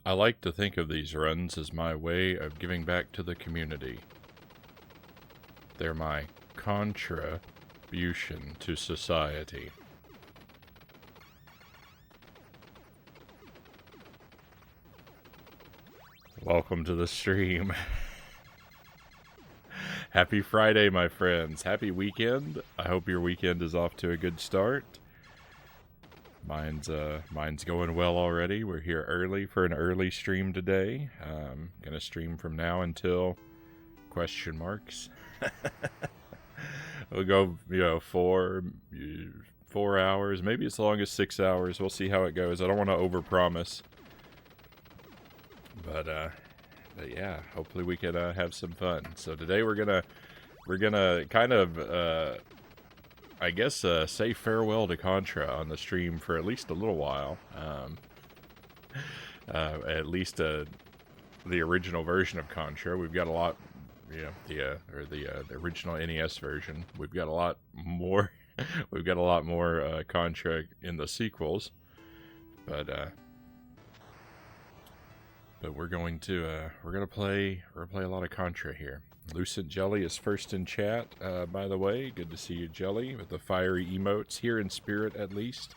I like to think of these runs as my way of giving back to the community. They're my contribution to society. Welcome to the stream. Happy Friday, my friends. Happy weekend. I hope your weekend is off to a good start. Mine's going well already. We're here early for an early stream today. Gonna stream from now until question marks. We'll go, 4 hours, maybe as long as 6 hours. We'll see how it goes. I don't want to overpromise. But yeah, hopefully we could have some fun. So today we're gonna kind of I guess say farewell to Contra on the stream for at least a little while. At least the original version of Contra. We've got a lot, the original NES version. We've got a lot more. We've got a lot more Contra in the sequels, but we're gonna play a lot of Contra here. Lucent Jelly is first in chat, by the way. Good to see you, Jelly, with the fiery emotes, here in spirit at least.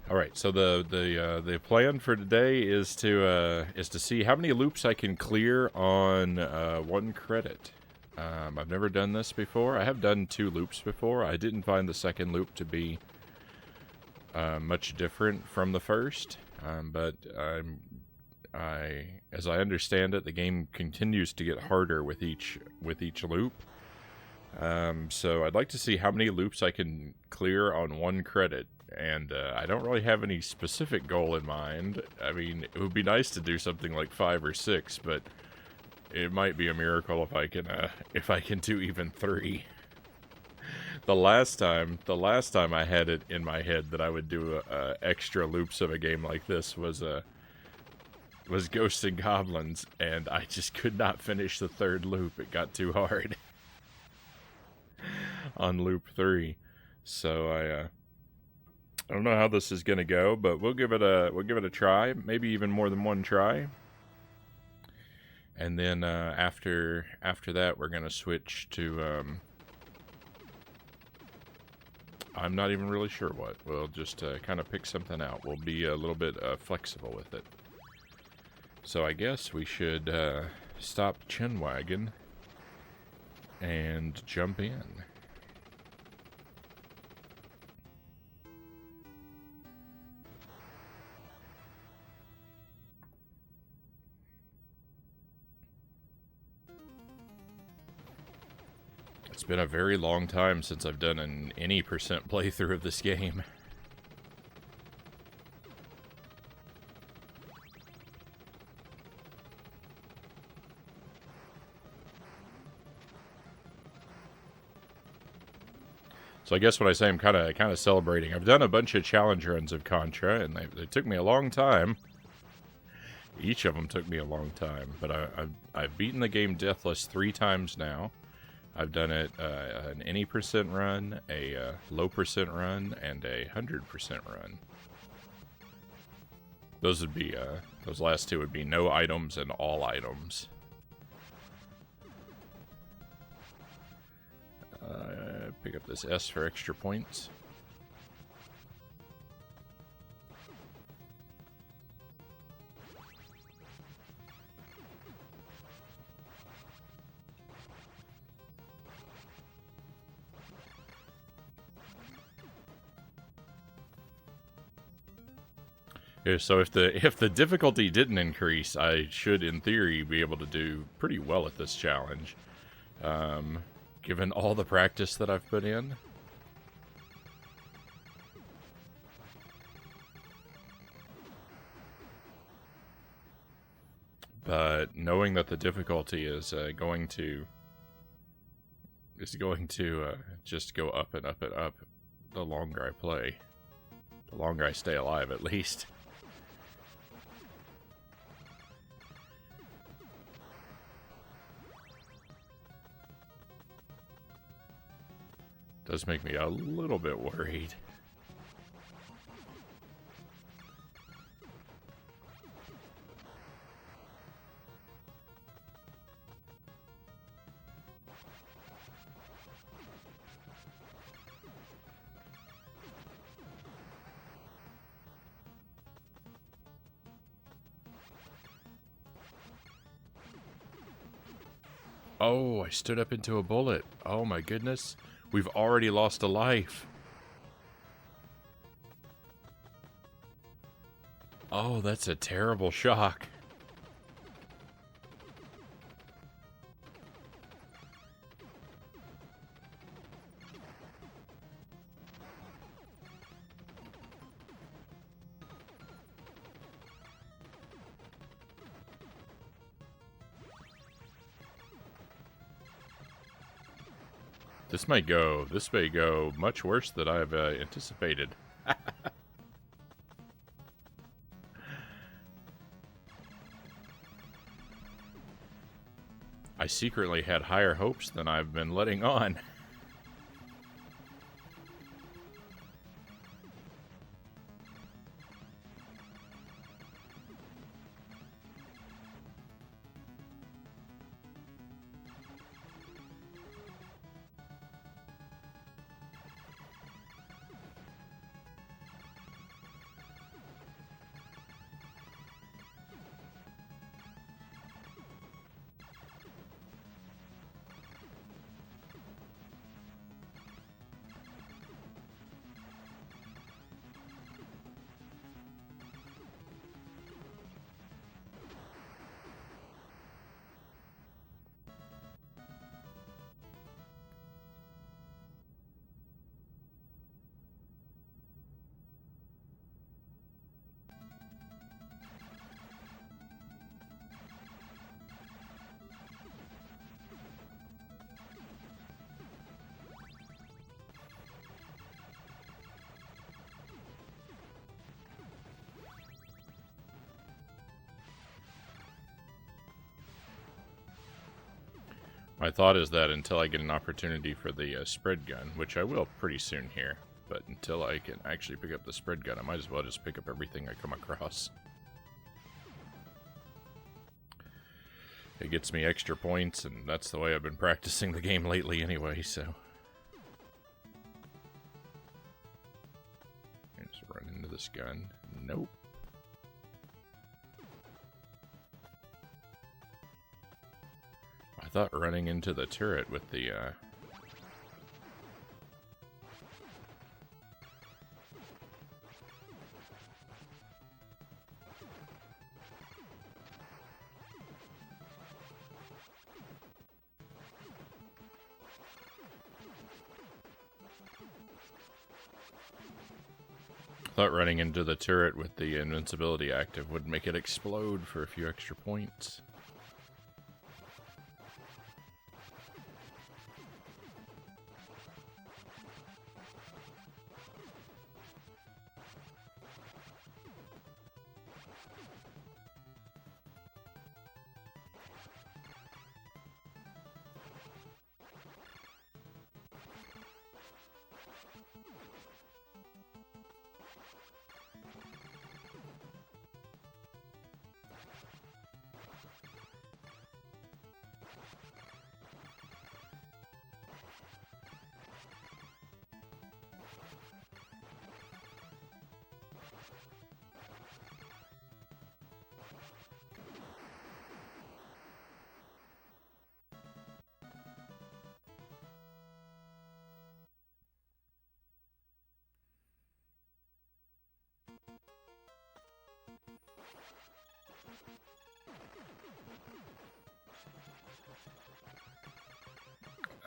All right, so the plan for today is to see how many loops I can clear on 1 credit. I've never done this before. I have done 2 loops before. I didn't find the second loop to be much different from the first, but as I understand it, the game continues to get harder with each loop. So I'd like to see how many loops I can clear on 1 credit, and I don't really have any specific goal in mind. I mean, it would be nice to do something like 5 or 6, but it might be a miracle if I can do even 3. The last time I had it in my head that I would do extra loops of a game like this was Ghosts and Goblins, and I just could not finish the 3rd loop. It got too hard on loop 3. So I don't know how this is gonna go, but we'll give it a try. Maybe even more than 1 try. And then after that, we're gonna switch to I'm not even really sure what. We'll just kind of pick something out. We'll be a little bit flexible with it. So I guess we should stop chinwagging and jump in. It's been a very long time since I've done an any percent playthrough of this game. So I guess when I say I'm kind of celebrating, I've done a bunch of challenge runs of Contra, and they took me a long time. Each of them took me a long time, but I've beaten the game deathless 3 times now. I've done it an any percent run, a low percent run, and a 100% run. Those would be those last 2 would be no items and all items. Pick up this S for extra points. Yeah, so if the difficulty didn't increase, I should, in theory, be able to do pretty well at this challenge. Given all the practice that I've put in. But knowing that the difficulty is going to just go up and up and up the longer I play. The longer I stay alive, at least. Does make me a little bit worried. Oh, I stood up into a bullet. Oh my goodness. We've already lost a life. Oh, that's a terrible shock. This may go much worse than I've anticipated. I secretly had higher hopes than I've been letting on. My thought is that until I get an opportunity for the spread gun, which I will pretty soon here, but until I can actually pick up the spread gun, I might as well just pick up everything I come across. It gets me extra points, and that's the way I've been practicing the game lately anyway, so. Just run into this gun. Nope. I thought running into the turret with the, invincibility active would make it explode for a few extra points.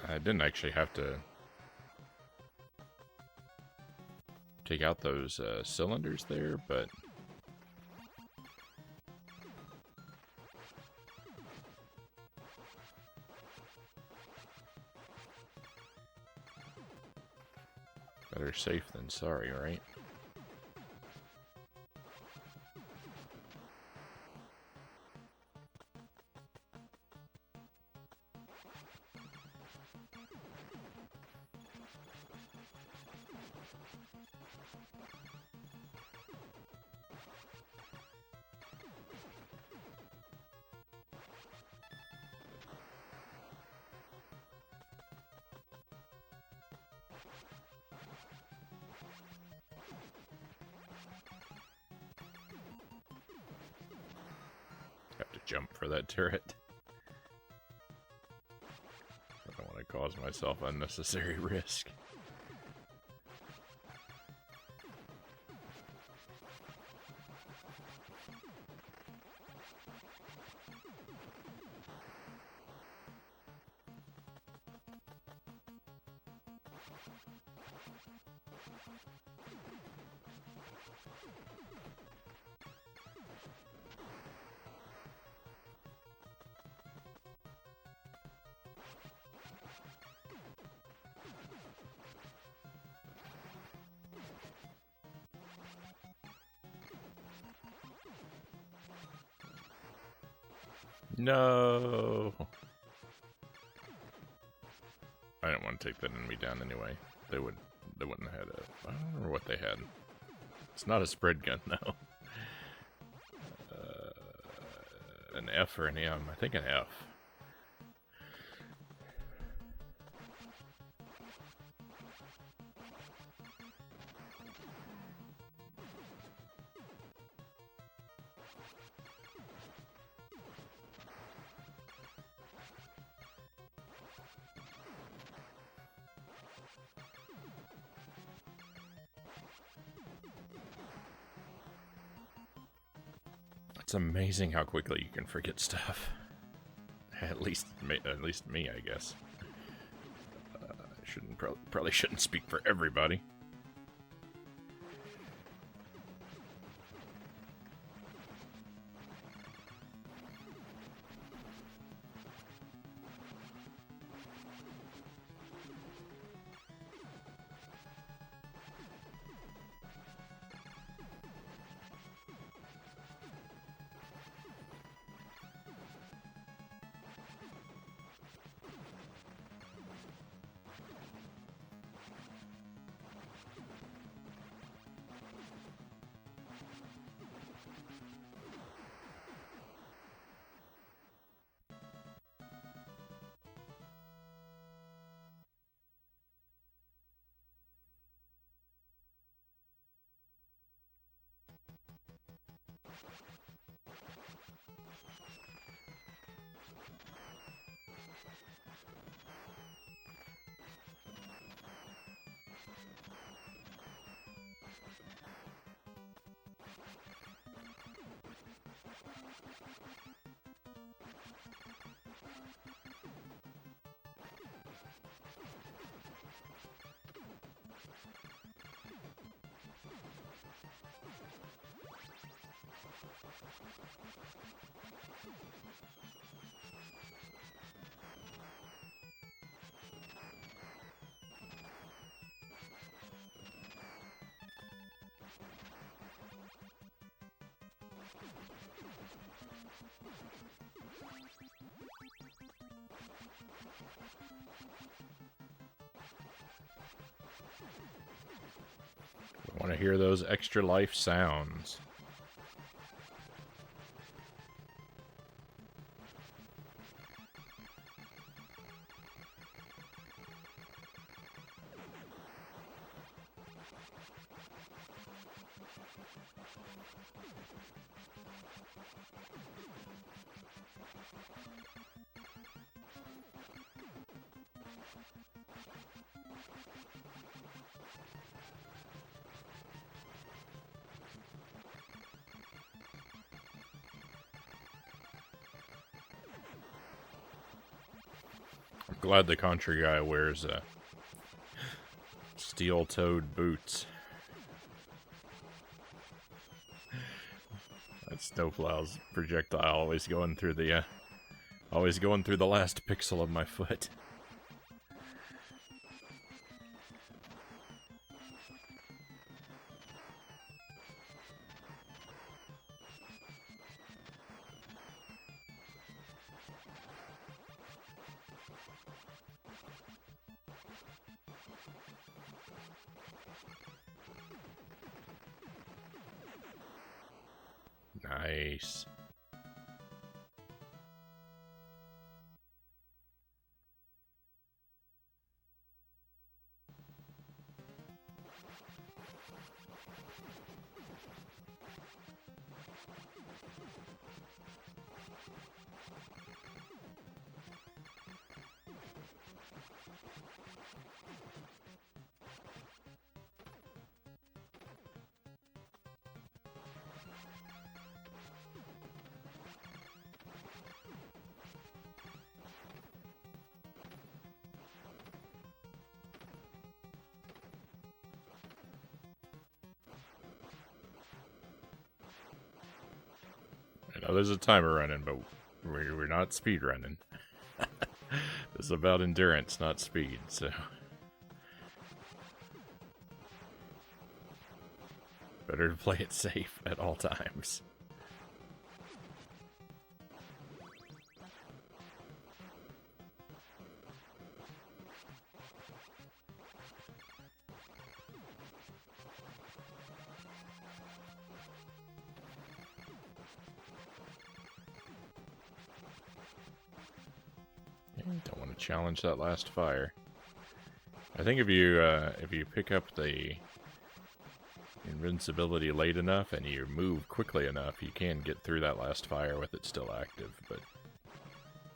I didn't actually have to take out those cylinders there, but better safe than sorry, right? Have to jump for that turret. cause myself unnecessary risk. No! I didn't want to take that enemy down anyway. They wouldn't have had a... I don't remember what they had. It's not a spread gun, though. An F or an M. I think an F. It's amazing how quickly you can forget stuff. At least me, I guess. Probably shouldn't speak for everybody. I want to hear those extra life sounds. Glad the Contra guy wears steel-toed boots. That snowplow's projectile always going through the last pixel of my foot. Nice. know there's a timer running, but we're not speed running. This is about endurance, not speed, so... Better to play it safe at all times. Don't want to challenge that last fire. I think if you pick up the invincibility late enough and you move quickly enough, you can get through that last fire with it still active, but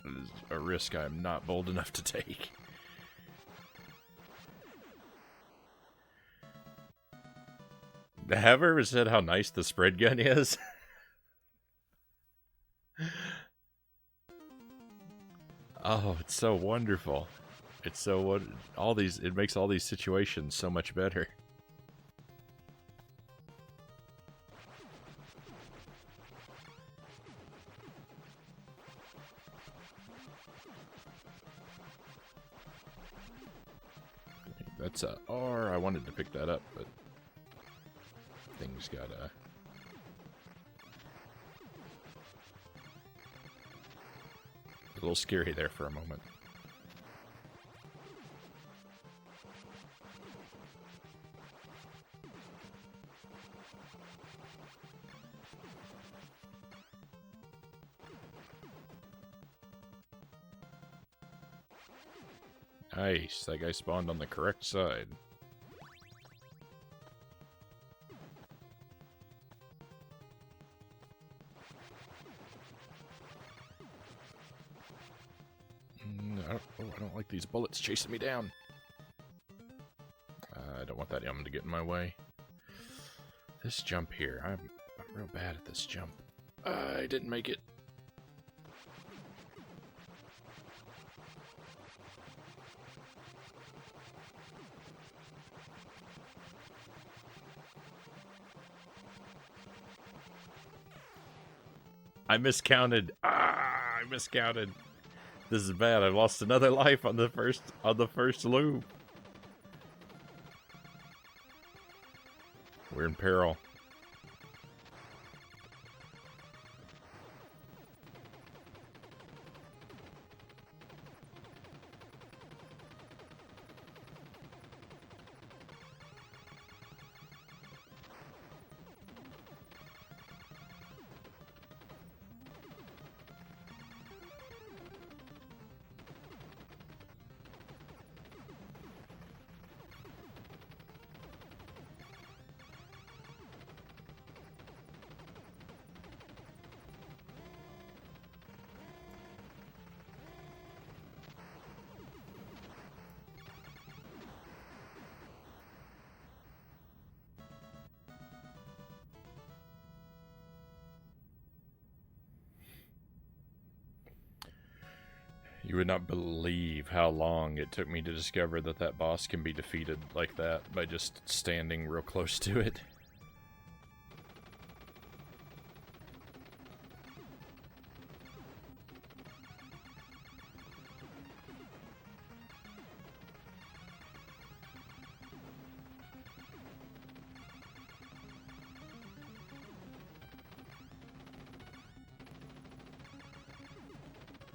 it's a risk I'm not bold enough to take. Have I ever said how nice the spread gun is? Oh, it's so wonderful. It's so it makes all these situations so much better. That's a R. I wanted to pick that up, but things got a little scary there for a moment. Nice, that guy spawned on the correct side. I don't like these bullets chasing me down. I don't want that yum to get in my way. This jump here, I'm real bad at this jump. I didn't make it. I miscounted. I miscounted. This is bad. I've lost another life on the first loop. We're in peril. You would not believe how long it took me to discover that that boss can be defeated like that by just standing real close to it.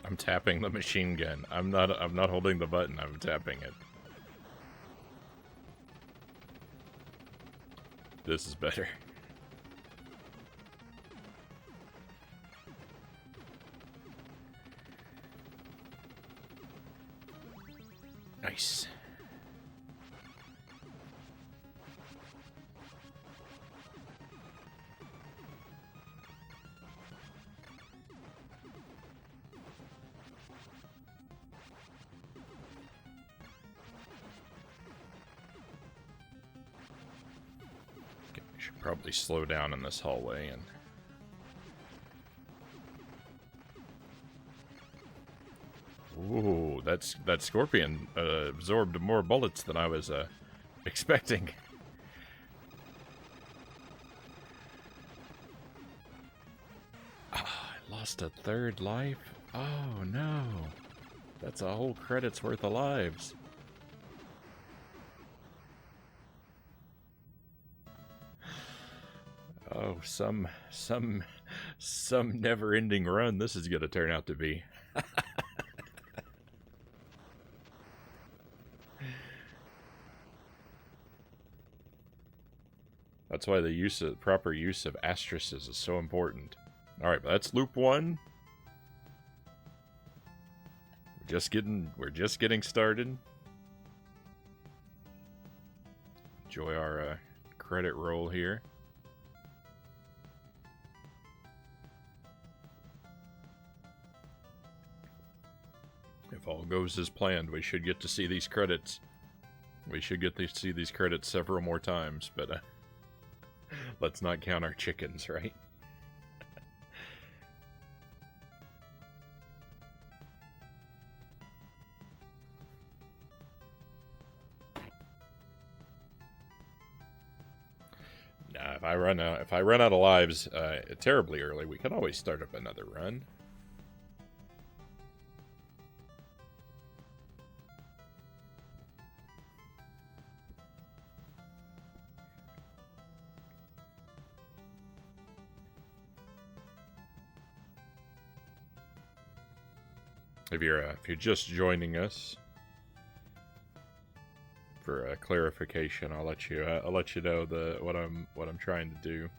I'm tapping the machine gun. I'm not holding the button, I'm tapping it. This is better. Nice. Should probably slow down in this hallway and ooh, that scorpion absorbed more bullets than I was expecting. lost a third life? Oh no. That's a whole credit's worth of lives. Oh, some never-ending run this is gonna turn out to be. That's why the proper use of asterisks is so important. All right, that's loop 1. We're just getting started. Enjoy our credit roll here. If all goes as planned, we should get to see these credits. We should get to see these credits several more times, but let's not count our chickens, right? Nah, if I run out of lives terribly early, we can always start up another run. If you're just joining us, for clarification, I'll let you know what I'm trying to do.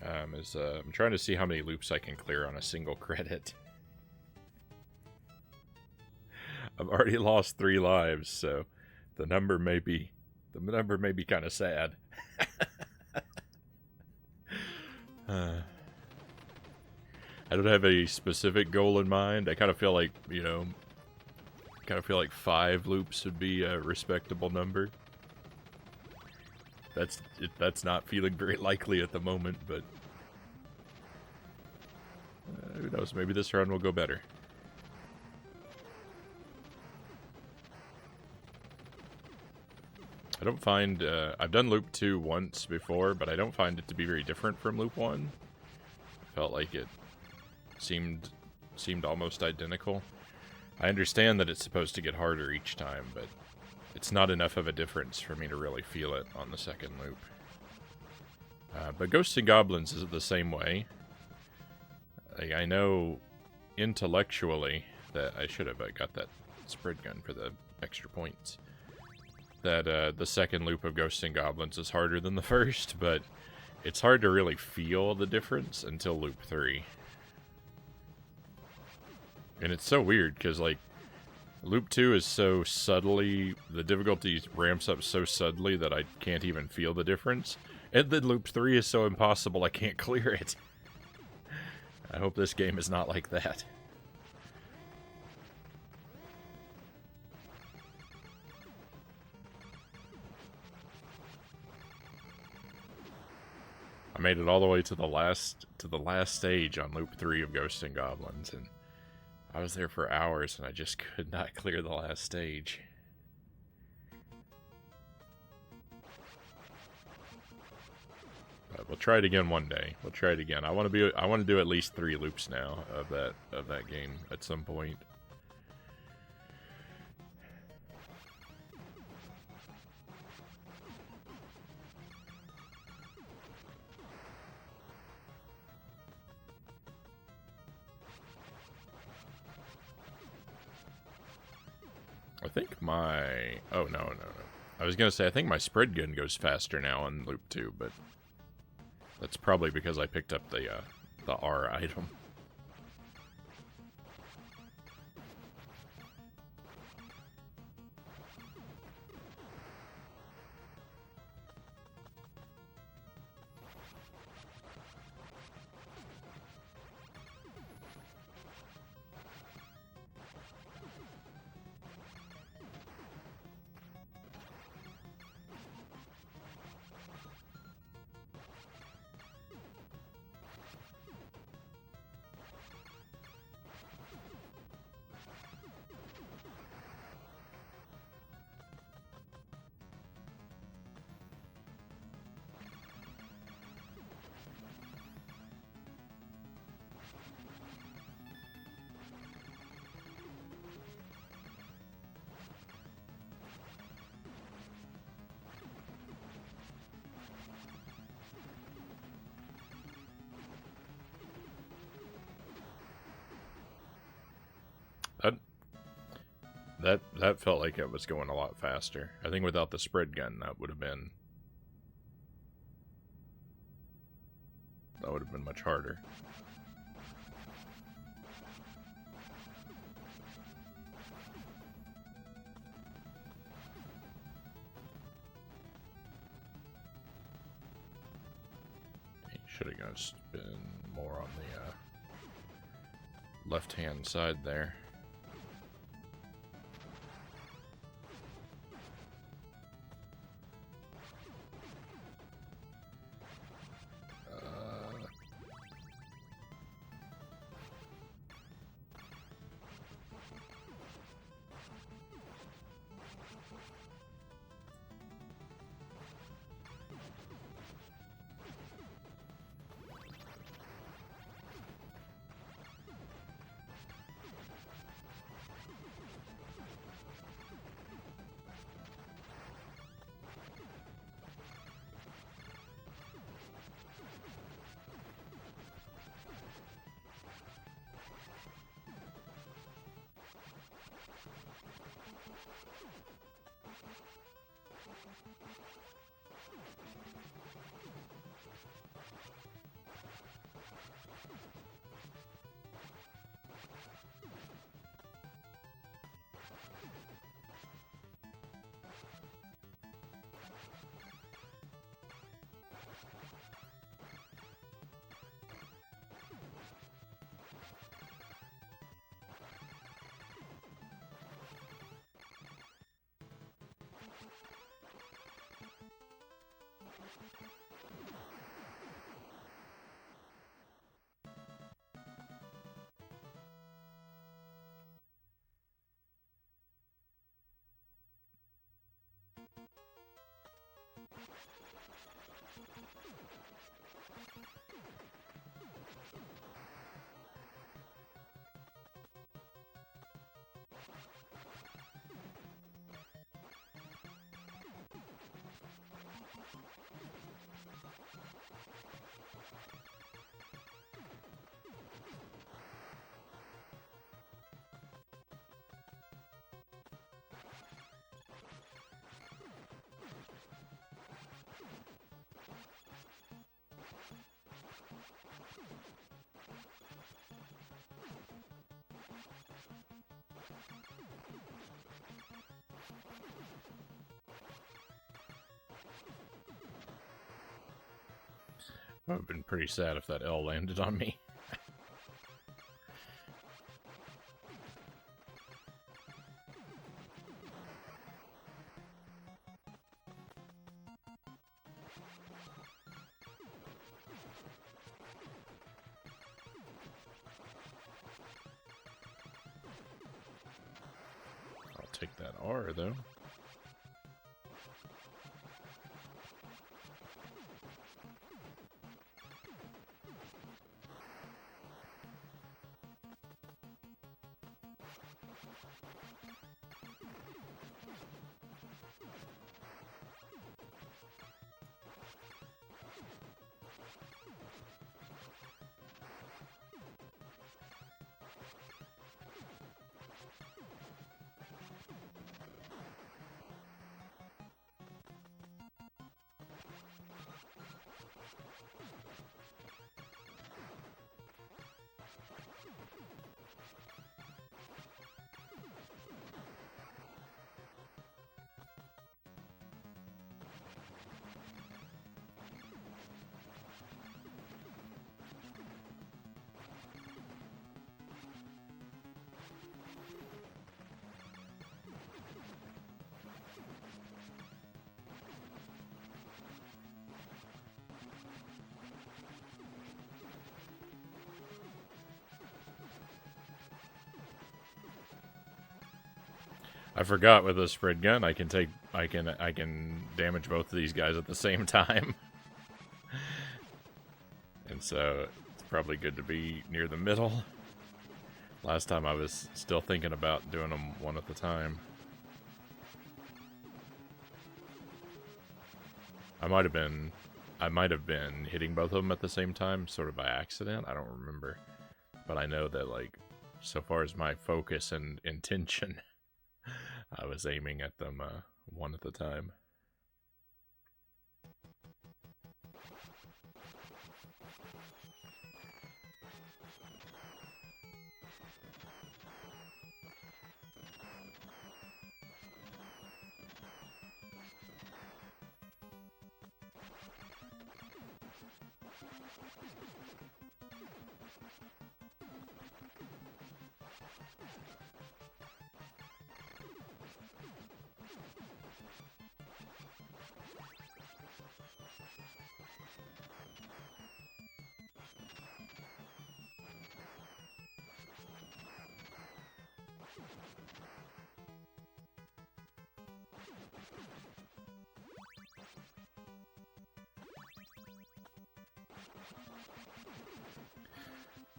I'm trying to see how many loops I can clear on a single credit. I've already lost 3 lives, so the number may be kind of sad. I don't have a specific goal in mind. I kind of feel like, 5 loops would be a respectable number. That's not feeling very likely at the moment, but who knows? Maybe this run will go better. I don't find I've done loop 2 once before, but I don't find it to be very different from loop 1. Felt like it seemed almost identical. I understand that it's supposed to get harder each time, but it's not enough of a difference for me to really feel it on the second loop. But Ghosts and Goblins is the same way. I know intellectually that I should have got that spread gun for the extra points. That the second loop of Ghosts and Goblins is harder than the first, but it's hard to really feel the difference until loop 3. And it's so weird, because, like, loop 2 is so subtly, the difficulty ramps up so subtly that I can't even feel the difference. And then loop 3 is so impossible I can't clear it. I hope this game is not like that. I made it all the way to the last stage on loop 3 of Ghosts and Goblins, and I was there for hours, and I just could not clear the last stage. But we'll try it again one day. We'll try it again. I want to do at least 3 loops now of that game at some point. I think my... Oh, no. I was going to say, I think my spread gun goes faster now on loop 2, but that's probably because I picked up the R item. that felt like it was going a lot faster. I think without the spread gun, that would have been much harder. Should have just been more on the left-hand side there. I would have been pretty sad if that L landed on me. I'll take that R, though. I forgot with a spread gun, I can damage both of these guys at the same time. And so it's probably good to be near the middle. Last time I was still thinking about doing them one at a time. I might have been hitting both of them at the same time, sort of by accident. I don't remember. But I know that, like, so far as my focus and intention I was aiming at them one at a time.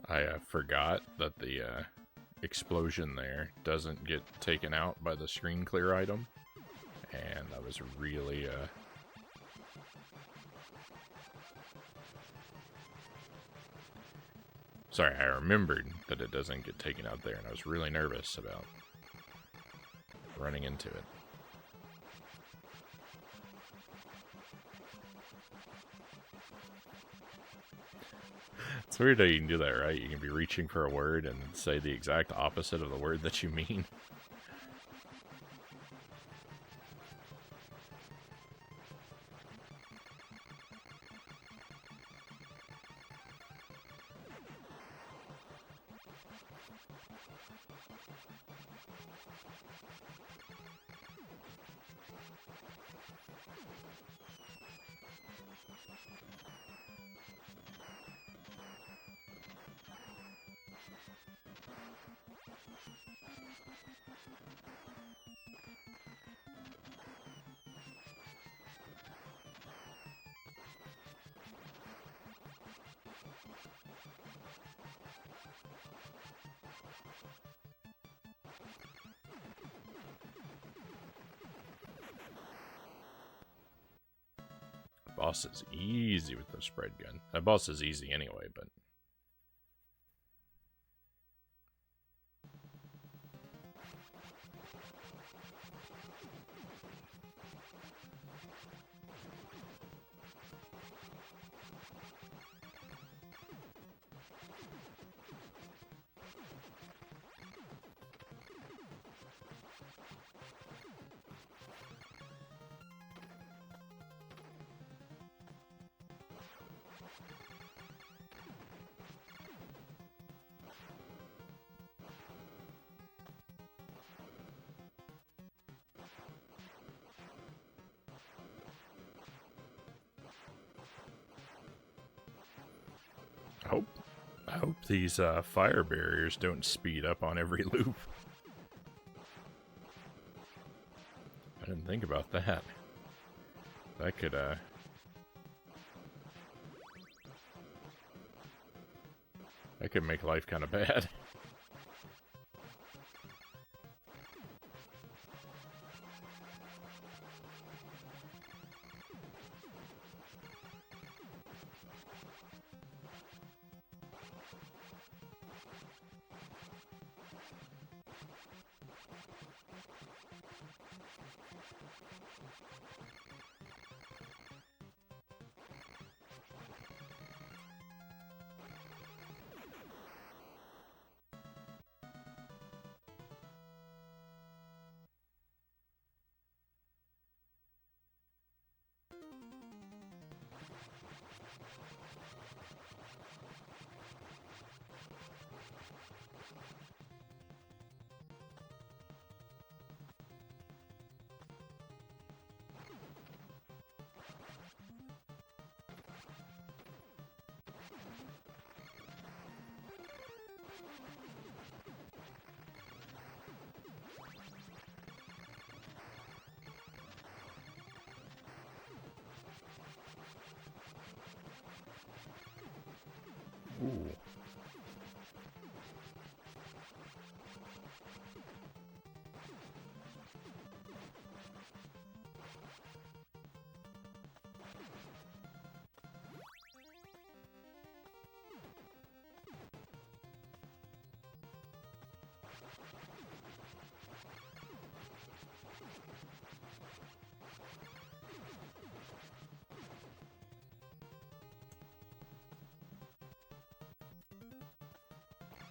I forgot that the explosion there doesn't get taken out by the screen clear item, and I was really sorry, I remembered that it doesn't get taken out there, and I was really nervous about running into it. It's weird how you can do that, right? You can be reaching for a word and say the exact opposite of the word that you mean. Boss is easy with the spread gun. That boss is easy anyway, but... I hope these fire barriers don't speed up on every loop. I didn't think about that. That could make life kind of bad. Ooh.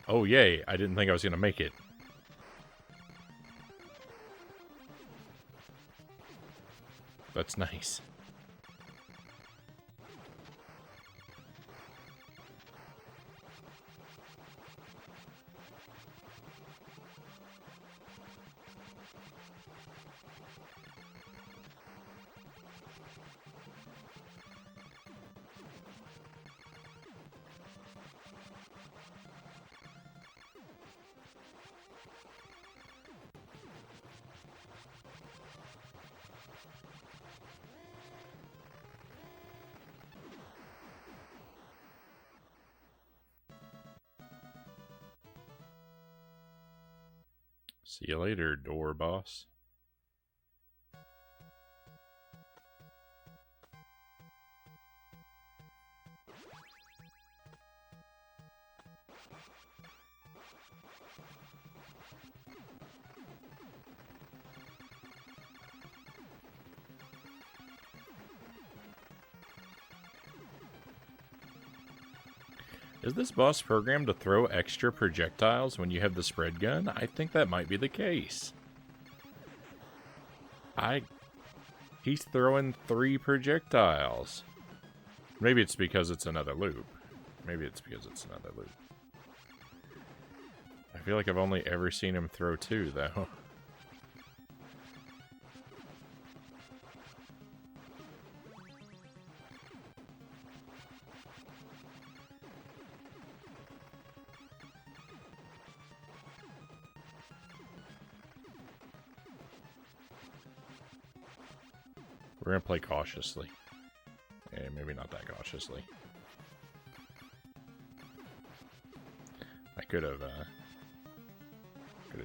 Oh, yay. I didn't think I was going to make it. That's nice. See you later, door boss. Is this boss programmed to throw extra projectiles when you have the spread gun? I think that might be the case. He's throwing 3 projectiles. Maybe it's because it's another loop. Maybe it's because it's another loop. I feel like I've only ever seen him throw 2, though. We're gonna play cautiously. Eh, maybe not that cautiously. I could have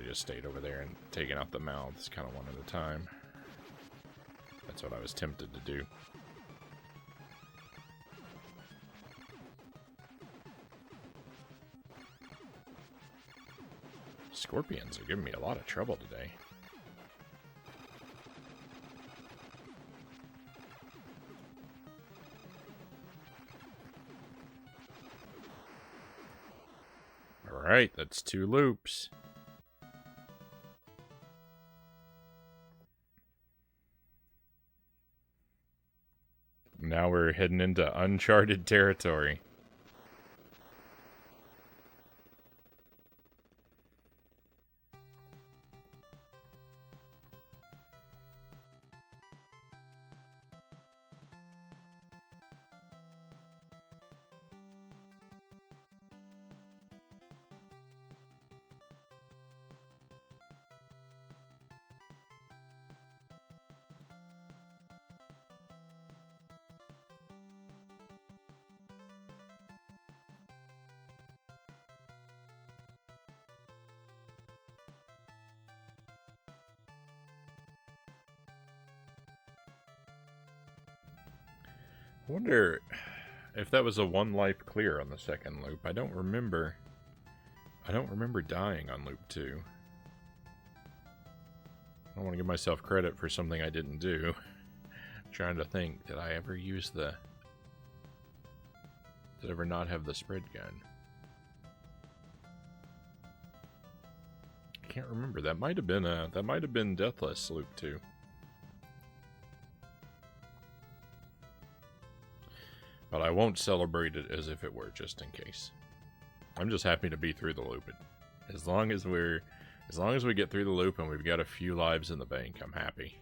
just stayed over there and taken out the mouths kind of one at a time. That's what I was tempted to do. Scorpions are giving me a lot of trouble today. Alright, that's 2 loops. Now we're heading into uncharted territory. I wonder if that was a 1 life clear on the second loop. I don't remember dying on loop 2. I don't want to give myself credit for something I didn't do. I'm trying to think, did I ever use the... Did I ever not have the spread gun? I can't remember. That might have been deathless loop 2. But I won't celebrate it as if it were, just in case. I'm just happy to be through the loop. As long as we get through the loop and we've got a few lives in the bank, I'm happy.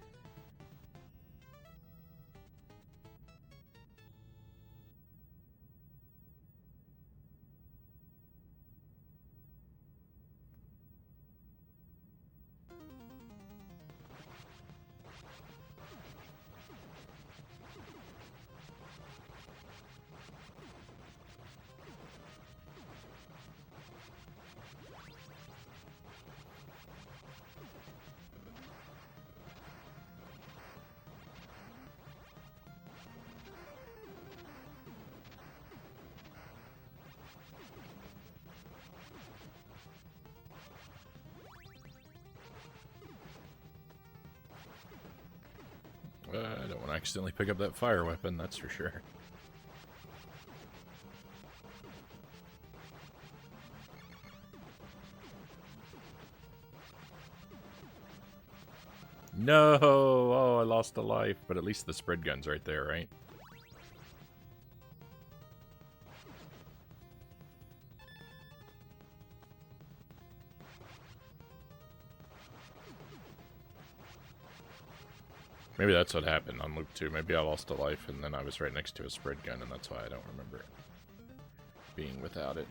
I don't want to accidentally pick up that fire weapon, that's for sure. No! Oh, I lost a life, but at least the spread gun's right there, right? Maybe that's what happened on loop 2. Maybe I lost a life and then I was right next to a spread gun and that's why I don't remember being without it.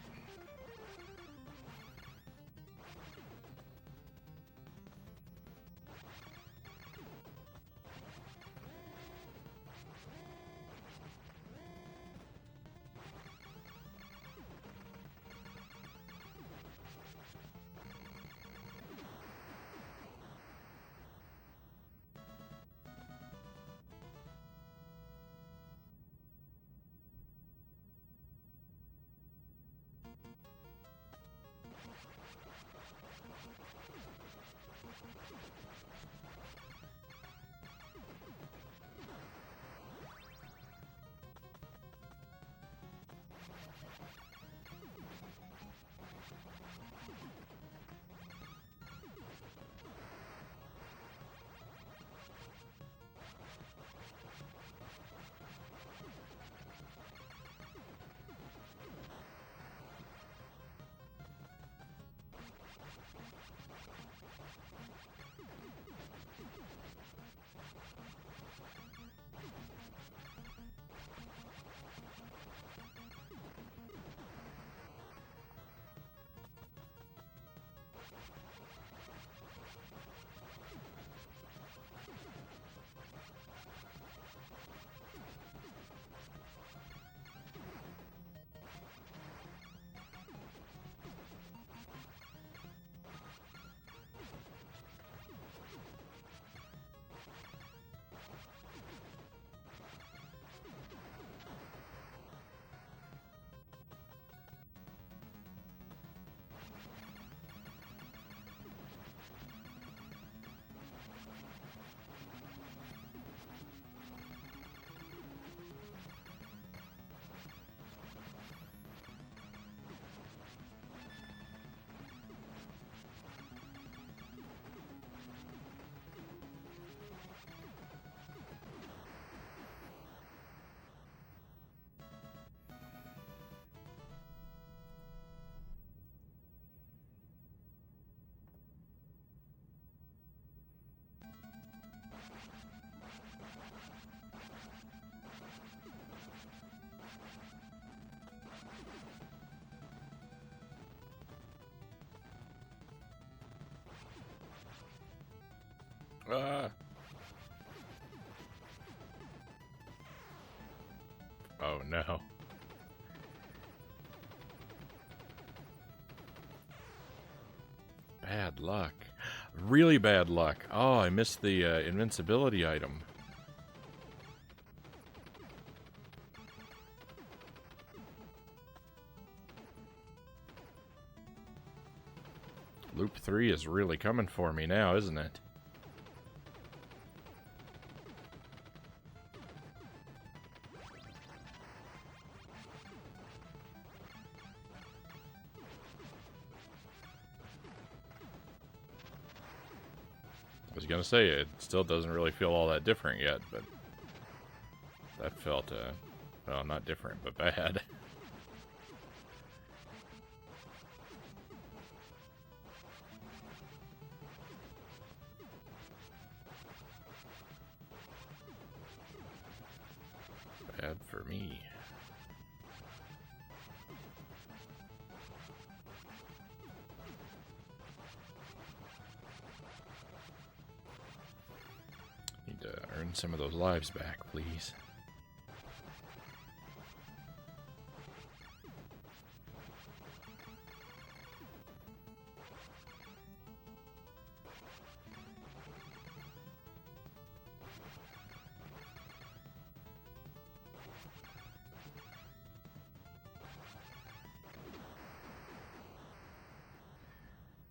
Oh no. Bad luck. Really bad luck. Oh, I missed the invincibility item. Loop 3 is really coming for me now, isn't it? I was gonna say, it still doesn't really feel all that different yet, but that felt, well, not different, but bad. Bad for me. Need to earn some of those lives back, please.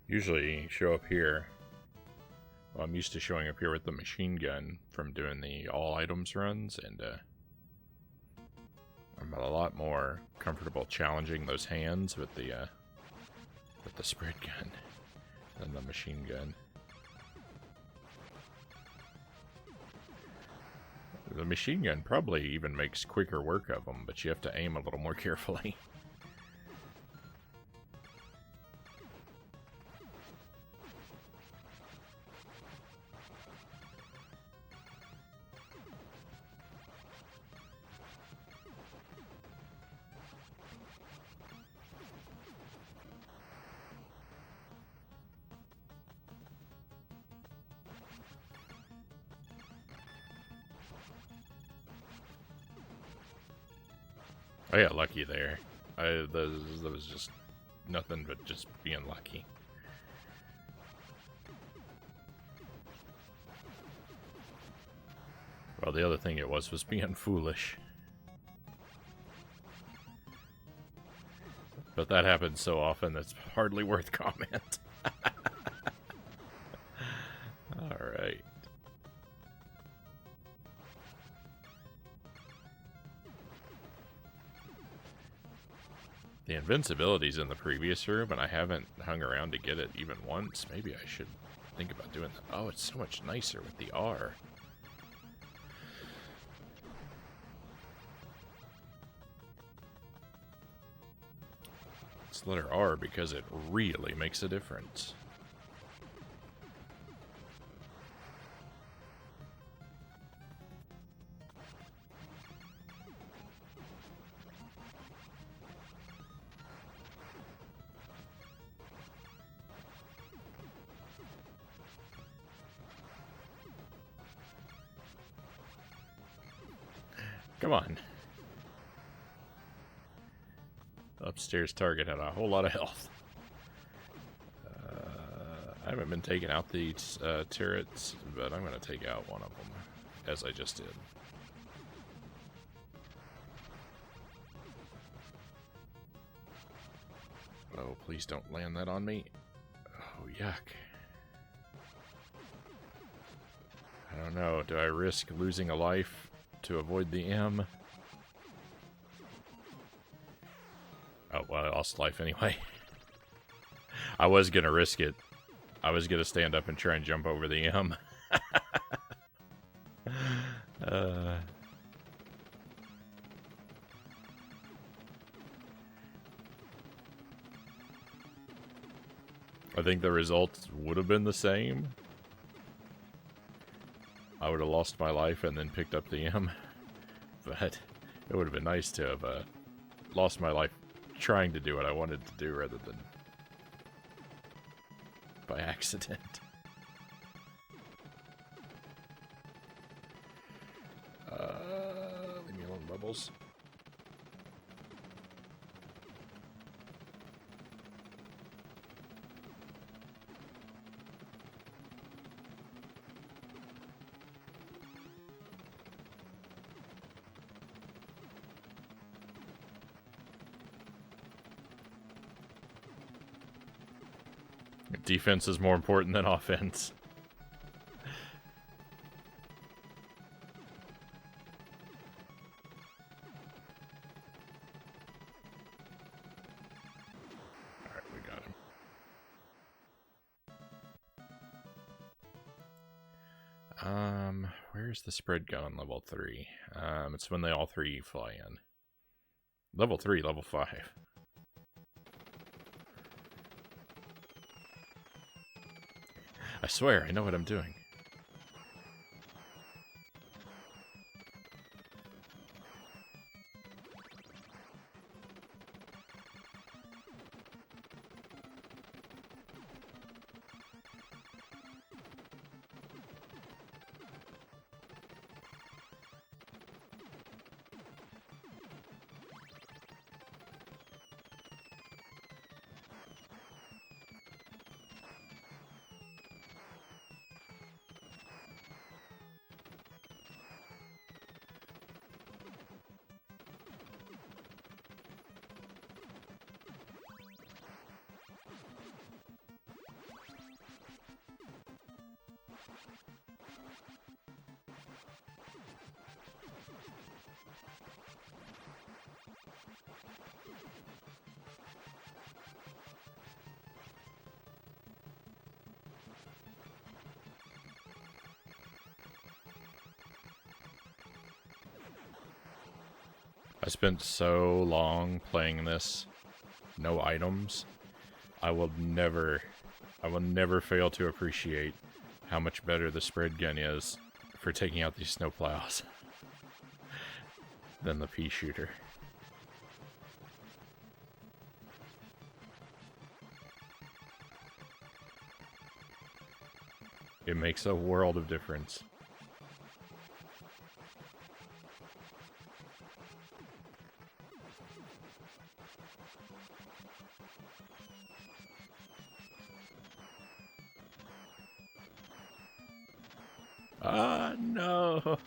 Usually show up here. Well, I'm used to showing up here with the machine gun from doing the all items runs, and I'm a lot more comfortable challenging those hands with the spread gun than the machine gun. The machine gun probably even makes quicker work of them, but you have to aim a little more carefully. Oh yeah, lucky there. That was just nothing but just being lucky. Well, the other thing it was being foolish. But that happens so often that's hardly worth comment. Alright. The invincibility's in the previous room, and I haven't hung around to get it even once. Maybe I should think about doing that. Oh, it's so much nicer with the R. It's letter R because it really makes a difference. Come on. Upstairs target had a whole lot of health. I haven't been taking out these turrets, but I'm going to take out one of them, as I just did. Oh, please don't land that on me. Oh, yuck. I don't know. Do I risk losing a life to avoid the M? Oh, well, I lost life anyway. I was going to risk it. I was going to stand up and try and jump over the M. I think the results would have been the same. I would have lost my life and then picked up the M. But it would have been nice to have lost my life trying to do what I wanted to do rather than by accident. Leave me alone, Bubbles. Defense is more important than offense. Alright, we got him. Where's the spread gun on level 3? It's when they all three fly in. Level 3, level 5. I swear, I know what I'm doing. I spent so long playing this. No items. I will never fail to appreciate how much better the spread gun is for taking out these snowplows than the pea shooter. It makes a world of difference. Ah, no!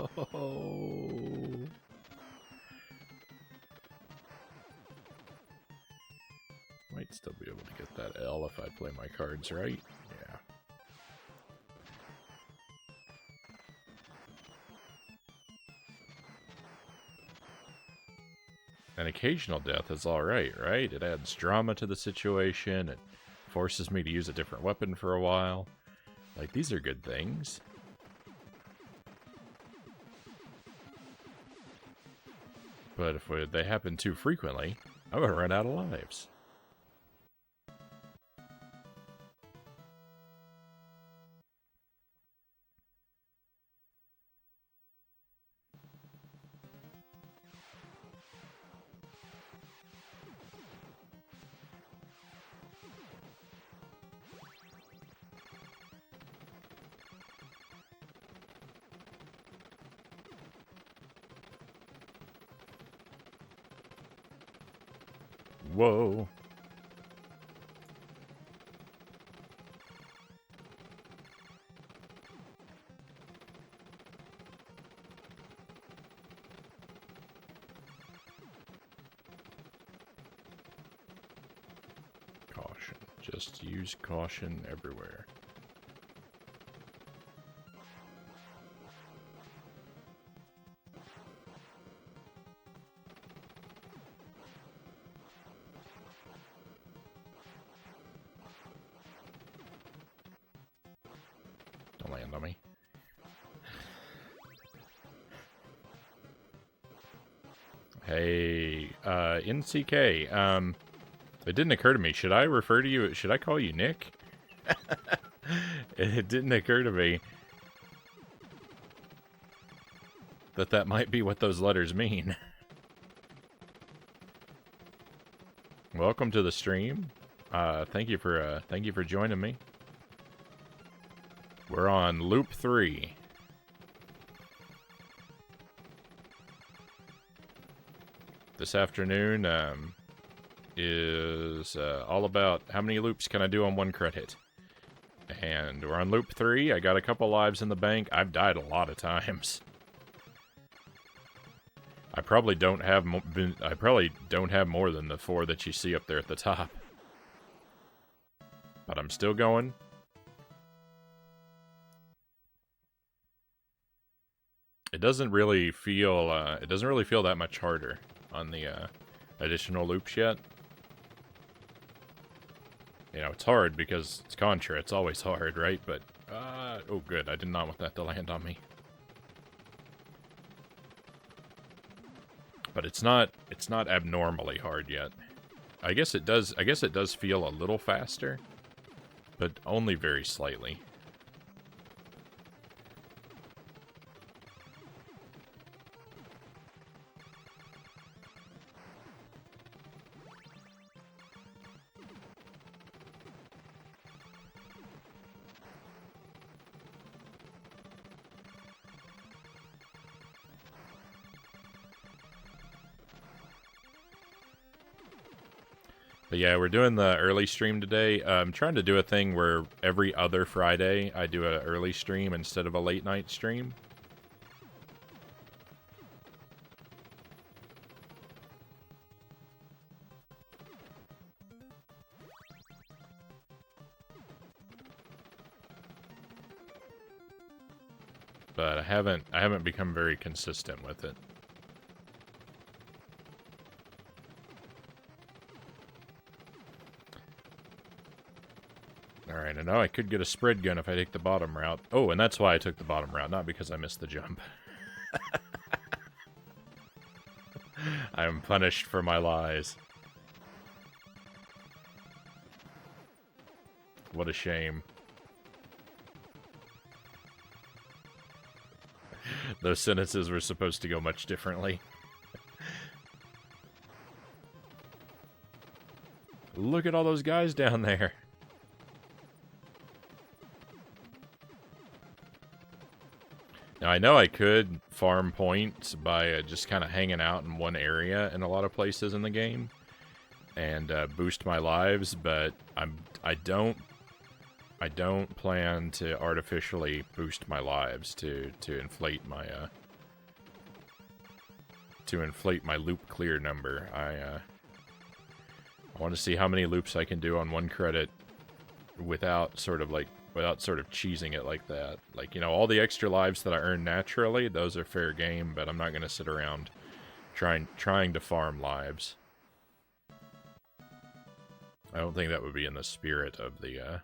Might still be able to get that L if I play my cards right. Yeah. An occasional death is alright, right? It adds drama to the situation. It forces me to use a different weapon for a while. Like, these are good things. But if they happen too frequently, I'm gonna run out of lives. Whoa. Caution. Just use caution everywhere. Don't land on me. Hey, NCK, it didn't occur to me. Should I refer to you, should I call you Nick? It didn't occur to me that might be what those letters mean. Welcome to the stream. Thank you for joining me. We're on loop 3. This afternoon is all about how many loops can I do on one credit. And we're on loop 3. I got a couple lives in the bank. I've died a lot of times. I probably don't have more than the 4 that you see up there at the top. But I'm still going. It doesn't really feel that much harder on the additional loops yet. You know, it's hard because it's Contra. It's always hard, right? But oh, good. I did not want that to land on me. But it's not abnormally hard yet. I guess it does feel a little faster, but only very slightly. But yeah, we're doing the early stream today. I'm trying to do a thing where every other Friday I do an early stream instead of a late night stream. But I haven't become very consistent with it. Alright, I know I could get a spread gun if I take the bottom route. Oh, and that's why I took the bottom route, not because I missed the jump. I punished for my lies. What a shame. Those sentences were supposed to go much differently. Look at all those guys down there. Now, I know I could farm points by just kind of hanging out in one area in a lot of places in the game and boost my lives, but I don't plan to artificially boost my lives to inflate my loop clear number. I want to see how many loops I can do on one credit without sort of cheesing it like that. Like, you know, all the extra lives that I earn naturally, those are fair game, but I'm not going to sit around trying to farm lives. I don't think that would be in the spirit of the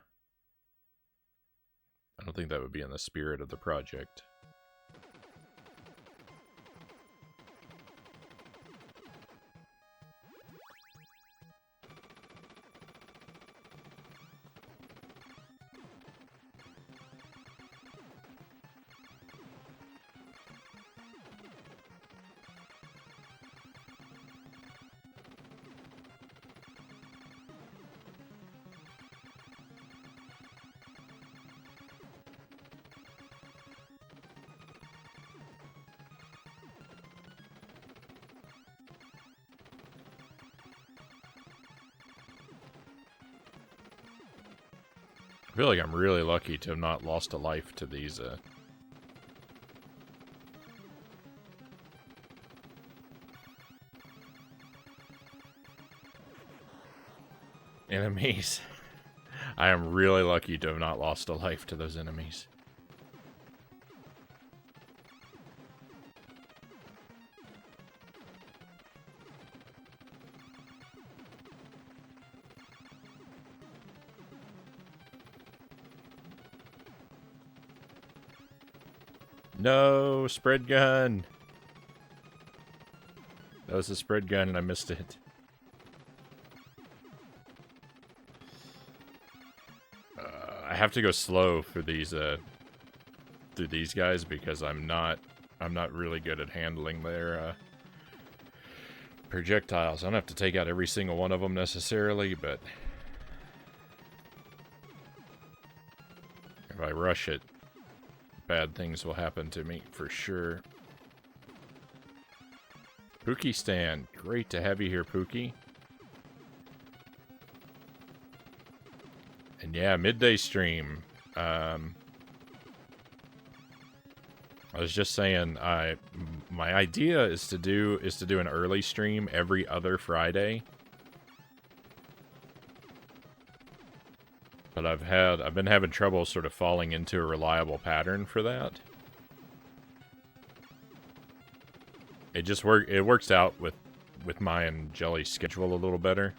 project. I feel like I'm really lucky to have not lost a life to these, enemies. I am really lucky to have not lost a life to those enemies. No, spread gun. That was a spread gun and I missed it. I have to go slow for these through these guys because I'm not really good at handling their projectiles. I don't have to take out every single one of them necessarily, but if I rush it, bad things will happen to me for sure. Pookie stand. Great to have you here, Pookie. And yeah, midday stream. I was just saying, my idea is to do an early stream every other Friday. But I've been having trouble sort of falling into a reliable pattern for that. It works out with my and Jelly's schedule a little better.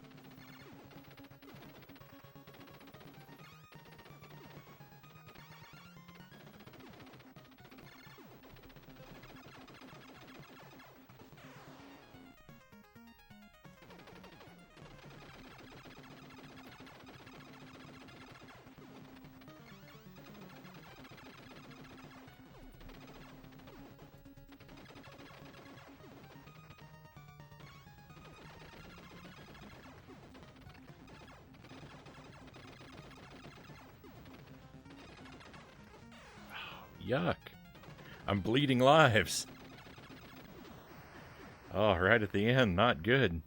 Yuck. I'm bleeding lives. Oh, right at the end. Not good.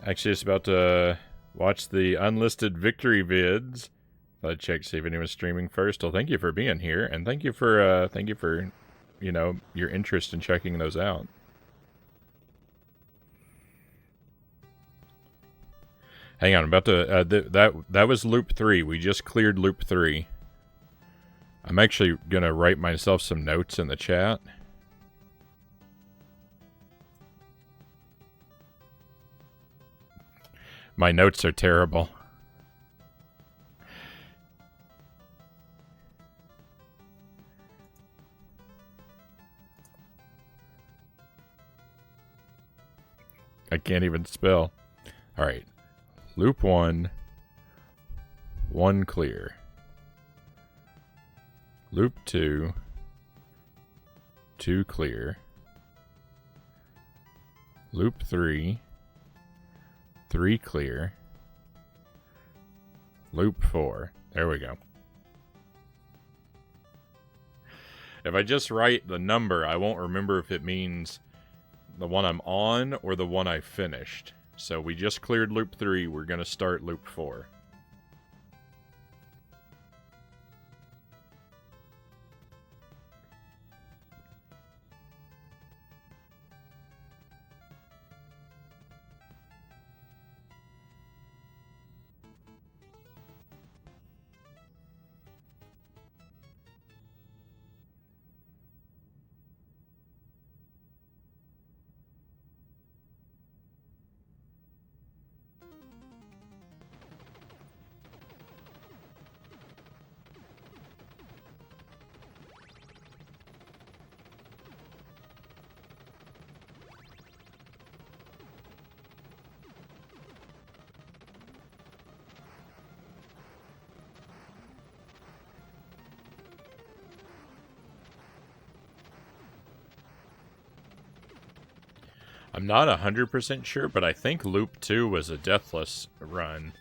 Actually, just about to watch the unlisted victory vids. I'd check to see if anyone's streaming first. Well, thank you for being here, and thank you for you know, your interest in checking those out. Hang on, I'm about to that was loop 3. We just cleared loop 3. I'm actually gonna write myself some notes in the chat. My notes are terrible. can't even spell. All right. Loop 1. 1 clear. Loop 2. 2 clear. Loop 3. 3 clear. Loop 4. There we go. If I just write the number, I won't remember if it means the one I'm on or the one I finished. So we just cleared loop 3. We're going to start loop 4. I'm not 100% sure, but I think loop 2 was a deathless run.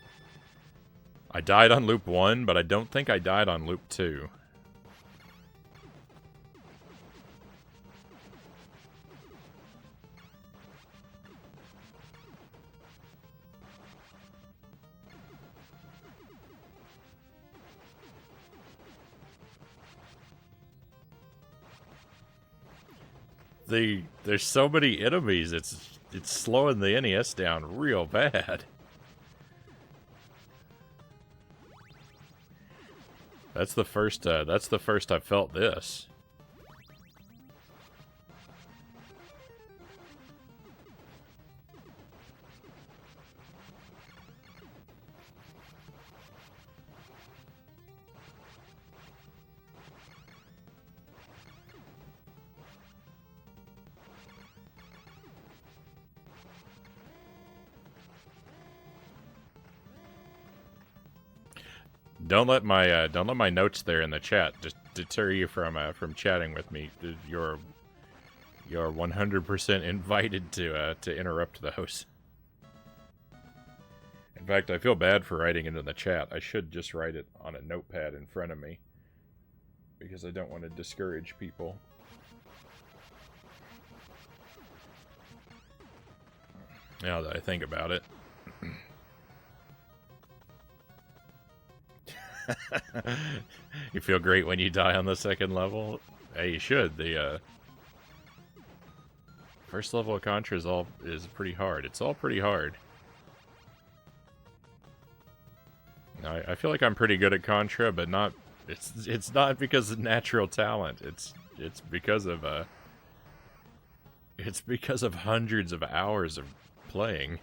I died on loop 1, but I don't think I died on loop 2. There's so many enemies, it's slowing the NES down real bad. That's the first I've felt this. Don't let my notes there in the chat just deter you from chatting with me. You're 100% invited to interrupt those. In fact, I feel bad for writing it in the chat. I should just write it on a notepad in front of me because I don't want to discourage people. Now that I think about it. You feel great when you die on the second level? Hey, you should. The first level of Contra is pretty hard. It's all pretty hard. I feel like I'm pretty good at Contra, but not. It's not because of natural talent. It's because of hundreds of hours of playing.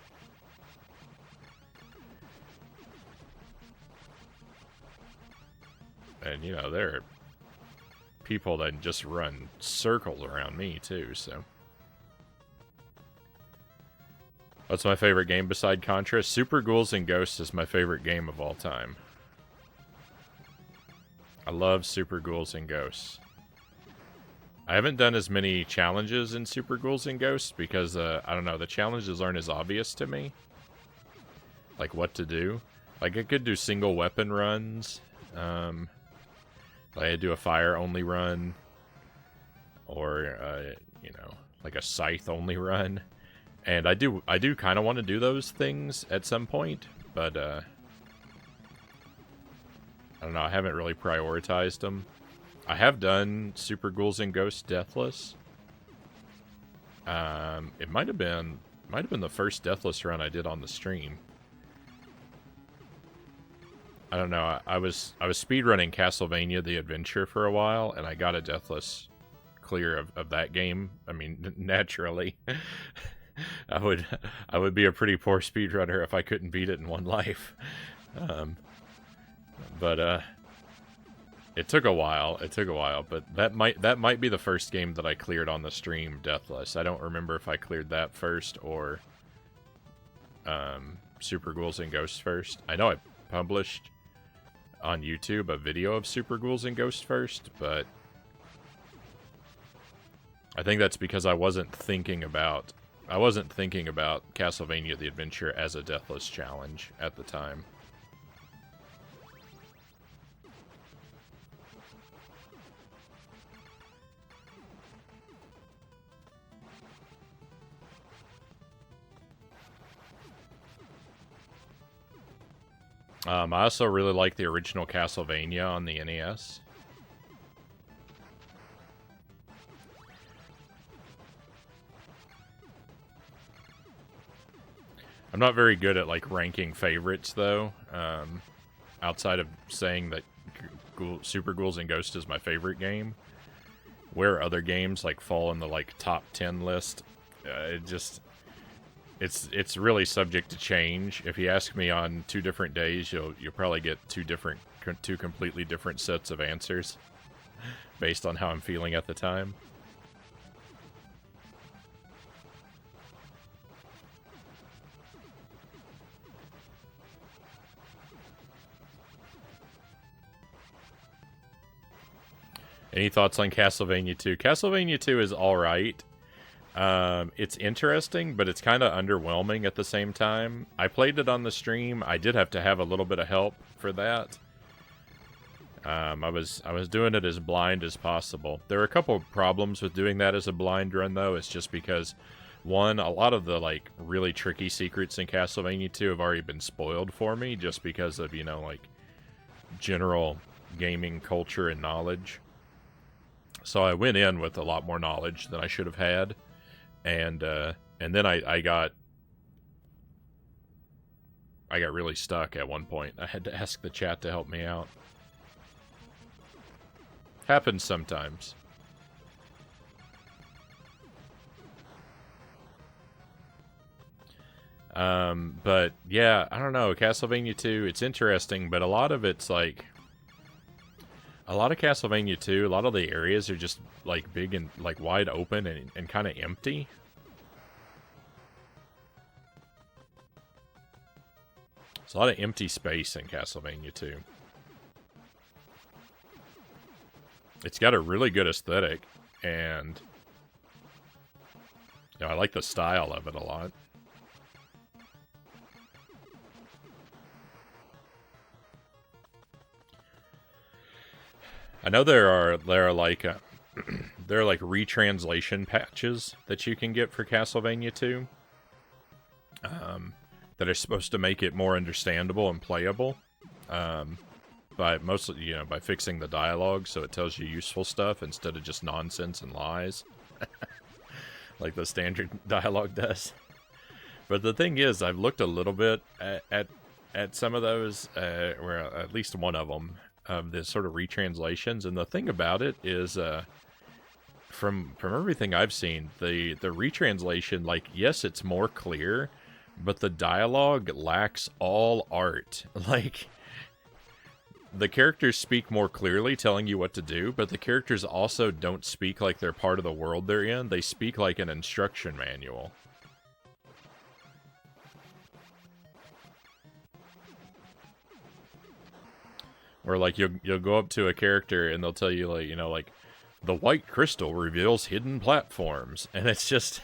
And, you know, there are people that just run circles around me, too, so. What's my favorite game beside Contra? Super Ghouls and Ghosts is my favorite game of all time. I love Super Ghouls and Ghosts. I haven't done as many challenges in Super Ghouls and Ghosts because, I don't know, the challenges aren't as obvious to me. Like, what to do. Like, I could do single weapon runs, I do a fire-only run, or, you know, like a scythe-only run. And I do kind of want to do those things at some point, but, I don't know, I haven't really prioritized them. I have done Super Ghouls and Ghosts Deathless. It might have been the first Deathless run I did on the stream. I don't know. I was speedrunning Castlevania The Adventure for a while, and I got a Deathless clear of that game. I mean, naturally. I would be a pretty poor speedrunner if I couldn't beat it in one life. But it took a while. But that might be the first game that I cleared on the stream, Deathless. I don't remember if I cleared that first or Super Ghouls and Ghosts first. I know I published on YouTube a video of Super Ghouls and Ghosts first, but I think that's because I wasn't thinking about Castlevania the Adventure as a deathless challenge at the time. I also really like the original Castlevania on the NES. I'm not very good at, like, ranking favorites, though. Outside of saying that Super Ghouls and Ghosts is my favorite game. Where other games, like, fall in the, like, top 10 list, it's really subject to change. If you ask me on 2 different days, you'll probably get two completely different sets of answers based on how I'm feeling at the time. Any thoughts on Castlevania 2? Castlevania 2 is alright. It's interesting, but it's kind of underwhelming at the same time. I played it on the stream. I did have to have a little bit of help for that. I was doing it as blind as possible. There are a couple of problems with doing that as a blind run, though. It's just because, one, a lot of the, like, really tricky secrets in Castlevania 2 have already been spoiled for me, just because of, you know, like, general gaming culture and knowledge. So I went in with a lot more knowledge than I should have had, and then I got really stuck at one point. I had to ask the chat to help me out. Happens sometimes. But yeah, I don't know, Castlevania 2, it's interesting, but a lot of it's like, a lot of Castlevania 2, a lot of the areas are just, like, big and, like, wide open and kind of empty. There's a lot of empty space in Castlevania 2. It's got a really good aesthetic, and, you know, I like the style of it a lot. I know there are like there are like retranslation patches that you can get for Castlevania 2, that are supposed to make it more understandable and playable, by mostly, you know, by fixing the dialogue so it tells you useful stuff instead of just nonsense and lies, like the standard dialogue does. But the thing is, I've looked a little bit at some of those, or at least one of them, of the sort of retranslations, and the thing about it is, from everything I've seen, the retranslation, like, yes, it's more clear, but the dialogue lacks all art. Like, the characters speak more clearly, telling you what to do, but the characters also don't speak like they're part of the world they're in. They speak like an instruction manual. Or, like, you'll go up to a character and they'll tell you, like, you know, like, the white crystal reveals hidden platforms. And it's just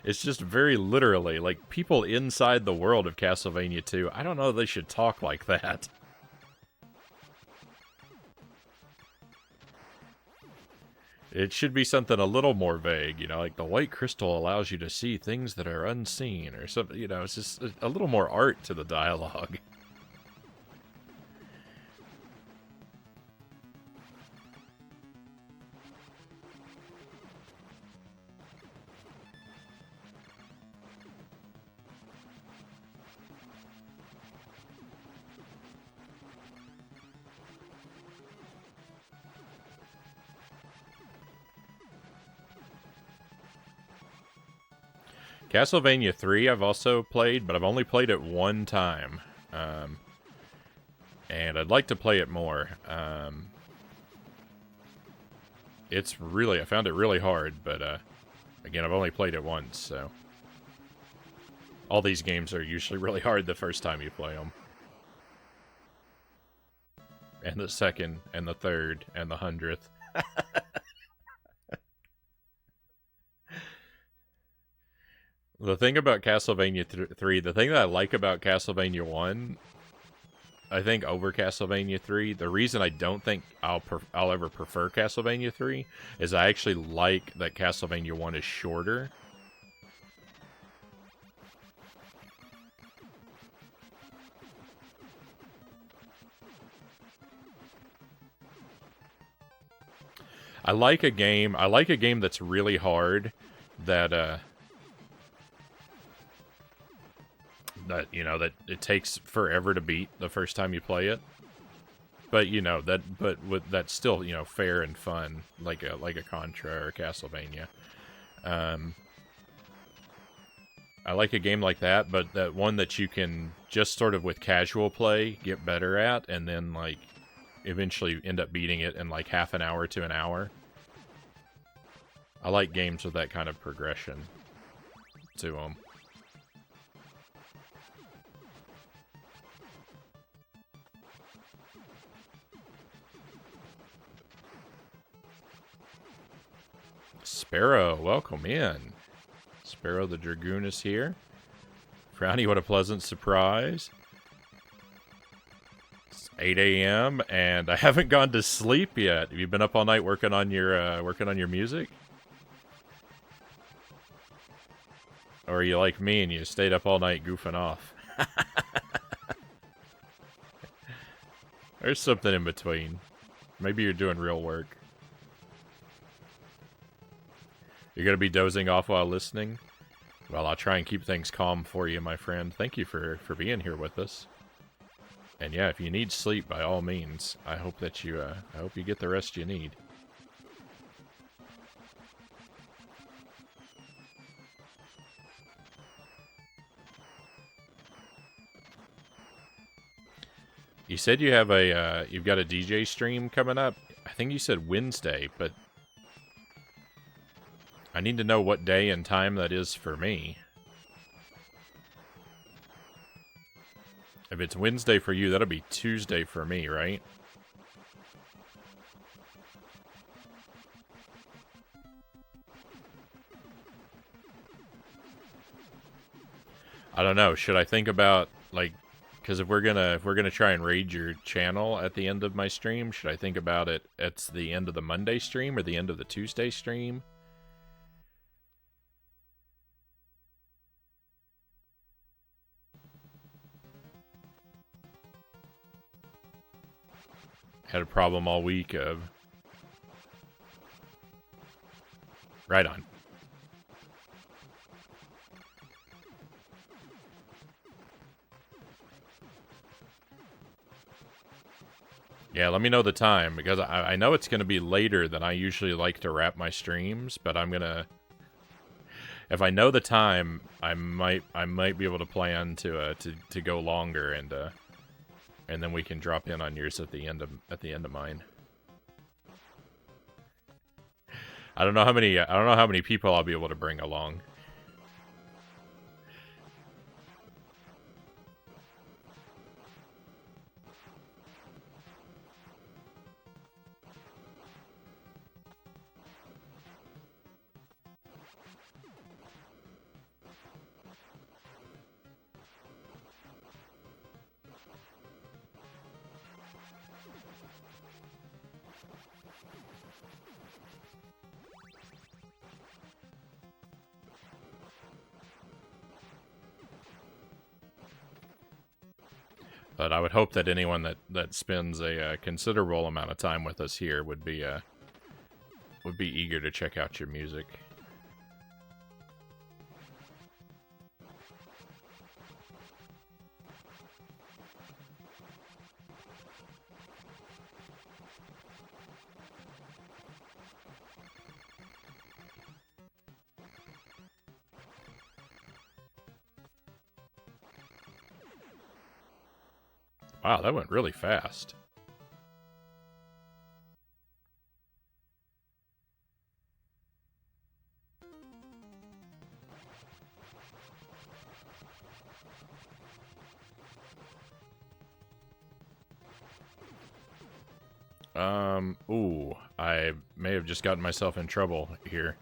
very literally, like, people inside the world of Castlevania 2, I don't know if they should talk like that. It should be something a little more vague, you know, like, the white crystal allows you to see things that are unseen, or something, you know, it's just a little more art to the dialogue. Castlevania 3 I've also played, but I've only played it one time. And I'd like to play it more. It's really, I found it really hard, but again, I've only played it once, so. All these games are usually really hard the first time you play them. And the second, and the third, and the 100th. The thing about Castlevania 3, the thing that I like about Castlevania 1, I think over Castlevania 3, the reason I don't think I'll ever prefer Castlevania 3 is I actually like that Castlevania 1 is shorter. I like a game that's really hard that that that it takes forever to beat the first time you play it. But that's still, fair and fun, like a Contra or a Castlevania. I like a game like that, but that one that you can just sort of with casual play get better at, and then like eventually end up beating it in like half an hour to an hour. I like games with that kind of progression to them. Sparrow, welcome in. Sparrow the Dragoon is here. Frownie, what a pleasant surprise. It's 8 a.m. and I haven't gone to sleep yet. Have you been up all night working on your music? Or are you like me and you stayed up all night goofing off? There's something in between. Maybe you're doing real work. You're going to be dozing off while listening? Well, I'll try and keep things calm for you, my friend. Thank you for being here with us. And yeah, if you need sleep, by all means, I hope that I hope you get the rest you need. You said you have you've got a DJ stream coming up. I think you said Wednesday, but I need to know what day and time that is for me. If it's Wednesday for you, that'll be Tuesday for me, right? I don't know. Should I think about, like, because if we're gonna try and raid your channel at the end of my stream, should I think about it at the end of the Monday stream or the end of the Tuesday stream? Had a problem all week of... Right on. Yeah, let me know the time, because I know it's going to be later than I usually like to wrap my streams, but I'm going to... If I know the time, I might be able to plan to go longer, and then we can drop in on yours at the end of mine. I don't know how many people I'll be able to bring along. But I would hope that anyone that spends a considerable amount of time with us here would be eager to check out your music. Wow, that went really fast. Ooh, I may have just gotten myself in trouble here.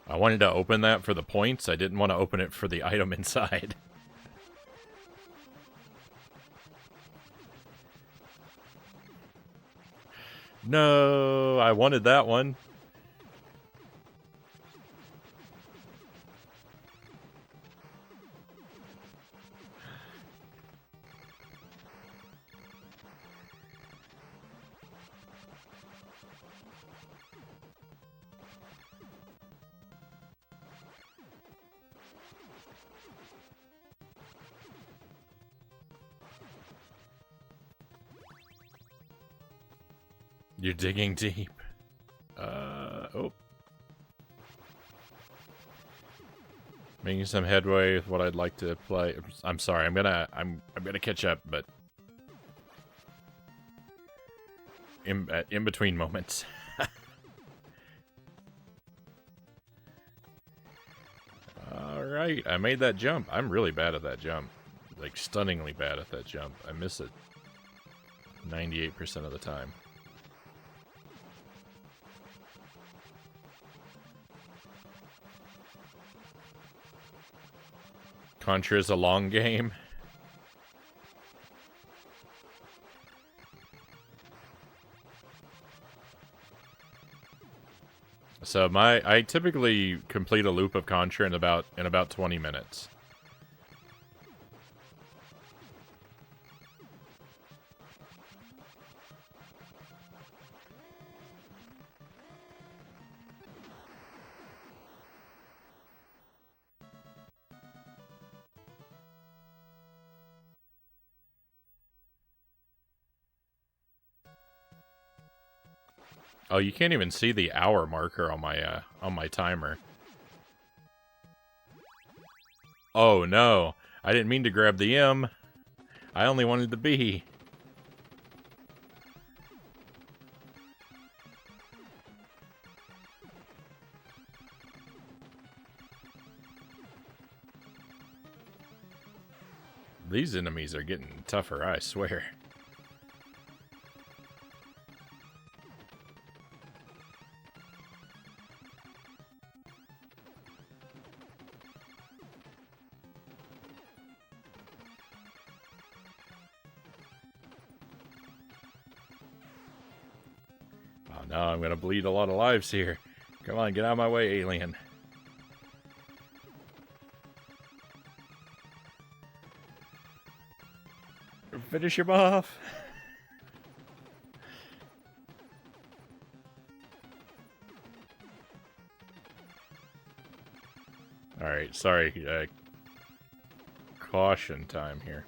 I wanted to open that for the points. I didn't want to open it for the item inside. No, I wanted that one. You're digging deep. Oh. Making some headway with what I'd like to play. I'm sorry, I'm gonna catch up, but in between moments. Alright, I made that jump. I'm really bad at that jump. Like, stunningly bad at that jump. I miss it 98% of the time. Contra is a long game. So I typically complete a loop of Contra in about 20 minutes. Oh, you can't even see the hour marker on my timer. Oh no, I didn't mean to grab the M. I only wanted the B. These enemies are getting tougher, I swear. Oh no, I'm gonna bleed a lot of lives here. Come on, get out of my way, alien. Finish him off. Alright, sorry. Caution time here.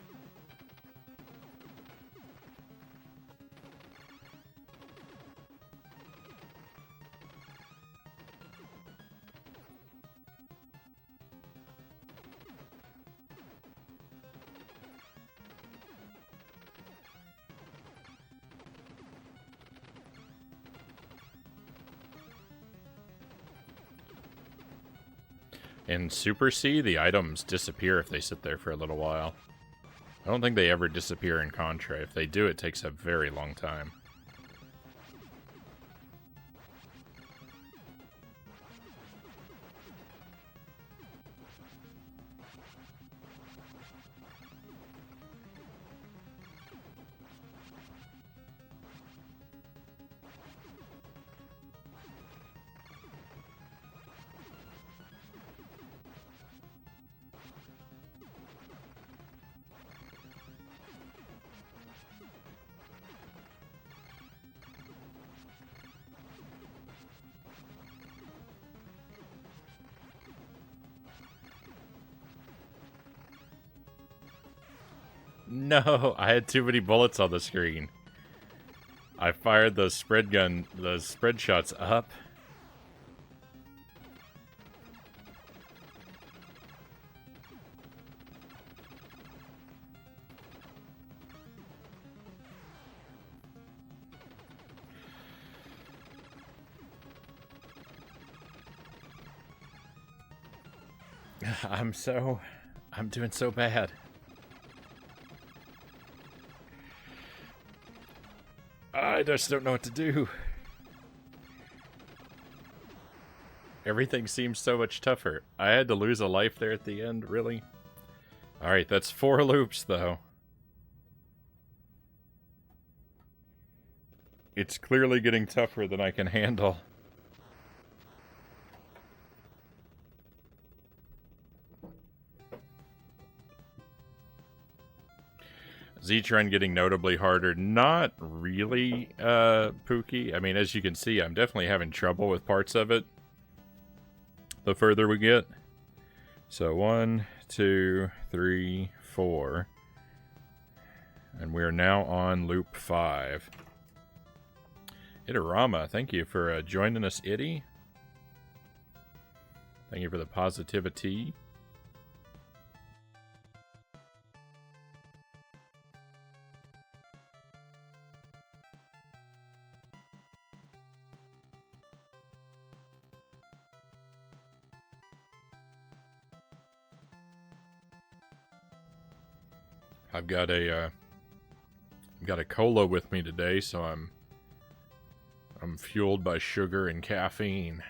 In Super C, the items disappear if they sit there for a little while. I don't think they ever disappear in Contra. If they do, it takes a very long time. No, I had too many bullets on the screen. I fired those spread shots up. I'm doing so bad. I just don't know what to do. Everything seems so much tougher. I had to lose a life there at the end, really? Alright, that's 4 loops, though. It's clearly getting tougher than I can handle. Z-Trend getting notably harder. Not really, Pookie. I mean, as you can see, I'm definitely having trouble with parts of it the further we get. So 1, 2, 3, 4. And we are now on loop 5. Itarama, thank you for joining us, Itty. Thank you for the positivity. I've got a cola with me today, so I'm fueled by sugar and caffeine.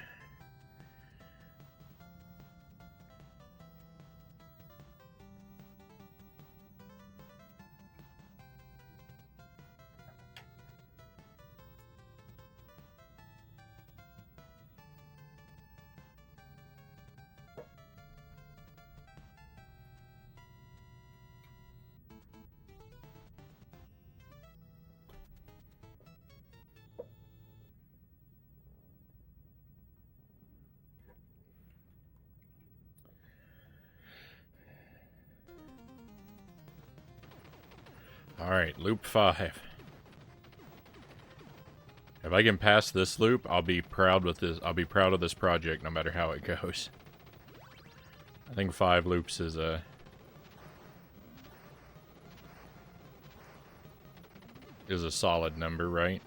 Alright, loop 5. If I can pass this loop, I'll be proud with this. I'll be proud of this project no matter how it goes. I think 5 loops is a solid number, right?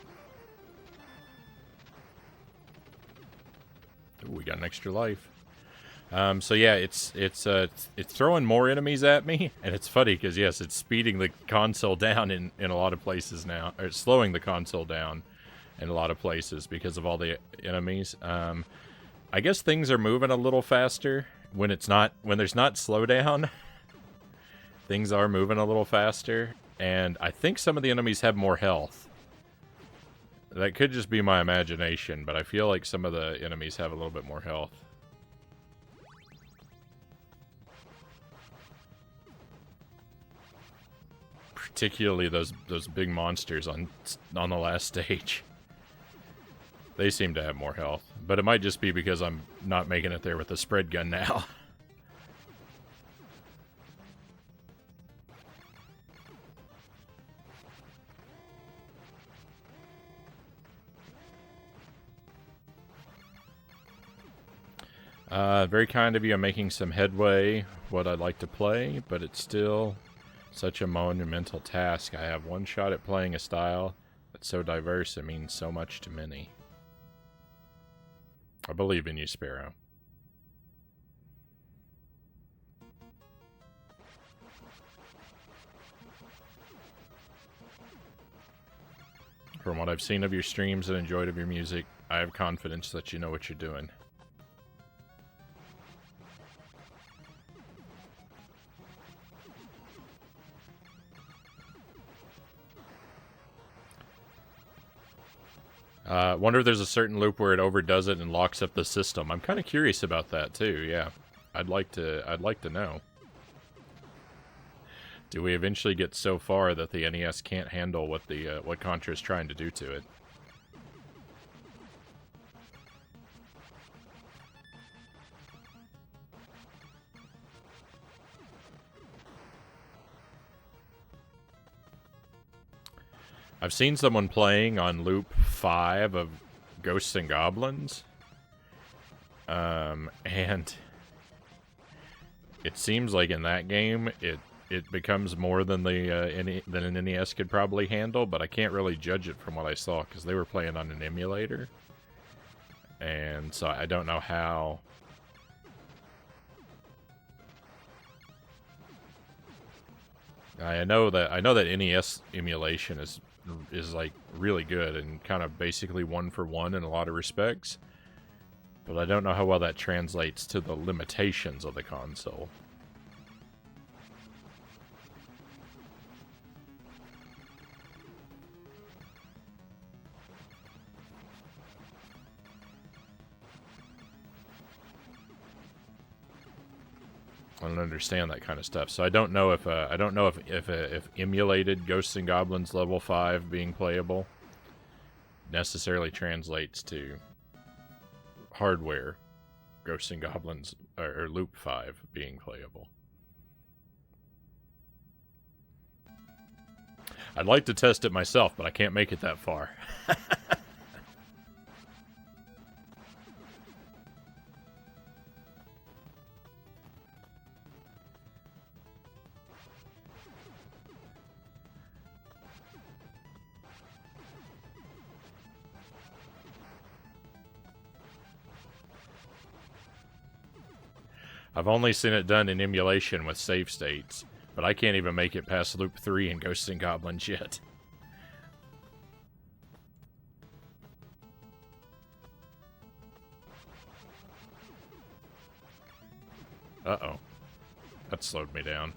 Ooh, we got an extra life. So yeah, it's throwing more enemies at me, and it's funny because yes, it's speeding the console down in a lot of places now, or it's slowing the console down in a lot of places because of all the enemies. I guess things are moving a little faster when there's not slowdown. Things are moving a little faster, and I think some of the enemies have more health. That could just be my imagination, but I feel like some of the enemies have a little bit more health. Particularly those big monsters on the last stage. They seem to have more health, but it might just be because I'm not making it there with the spread gun now. Very kind of you. I'm making some headway. What I'd like to play, but it's still such a monumental task. I have one shot at playing a style that's so diverse it means so much to many. I believe in you, Sparrow. From what I've seen of your streams and enjoyed of your music, I have confidence that you know what you're doing. Wonder if there's a certain loop where it overdoes it and locks up the system. I'm kind of curious about that too. Yeah, I'd like to know. Do we eventually get so far that the NES can't handle what what Contra is trying to do to it? I've seen someone playing on loop 5 of Ghosts and Goblins. And it seems like in that game, it becomes more than than an NES could probably handle, but I can't really judge it from what I saw, because they were playing on an emulator. And so I don't know how... I know that NES emulation is is like really good and kind of basically one for one in a lot of respects. But I don't know how well that translates to the limitations of the console. I don't understand that kind of stuff, so I don't know if if emulated Ghosts and Goblins level 5 being playable necessarily translates to hardware Ghosts and Goblins or Loop 5 being playable. I'd like to test it myself, but I can't make it that far. I've only seen it done in emulation with save states, but I can't even make it past Loop 3 in Ghosts and Goblins yet. Uh-oh. That slowed me down.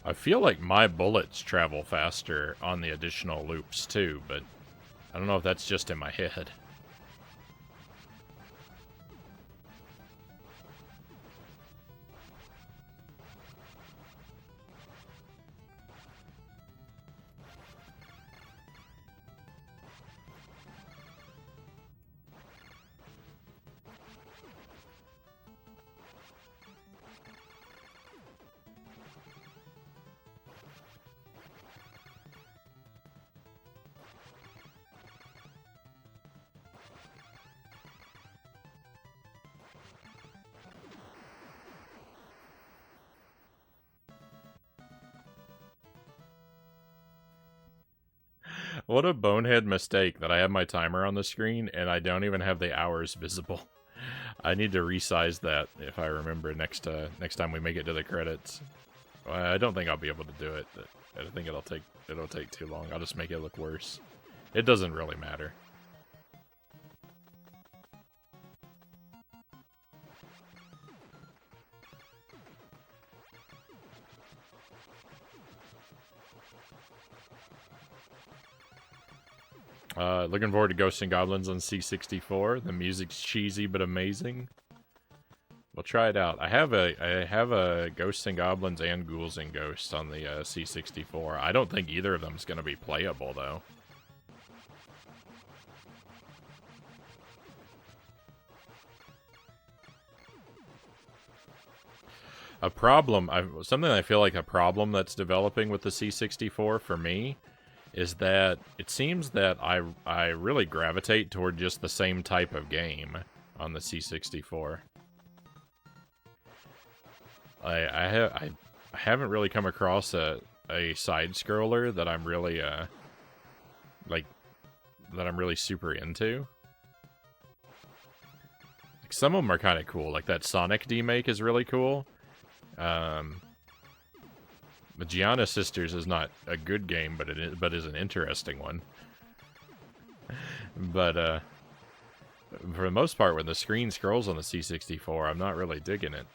I feel like my bullets travel faster on the additional loops too, but I don't know if that's just in my head. What a bonehead mistake that I have my timer on the screen and I don't even have the hours visible. I need to resize that if I remember next time we make it to the credits. I don't think I'll be able to do it. I think it'll take too long. I'll just make it look worse. It doesn't really matter. Looking forward to Ghosts and Goblins on C64. The music's cheesy but amazing. We'll try it out. I have a Ghosts and Goblins and Ghouls and Ghosts on the C64. I don't think either of them is going to be playable though. Something I feel like a problem that's developing with the C64 for me is that it seems that I really gravitate toward just the same type of game on the C64. I haven't really come across a side scroller that I'm really super into. Like, some of them are kind of cool. Like that Sonic remake is really cool. The Gianna Sisters is not a good game, but is an interesting one. But for the most part, when the screen scrolls on the C64, I'm not really digging it.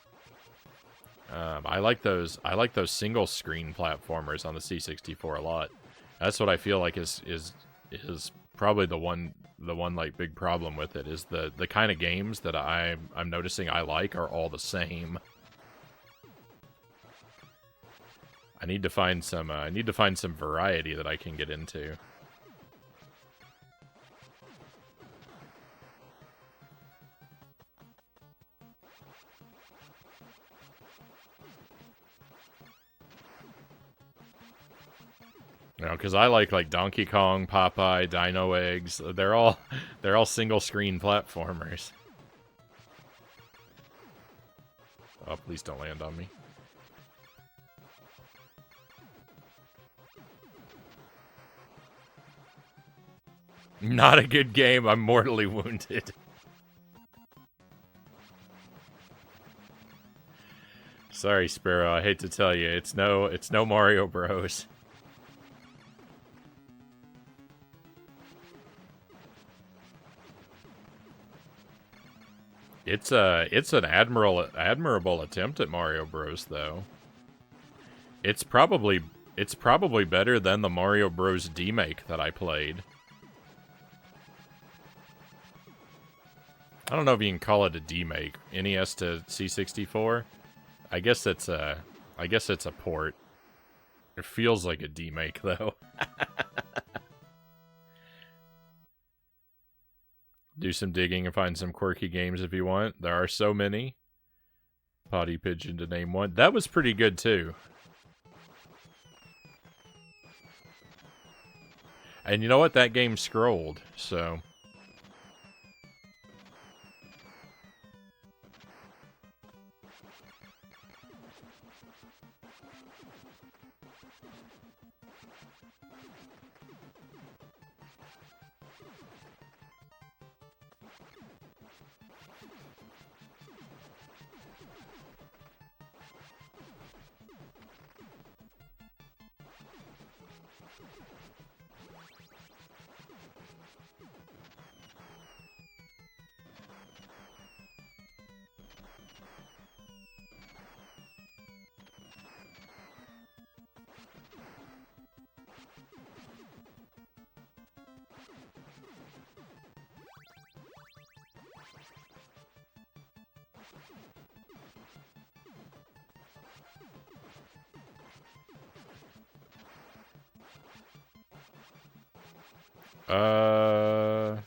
I like those single screen platformers on the C64 a lot. That's what I feel like is probably the one like big problem with it is the kind of games that I'm noticing I like are all the same. I need to find some variety that I can get into. You know, because I like Donkey Kong, Popeye, Dino Eggs. They're all single screen platformers. Oh, please don't land on me. Not a good game. I'm mortally wounded. Sorry, Sparrow. I hate to tell you, it's no Mario Bros. It's an admirable attempt at Mario Bros. Though. It's probably better than the Mario Bros. D-make that I played. I don't know if you can call it a D-make. NES to C64. I guess it's a port. It feels like a D-make though. Do some digging and find some quirky games if you want. There are so many. Potty Pigeon to name one. That was pretty good too. And you know what? That game scrolled, so... I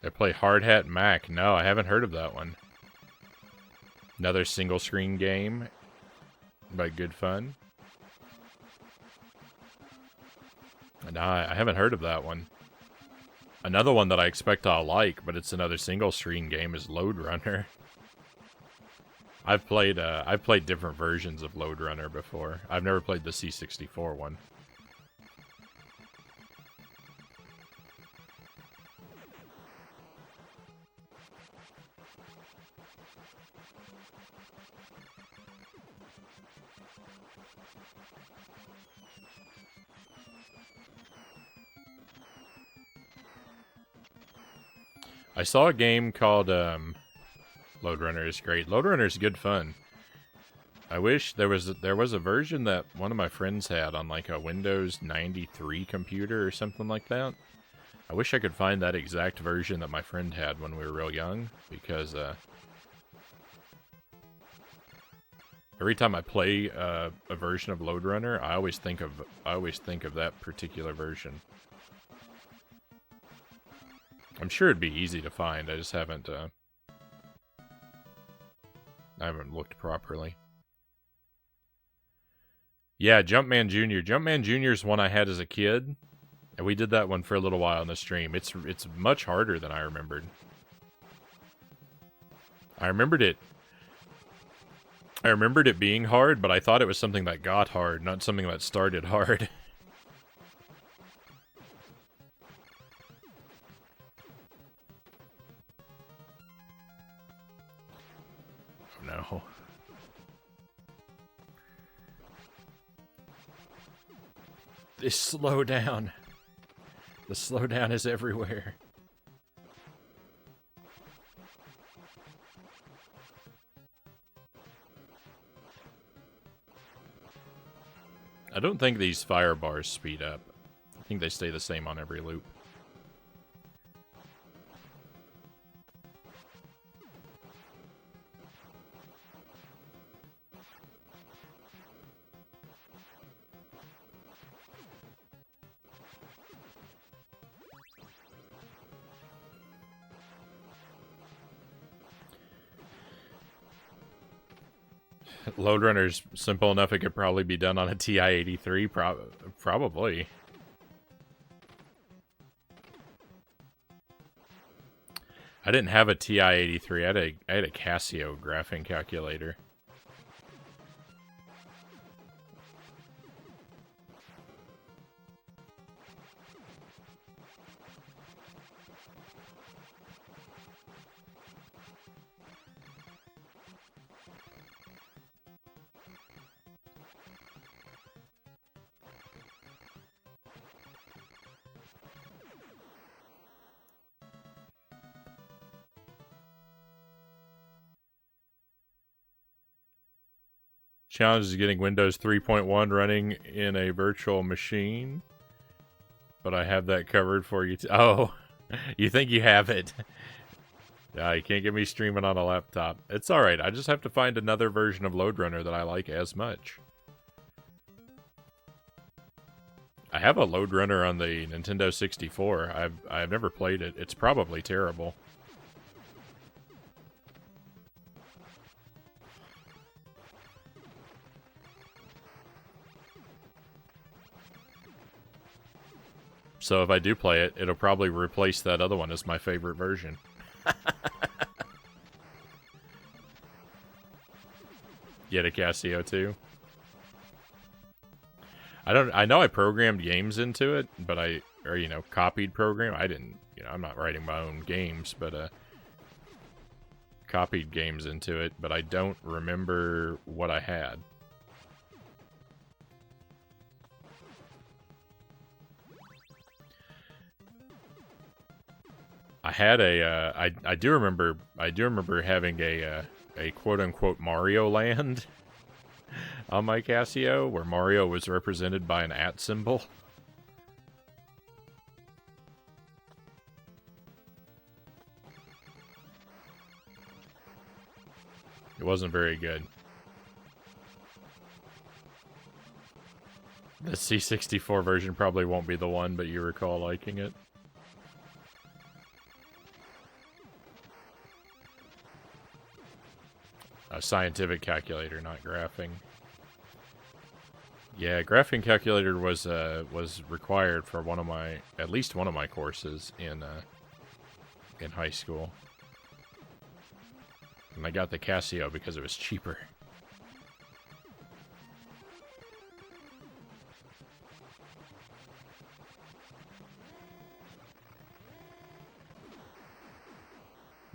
play Hard Hat Mac. No, I haven't heard of that one. Another single screen game, but good fun. No, I haven't heard of that one. Another one that I expect I'll like, but it's another single screen game, is Lode Runner. I've played different versions of Lode Runner before. I've never played the C64 one. I saw a game called, Lode Runner is great. Lode Runner is good fun. I wish there was a version that one of my friends had on like a Windows 93 computer or something like that. I wish I could find that exact version that my friend had when we were real young, because every time I play a version of Lode Runner, I always think of that particular version. I'm sure it'd be easy to find. I just haven't looked properly. Yeah, Jumpman Jr. Jumpman Jr. is one I had as a kid, and we did that one for a little while on the stream. It's much harder than I remembered. I remembered it being hard, but I thought it was something that got hard, not something that started hard. No. This slowdown. The slowdown is everywhere. I don't think these fire bars speed up. I think they stay the same on every loop. Load Runner's simple enough it could probably be done on a TI-83, probably. I didn't have a TI-83, I had a Casio graphing calculator. Challenge is getting Windows 3.1 running in a virtual machine. But I have that covered for you. Oh, you think you have it. Yeah, you can't get me streaming on a laptop. It's alright, I just have to find another version of Load Runner that I like as much. I have a Load Runner on the Nintendo 64. I've never played it. It's probably terrible. So if I do play it, it'll probably replace that other one as my favorite version. Get a Casio too. I know I programmed games into it, but copied program. I didn't, I'm not writing my own games, but copied games into it, but I don't remember what I had. I had I do remember having a quote unquote Mario Land on my Casio, where Mario was represented by an @ symbol. It wasn't very good. The C64 version probably won't be the one, but you recall liking it. A scientific calculator, not graphing. Yeah, graphing calculator was required for at least one of my courses in high school. And I got the Casio because it was cheaper.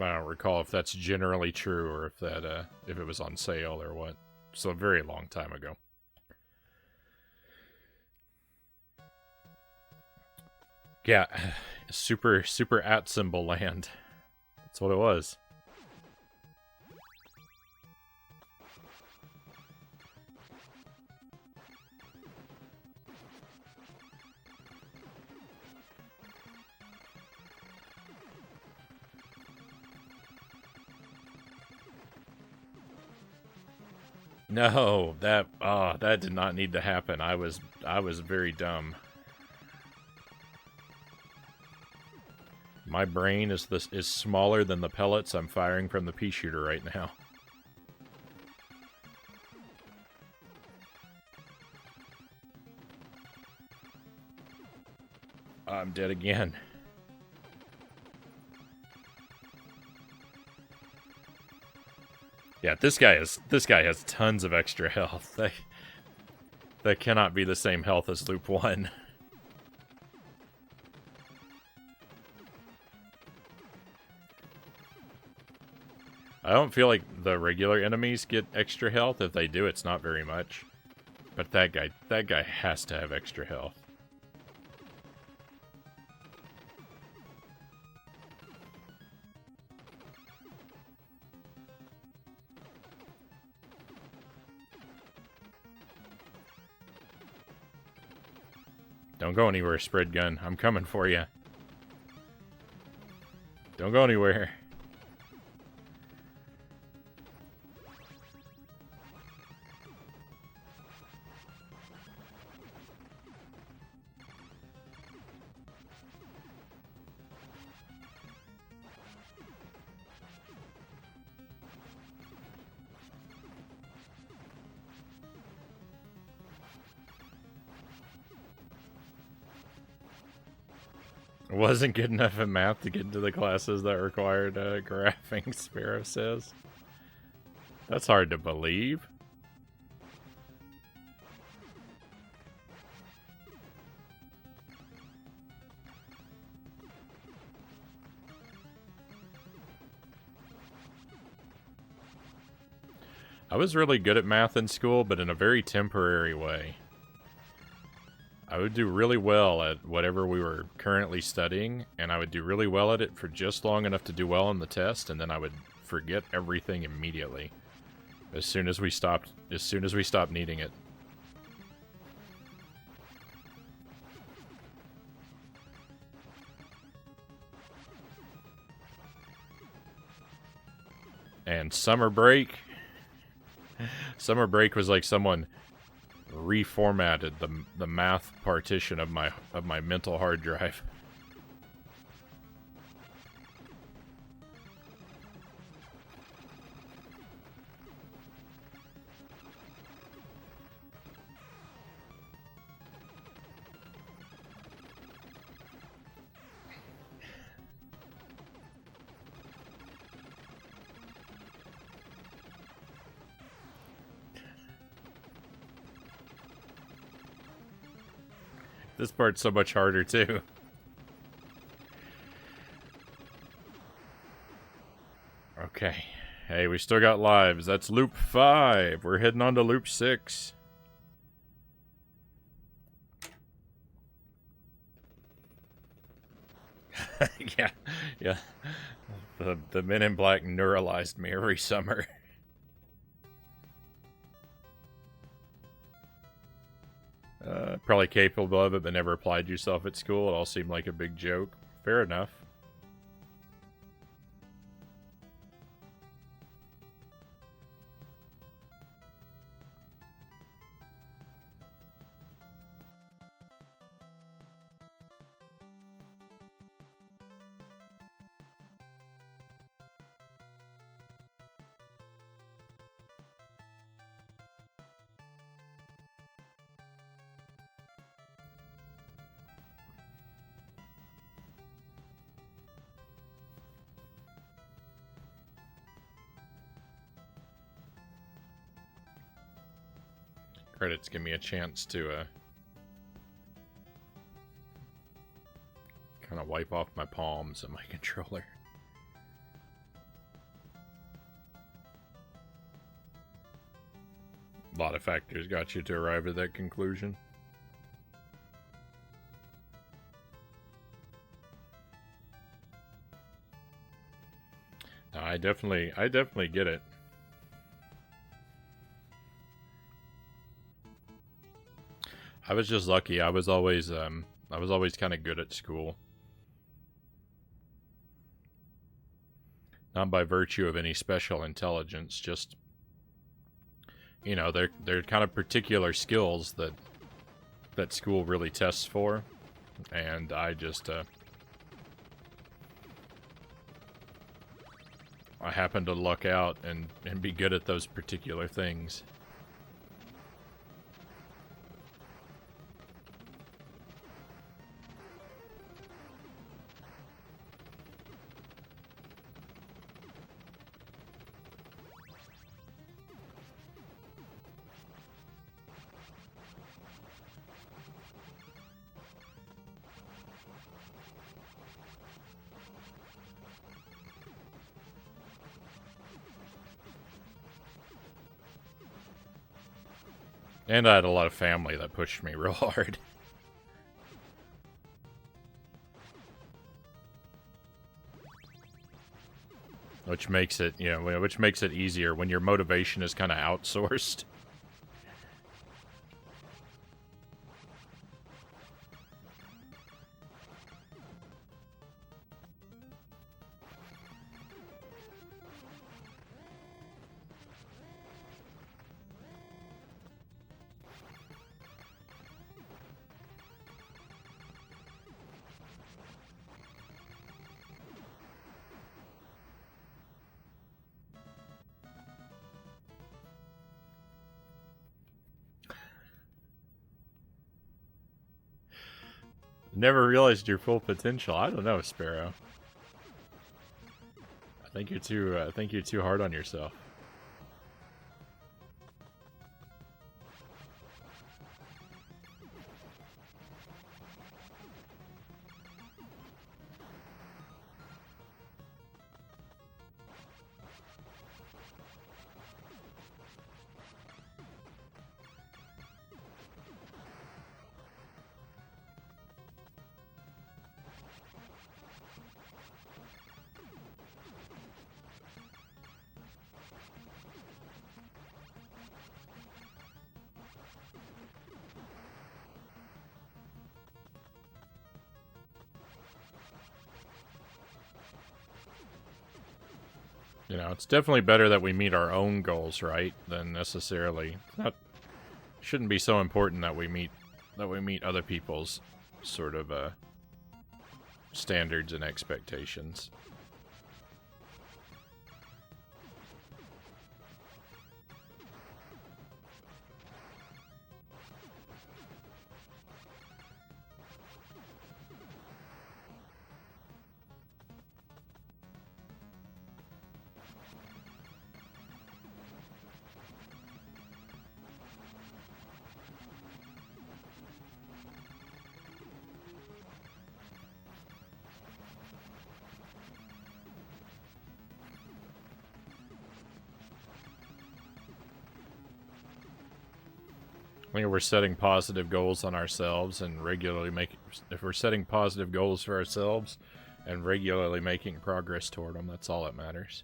I don't recall if that's generally true or if it was on sale or what. So a very long time ago. Yeah, super @ symbol land. That's what it was. No, that did not need to happen. I was very dumb. My brain is smaller than the pellets I'm firing from the pea shooter right now. I'm dead again. Yeah, this guy has tons of extra health. That cannot be the same health as Loop 1. I don't feel like the regular enemies get extra health. If they do, it's not very much. But that guy has to have extra health. Don't go anywhere, spread gun. I'm coming for you. Don't go anywhere. Wasn't good enough in math to get into the classes that required graphing, Sparrow says. That's hard to believe. I was really good at math in school, but in a very temporary way. I would do really well at whatever we were currently studying, and I would do really well at it for just long enough to do well on the test, and then I would forget everything immediately. As soon as we stopped needing it. And summer break was like someone reformatted the math partition of my mental hard drive. This part's so much harder, too. Okay. Hey, we still got lives. That's loop 5. We're heading on to loop 6. Yeah. The Men in Black neuralized me every summer. Probably capable of it, but never applied yourself at school. It all seemed like a big joke. Fair enough. Credits give me a chance to kind of wipe off my palms on my controller. A lot of factors got you to arrive at that conclusion. No, I definitely get it. I was just lucky. I was always kind of good at school. Not by virtue of any special intelligence, just, you know, they're kind of particular skills that school really tests for, and I just I happen to luck out and be good at those particular things. And I had a lot of family that pushed me real hard. Which makes it, you know, which makes it easier when your motivation is kind of outsourced. Never realized your full potential. I don't know, Sparrow. I think you're too hard on yourself. You know, it's definitely better that we meet our own goals, right? Than necessarily not. Shouldn't be so important that we meet other people's sort of standards and expectations. I think if we're setting positive goals on ourselves and regularly if we're setting positive goals for ourselves and regularly making progress toward them, that's all that matters.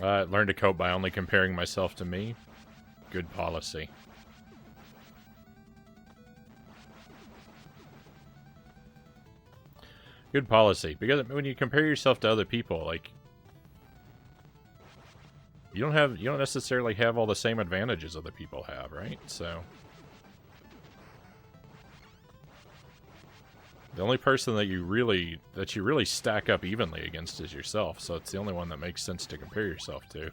Learn to cope by only comparing myself to me. Good policy. Good policy. Because when you compare yourself to other people, like, you don't necessarily have all the same advantages other people have, right? So the only person that you really stack up evenly against is yourself, so it's the only one that makes sense to compare yourself to.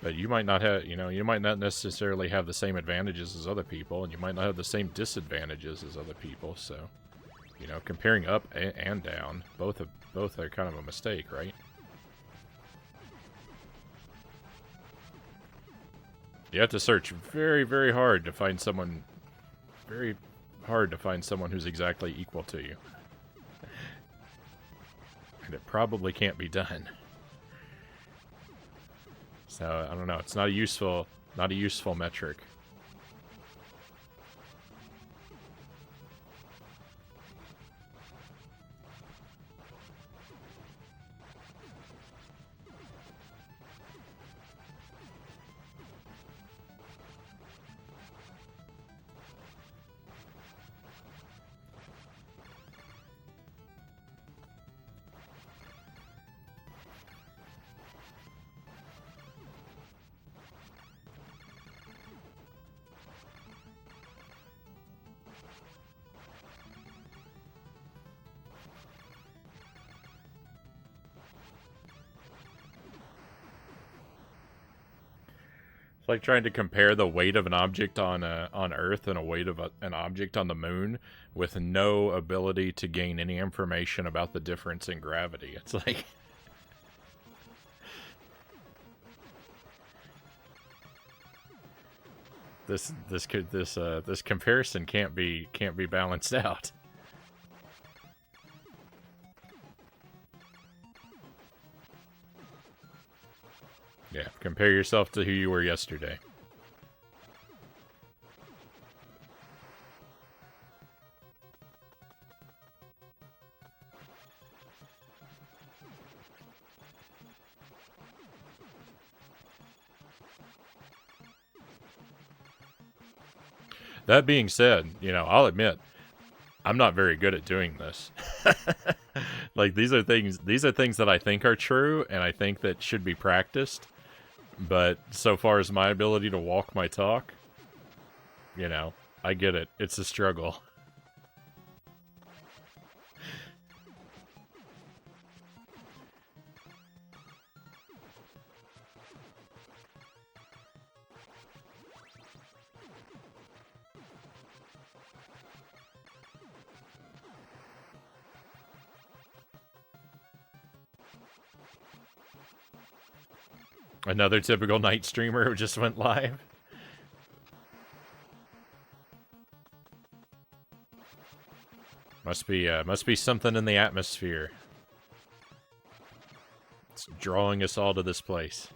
But you might not have, you might not necessarily have the same advantages as other people, and you might not have the same disadvantages as other people, so, comparing up and down, both are kind of a mistake, right? You have to search very, very hard to find someone, who's exactly equal to you. And it probably can't be done. So, I don't know, it's not a useful metric. It's like trying to compare the weight of an object on Earth and a weight of an object on the moon with no ability to gain any information about the difference in gravity. It's like this comparison can't be balanced out. Yeah, compare yourself to who you were yesterday. That being said, I'll admit, I'm not very good at doing this. Like, these are things that I think are true, and I think that should be practiced. But so far as my ability to walk my talk, I get it. It's a struggle. Another typical night streamer who just went live. Must be something in the atmosphere. It's drawing us all to this place.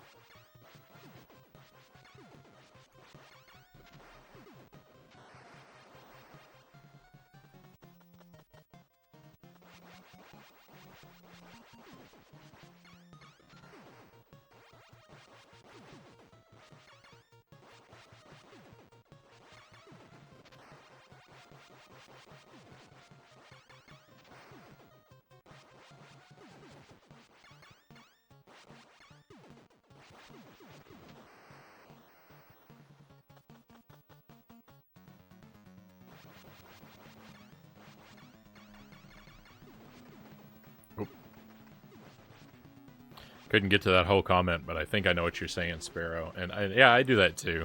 Couldn't get to that whole comment, but I think I know what you're saying, Sparrow. And yeah, I do that too.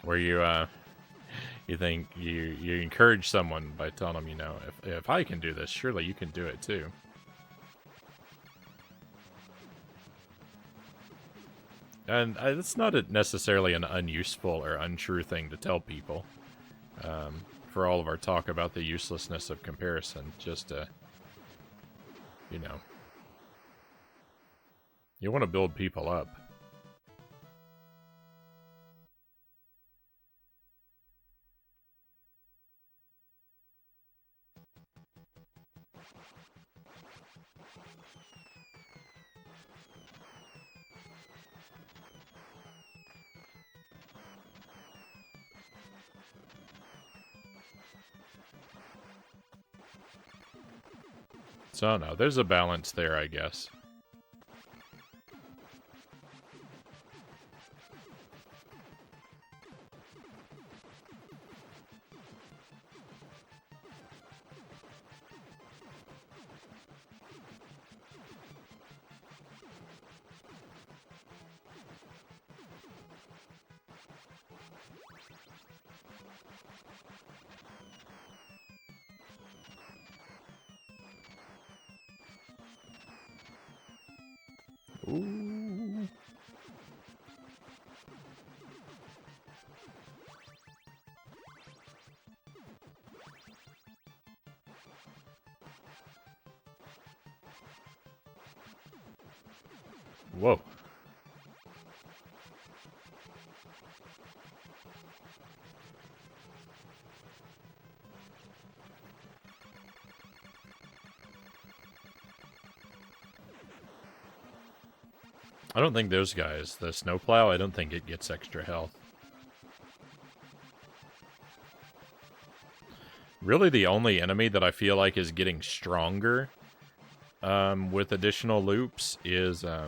Where you think you encourage someone by telling them, you know, if I can do this, surely you can do it too. And it's not necessarily an unuseful or untrue thing to tell people. For all of our talk about the uselessness of comparison, just to, you know, you want to build people up. So, no, there's a balance there, I guess. Ooh. Whoa. I don't think those guys, the snowplow, I don't think it gets extra health. Really the only enemy that I feel like is getting stronger with additional loops is are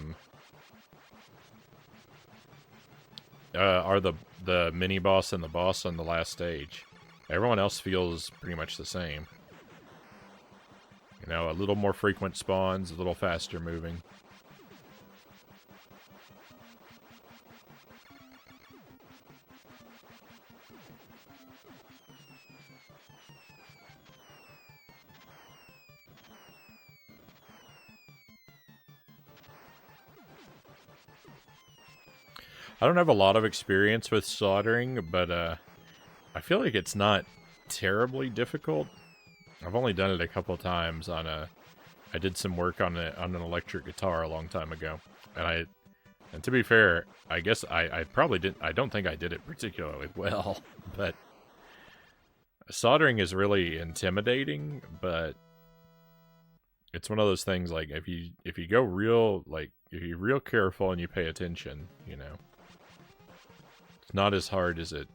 the mini boss and the boss on the last stage. Everyone else feels pretty much the same. You know, a little more frequent spawns, a little faster moving. I don't have a lot of experience with soldering, but I feel like it's not terribly difficult. I've only done it a couple times on a... I did some work on an electric guitar a long time ago, and to be fair, I guess I probably didn't... I don't think I did it particularly well, but soldering is really intimidating. But it's one of those things, like, if you go real, like, if you're real careful and you pay attention, you know, it's not as hard as it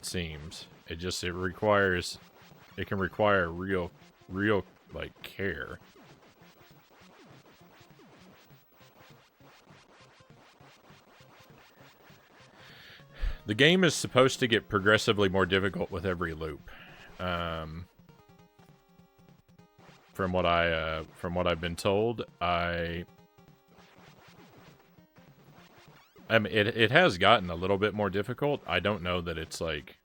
seems. It can require real like care. The game is supposed to get progressively more difficult with every loop. From what I've been told, I mean, it has gotten a little bit more difficult. I don't know that it's like...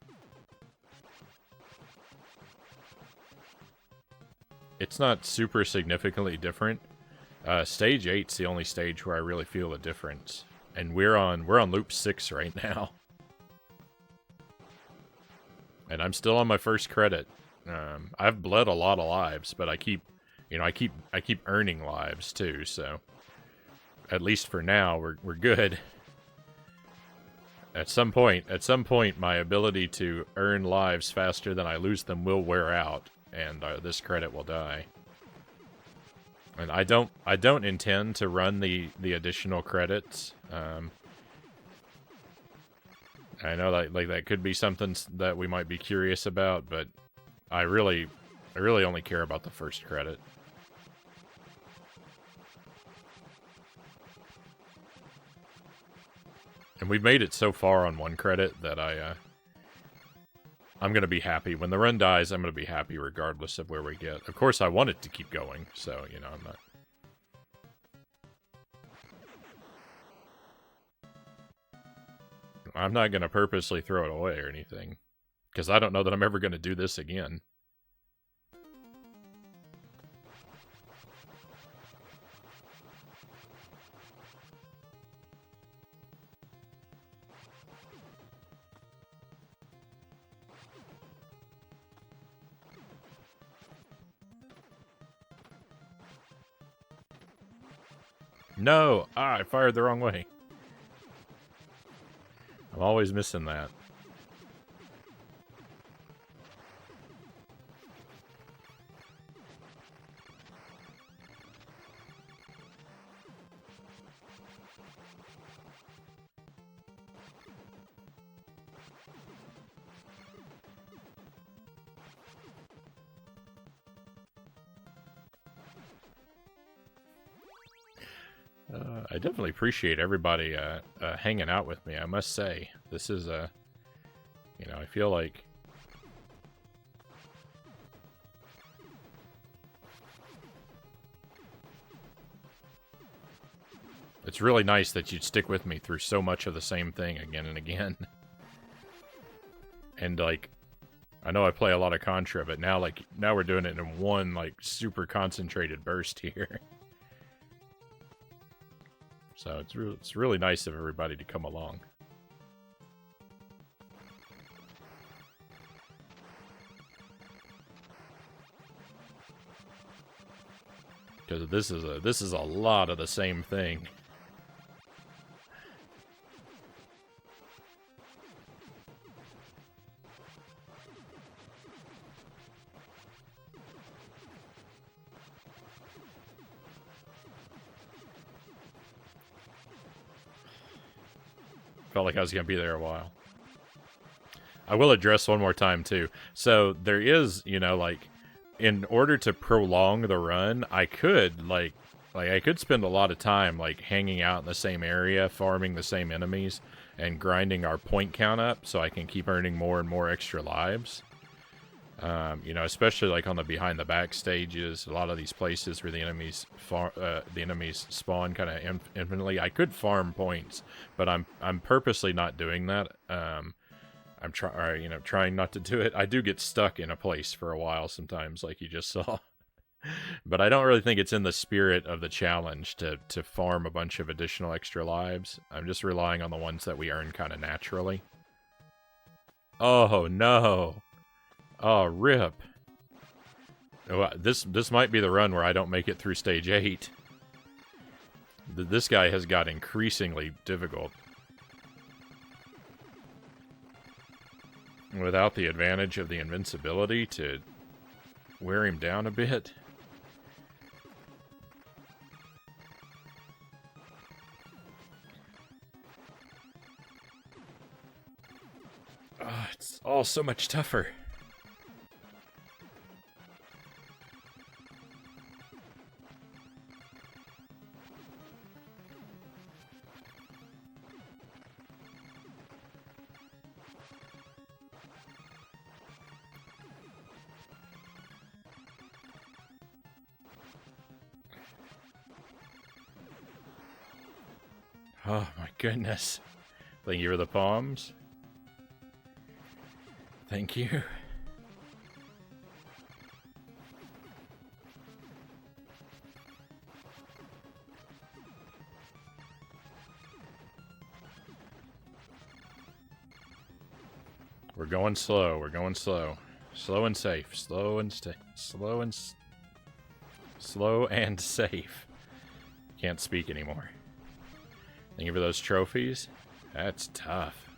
It's not super significantly different. Stage 8's the only stage where I really feel a difference. And we're on loop 6 right now. And I'm still on my first credit. I've bled a lot of lives, but I keep earning lives too, so at least for now we're good. At some point my ability to earn lives faster than I lose them will wear out, and this credit will die. And I don't intend to run the additional credits. I know that that could be something that we might be curious about, but I really only care about the first credit. And we've made it so far on one credit that I'm gonna be happy. When the run dies, I'm gonna be happy regardless of where we get. Of course, I want it to keep going, so, you know, I'm not gonna purposely throw it away or anything. Because I don't know that I'm ever gonna do this again. No! Ah, I fired the wrong way. I'm always missing that. I definitely appreciate everybody hanging out with me, I must say. This is, you know, I feel like... It's really nice that you'd stick with me through so much of the same thing again and again. And, like, I know I play a lot of Contra, but now, like, now we're doing it in one, like, super concentrated burst here. So it's really nice of everybody to come along. Because this is a lot of the same thing. Felt like I was going to be there a while. I will address one more time, too. So, there is, you know, like, in order to prolong the run, I could, like I could spend a lot of time, like, hanging out in the same area, farming the same enemies, and grinding our point count up so I can keep earning more and more extra lives. You know, especially, like, on the behind-the-back stages, a lot of these places where the enemies spawn kind of infinitely. I could farm points, but I'm purposely not doing that. I'm trying not to do it. I do get stuck in a place for a while sometimes, like you just saw. But I don't really think it's in the spirit of the challenge to farm a bunch of additional extra lives. I'm just relying on the ones that we earn kind of naturally. Oh, no. Oh, rip. Oh, this might be the run where I don't make it through stage 8. This guy has got increasingly difficult. Without the advantage of the invincibility to wear him down a bit. Oh, it's all so much tougher. Oh my goodness. Thank you for the palms. Thank you. We're going slow. We're going slow. Slow and safe. Slow and slow and safe. Can't speak anymore. Thank you for those trophies. That's tough.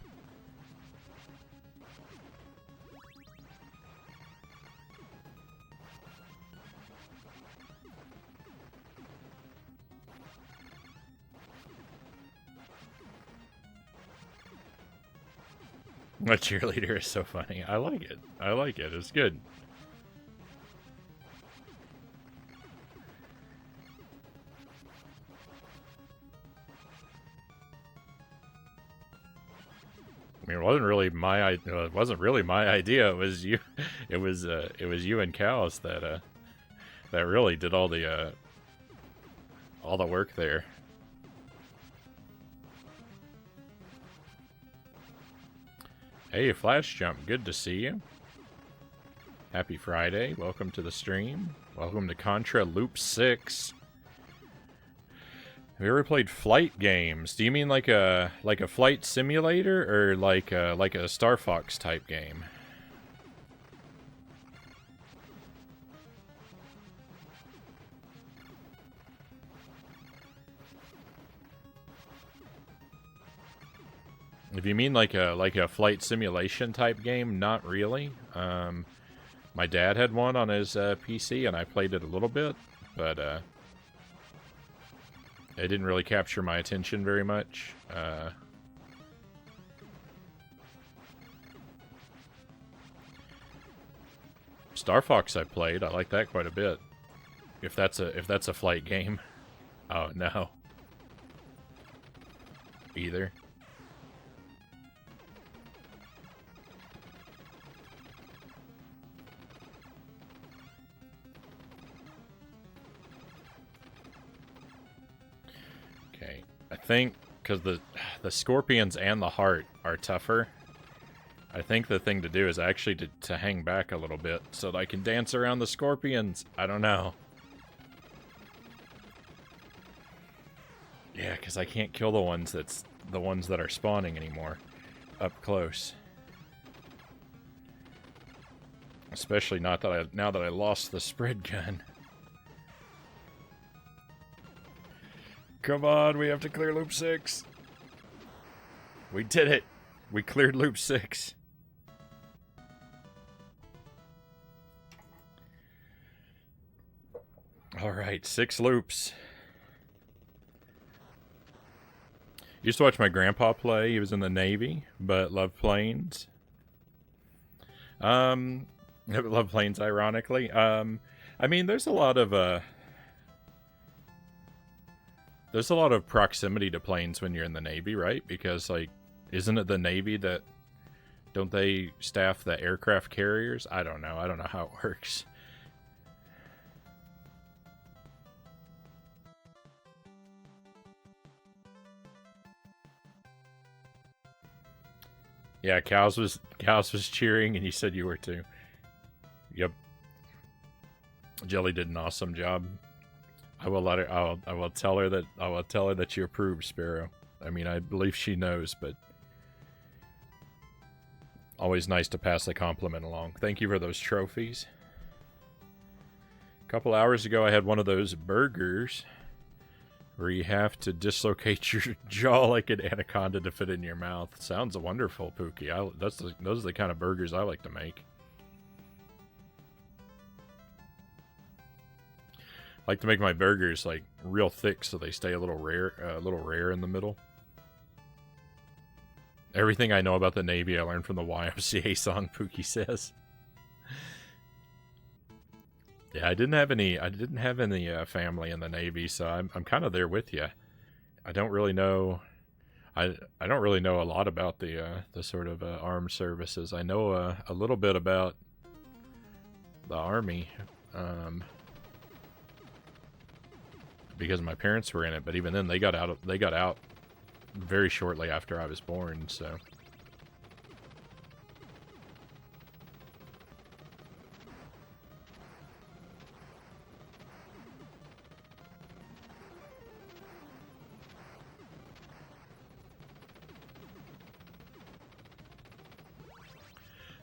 My cheerleader is so funny. I like it. I like it. It's good. I mean, it wasn't really my idea. It wasn't really my idea. It was you. It was you and Cows that really did all the work there. Hey, Flash Jump, good to see you. Happy Friday. Welcome to the stream. Welcome to Contra Loop 6. Have you ever played flight games? Do you mean like a flight simulator or like a Star Fox type game? If you mean like a flight simulation type game, not really. My dad had one on his PC, and I played it a little bit, but it didn't really capture my attention very much. Star Fox I played. I like that quite a bit. If that's a flight game. Oh no. Either. I think because the scorpions and the heart are tougher. I think the thing to do is actually to hang back a little bit so that I can dance around the scorpions. I don't know. Yeah, because I can't kill the ones that are spawning anymore up close. Especially now that I lost the spread gun. Come on, we have to clear Loop 6. We did it. We cleared Loop 6. Alright, 6 loops. Used to watch my grandpa play. He was in the Navy, but loved planes. Loved planes, ironically. I mean, there's a lot of proximity to planes when you're in the Navy, right? Because, like, isn't it the Navy that... Don't they staff the aircraft carriers? I don't know. I don't know how it works. Yeah, Cows was cheering, and you said you were too. Yep. Jelly did an awesome job. I will let her. I will tell her that you approve, Sparrow. I mean, I believe she knows, but always nice to pass the compliment along. Thank you for those trophies. A couple hours ago, I had one of those burgers where you have to dislocate your jaw like an anaconda to fit in your mouth. Sounds wonderful, Pookie. Those are the kind of burgers I like to make. I like to make my burgers like real thick so they stay a little rare in the middle. Everything I know about the Navy I learned from the YMCA song, Pookie says. Yeah, I didn't have any family in the Navy, so I'm kind of there with you. I don't really know I don't really know a lot about the sort of armed services. I know a little bit about the Army. Because my parents were in it, but even then they got out very shortly after I was born, so...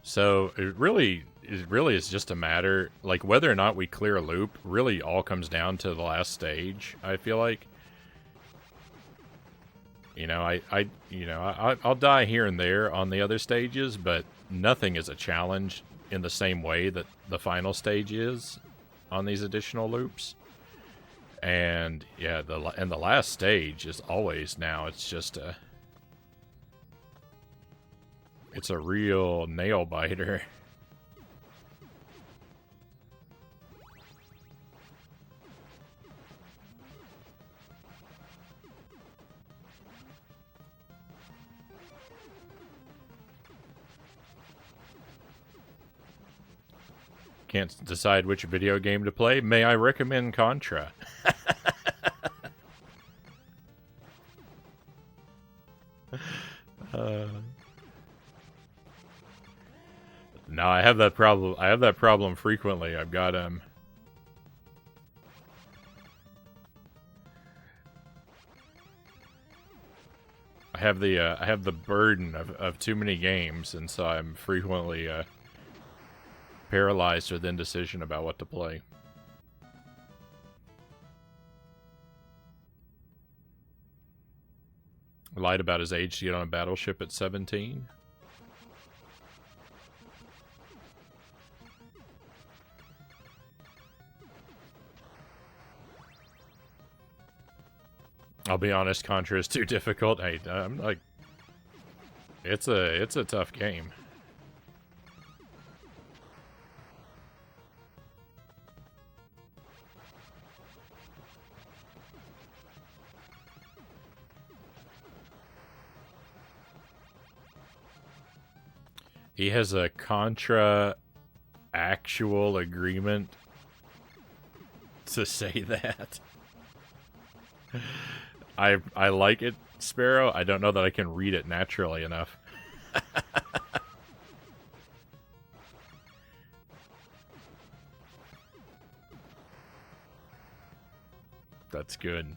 So it really is just a matter, like, whether or not we clear a loop really all comes down to the last stage, I feel like. You know, I'll die here and there on the other stages, but nothing is a challenge in the same way that the final stage is on these additional loops. And yeah, the last stage is always now, it's just it's a real nail biter. Can't decide which video game to play? May I recommend Contra? No, I have that problem. I have that problem frequently. I've got I have the burden of too many games, and so I'm frequently paralyzed with indecision about what to play. Lied about his age to get on a battleship at 17. I'll be honest, Contra is too difficult. I'm like, it's a tough game. He has a Contra actual agreement to say that. I like it, Sparrow. I don't know that I can read it naturally enough. That's good.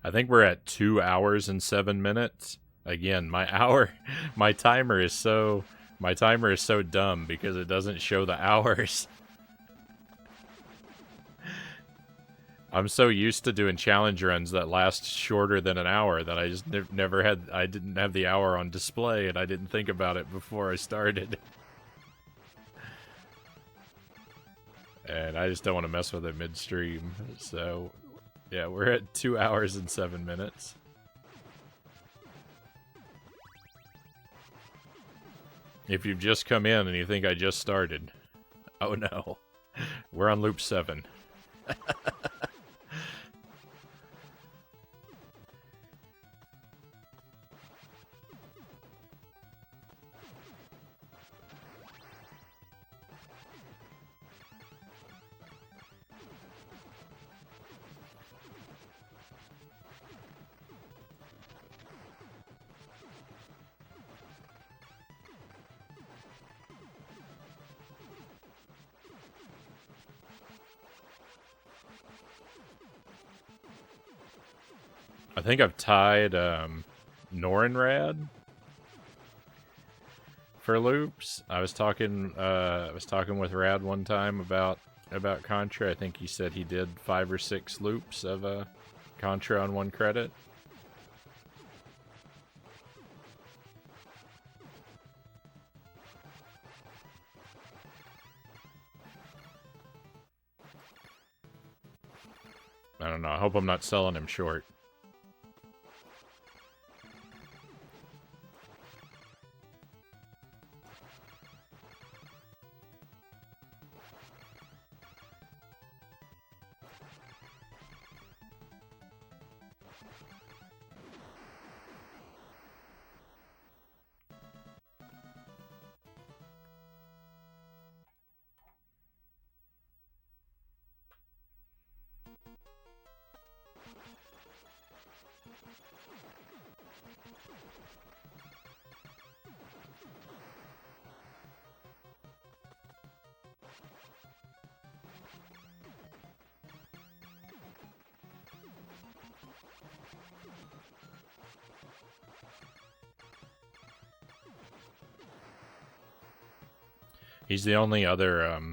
I think we're at 2 hours and 7 minutes. Again, my timer is so dumb because it doesn't show the hours. I'm so used to doing challenge runs that last shorter than an hour that I just I didn't have the hour on display, and I didn't think about it before I started. And I just don't want to mess with it midstream, so... Yeah, we're at 2 hours and 7 minutes. If you've just come in and you think I just started, oh no, we're on loop 7. I think I've tied Norinrad for loops. I was talking with Rad one time about Contra. I think he said he did 5 or 6 loops of Contra on 1 credit. I don't know. I hope I'm not selling him short. He's the only other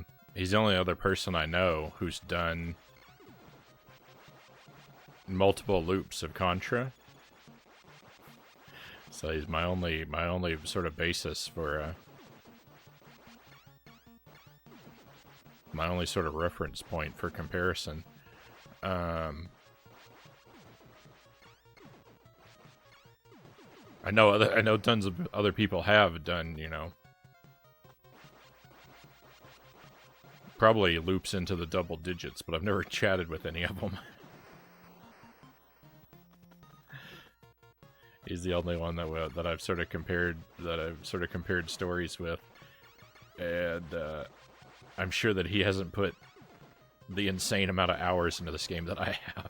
person I know who's done multiple loops of Contra. So he's my only sort of basis for my only sort of reference point for comparison. I know tons of other people have done, you know, probably loops into the double digits, but I've never chatted with any of them. He's the only one that I've sort of compared stories with, and I'm sure that he hasn't put the insane amount of hours into this game that I have.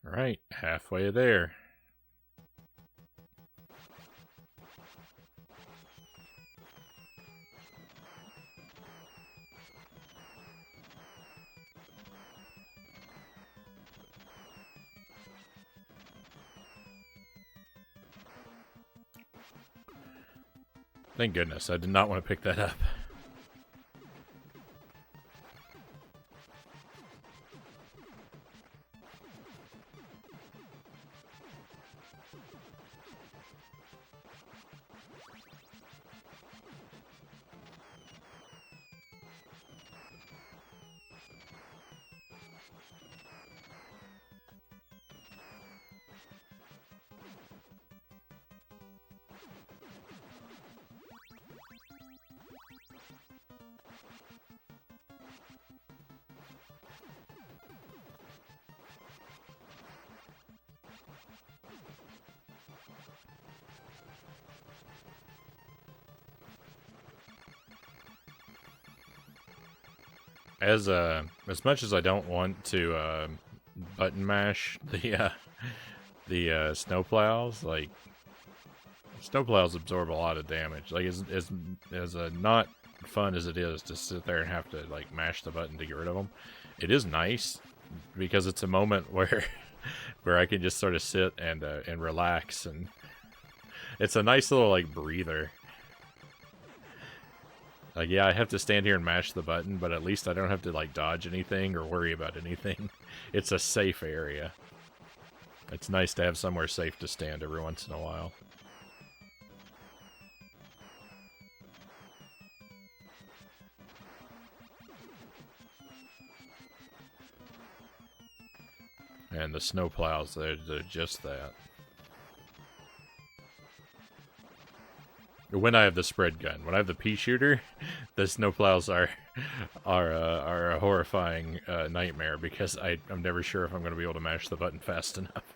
Right, halfway there. Thank goodness, I did not want to pick that up. As much as I don't want to button mash the snowplows, like snowplows absorb a lot of damage. Like as not fun as it is to sit there and have to like mash the button to get rid of them, it is nice because it's a moment where where I can just sort of sit and relax, and it's a nice little like breather. Like, yeah, I have to stand here and mash the button, but at least I don't have to, like, dodge anything or worry about anything. It's a safe area. It's nice to have somewhere safe to stand every once in a while. And the snowplows, they're just that. When I have the spread gun, when I have the pea shooter, the snowplows are a horrifying nightmare because I'm never sure if I'm going to be able to mash the button fast enough.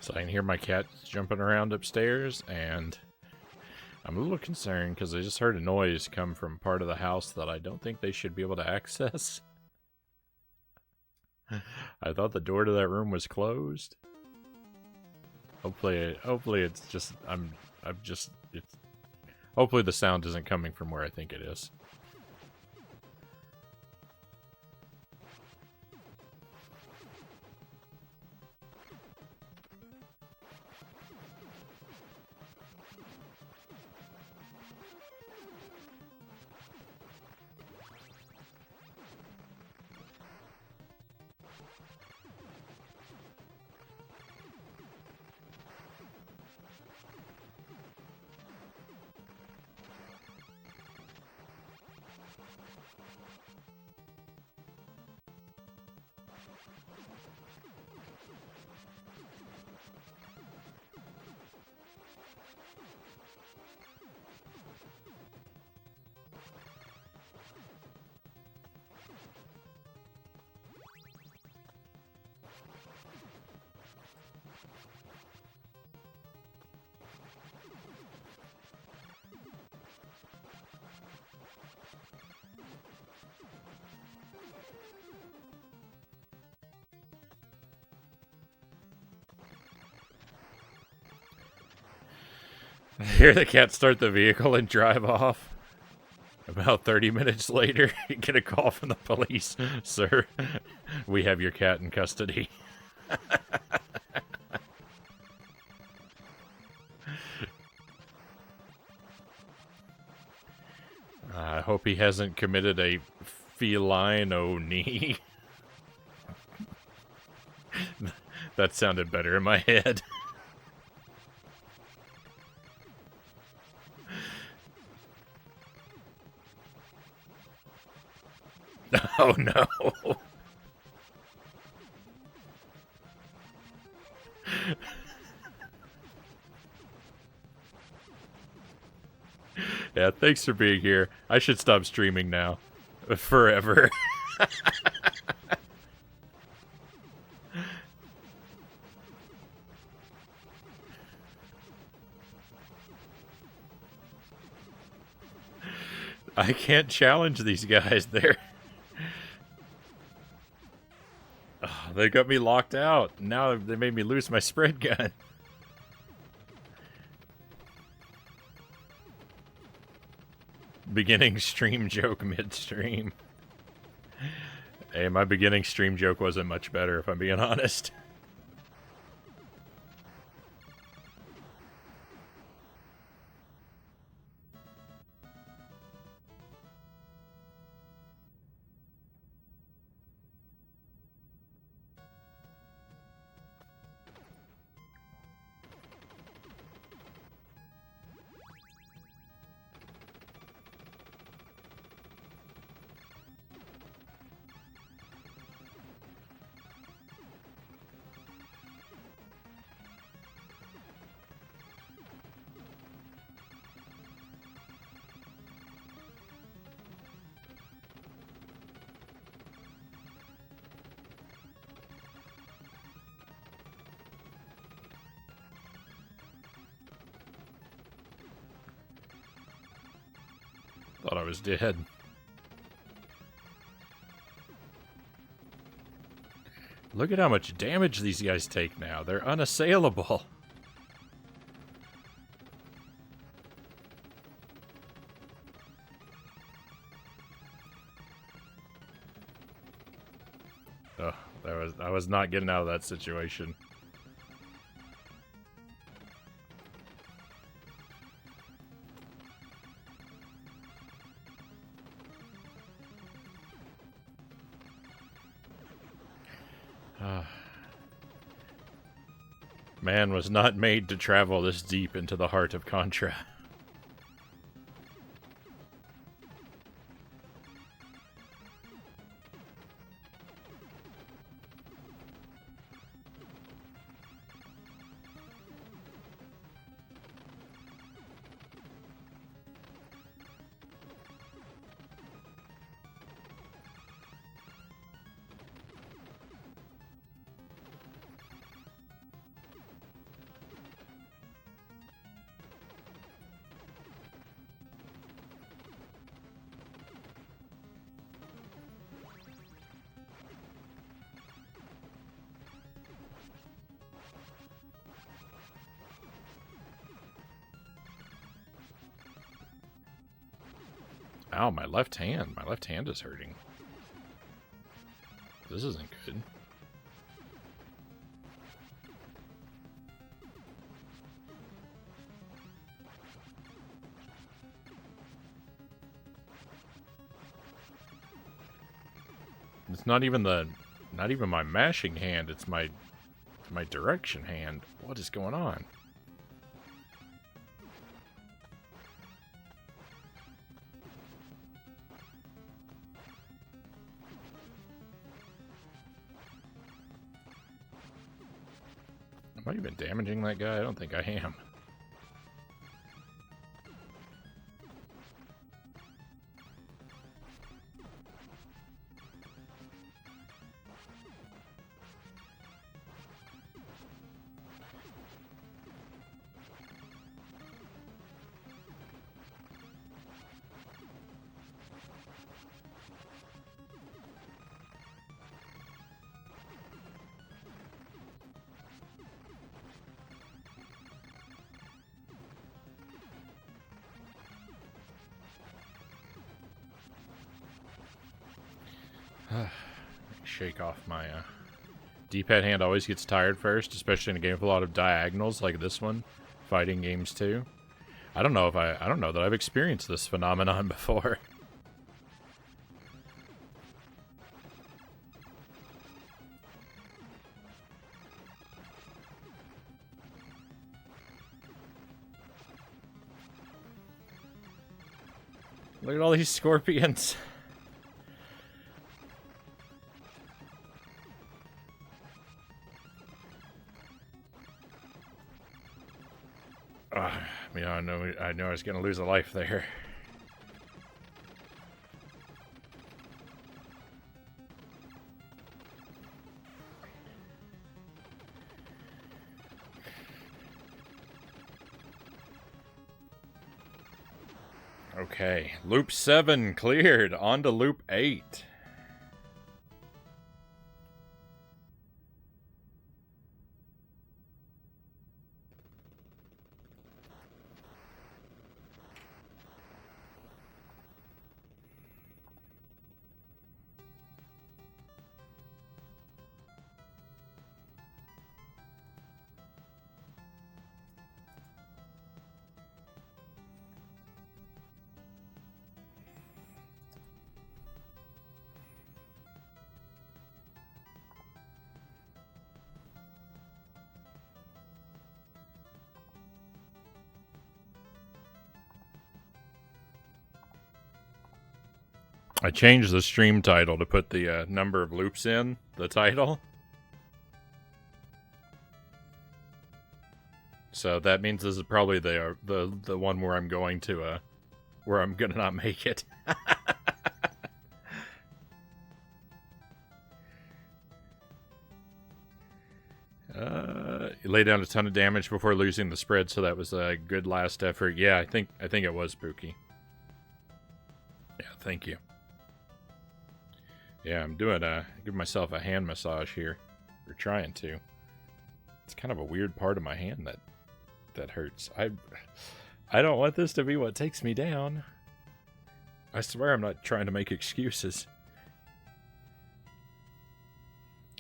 So I can hear my cat jumping around upstairs, and I'm a little concerned because I just heard a noise come from part of the house that I don't think they should be able to access. I thought the door to that room was closed. Hopefully it's just hopefully the sound isn't coming from where I think it is. Hear the cat start the vehicle and drive off. About 30 minutes later, you get a call from the police. Sir, we have your cat in custody. I hope he hasn't committed a feline-o-knee. That sounded better in my head. Oh no. Yeah, thanks for being here. I should stop streaming now. Forever. I can't challenge these guys. They got me locked out. Now they made me lose my spread gun. Beginning stream joke midstream. Hey, my beginning stream joke wasn't much better, if I'm being honest. Thought I was dead. Look at how much damage these guys take now. They're unassailable. Oh, I was not getting out of that situation. Man was not made to travel this deep into the heart of Contra. Ow, my left hand. My left hand is hurting. This isn't good. It's not even my mashing hand, it's my direction hand. What is going on? Am I even damaging that guy? I don't think I am. Shake off my D-pad hand always gets tired first, especially in a game with a lot of diagonals like this one. Fighting games too. I don't know that I've experienced this phenomenon before. Look at all these scorpions. I know I was gonna lose a life there. Okay, loop 7 cleared. On to loop 8. I changed the stream title to put the number of loops in the title. So that means this is probably the one where I'm going to where I'm gonna not make it. You lay down a ton of damage before losing the spread, so that was a good last effort. Yeah, I think it was Spooky. Yeah, thank you. Yeah, I'm doing give myself a hand massage here. Or trying to. It's kind of a weird part of my hand that hurts. I don't want this to be what takes me down. I swear I'm not trying to make excuses.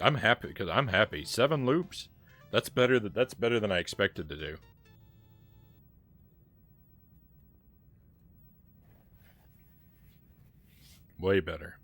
I'm happy because I'm happy. 7 loops. That's better than I expected to do. Way better.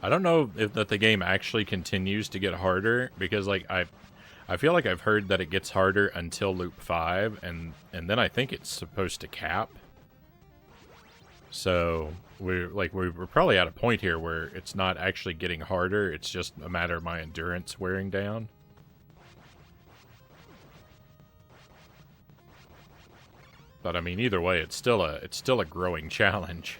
I don't know if that the game actually continues to get harder, because like I feel like I've heard that it gets harder until loop 5, and then I think it's supposed to cap. So we're probably at a point here where it's not actually getting harder, it's just a matter of my endurance wearing down. But I mean, either way, it's still a growing challenge.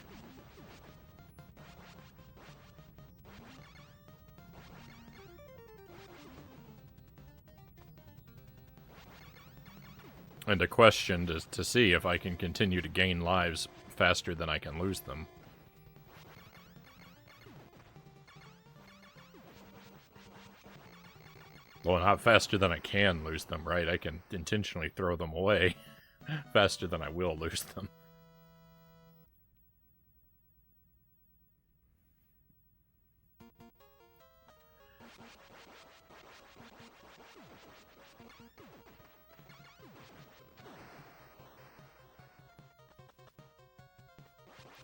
And a question to see if I can continue to gain lives faster than I can lose them. Well, not faster than I can lose them, right? I can intentionally throw them away faster than I will lose them.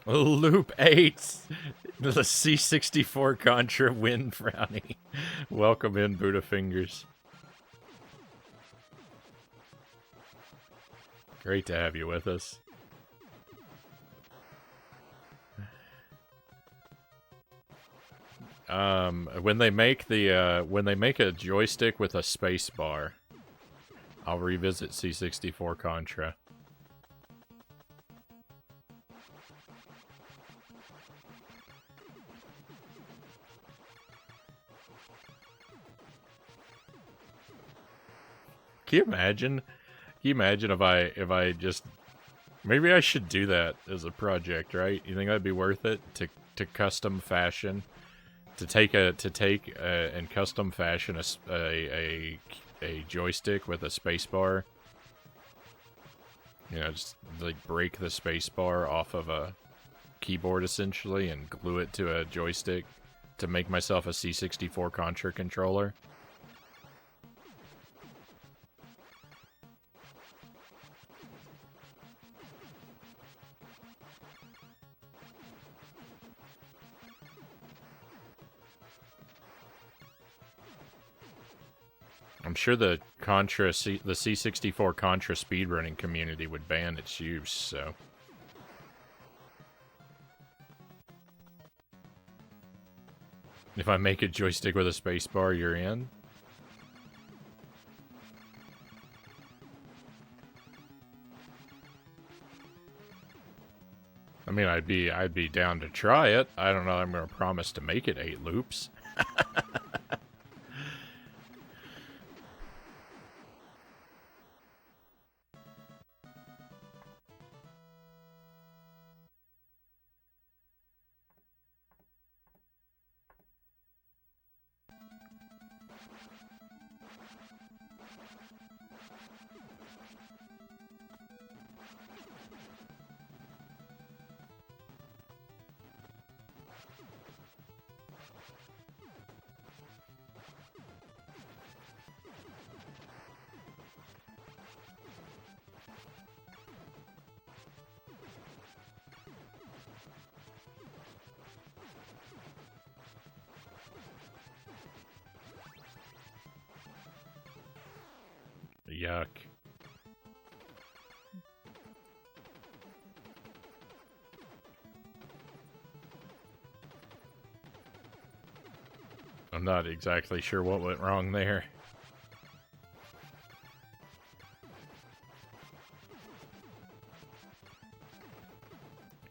Loop 8, the C64 Contra win, Frownie. Welcome in, Buddha Fingers. Great to have you with us. When they make a joystick with a space bar, I'll revisit C64 Contra. Can you imagine? Can you imagine if I just... Maybe I should do that as a project, right? You think that'd be worth it? To custom fashion? To take and custom fashion a joystick with a spacebar? You know, just like break the spacebar off of a keyboard essentially and glue it to a joystick to make myself a C64 Contra controller. I'm sure the Contra, the C64 Contra speedrunning community would ban its use, so... If I make a joystick with a spacebar, you're in? I mean, I'd be down to try it. I don't know, I'm gonna promise to make it 8 loops. Yuck. I'm not exactly sure what went wrong there.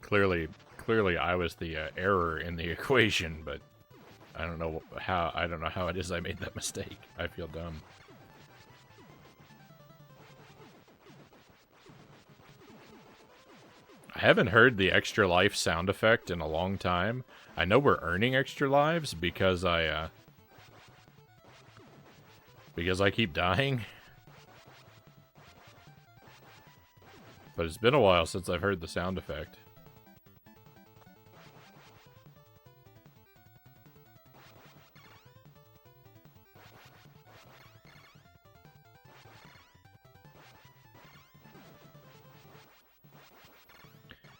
Clearly I was the error in the equation, but I don't know how it is I made that mistake. I feel dumb. I haven't heard the extra life sound effect in a long time. I know we're earning extra lives because I keep dying. But it's been a while since I've heard the sound effect.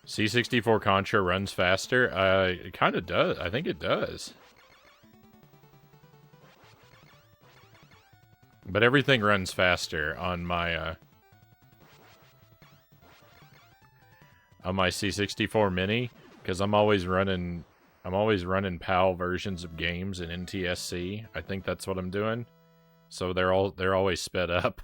C64 Contra runs faster? It kind of does. I think it does. But everything runs faster on my C64 Mini, because I'm always running PAL versions of games in NTSC. I think that's what I'm doing. So they're always sped up.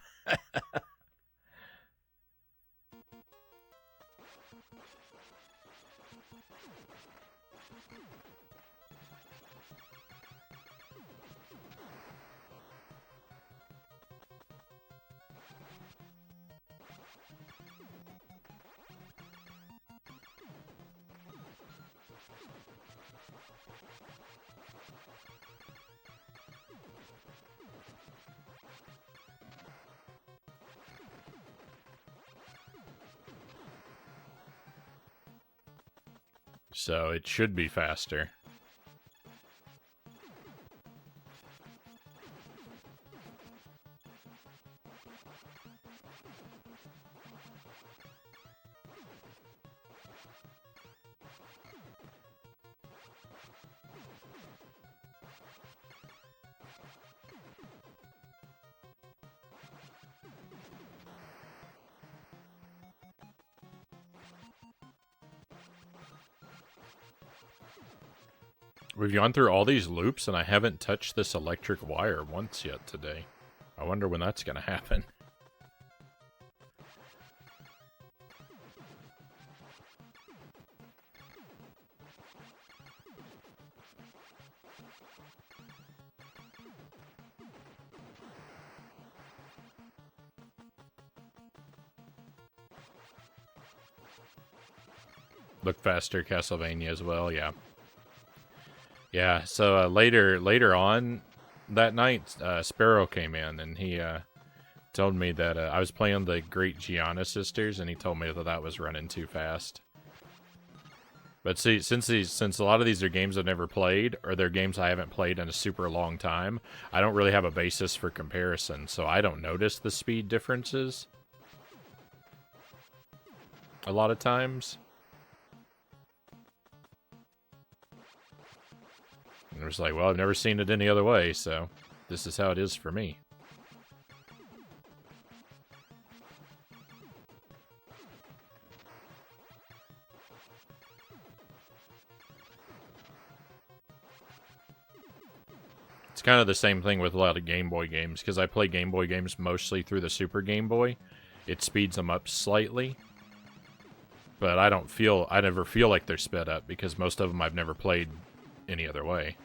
So it should be faster. We've gone through all these loops, and I haven't touched this electric wire once yet today. I wonder when that's going to happen. Look faster, Castlevania as well, yeah. Yeah, so later on that night, Sparrow came in, and he told me that I was playing the Great Gianna Sisters, and he told me that that was running too fast. But see, since a lot of these are games I've never played, or they're games I haven't played in a super long time, I don't really have a basis for comparison, so I don't notice the speed differences a lot of times. And it was like, well, I've never seen it any other way, so this is how it is for me. It's kind of the same thing with a lot of Game Boy games, because I play Game Boy games mostly through the Super Game Boy. It speeds them up slightly, but I never feel like they're sped up, because most of them I've never played any other way.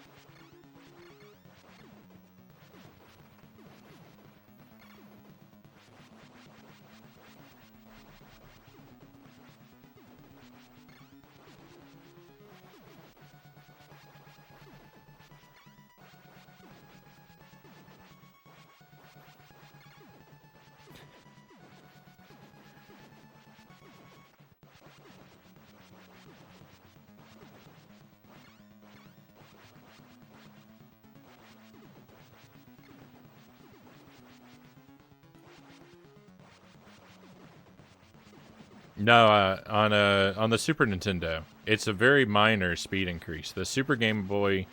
No, on the Super Nintendo, it's a very minor speed increase. The Super Game Boy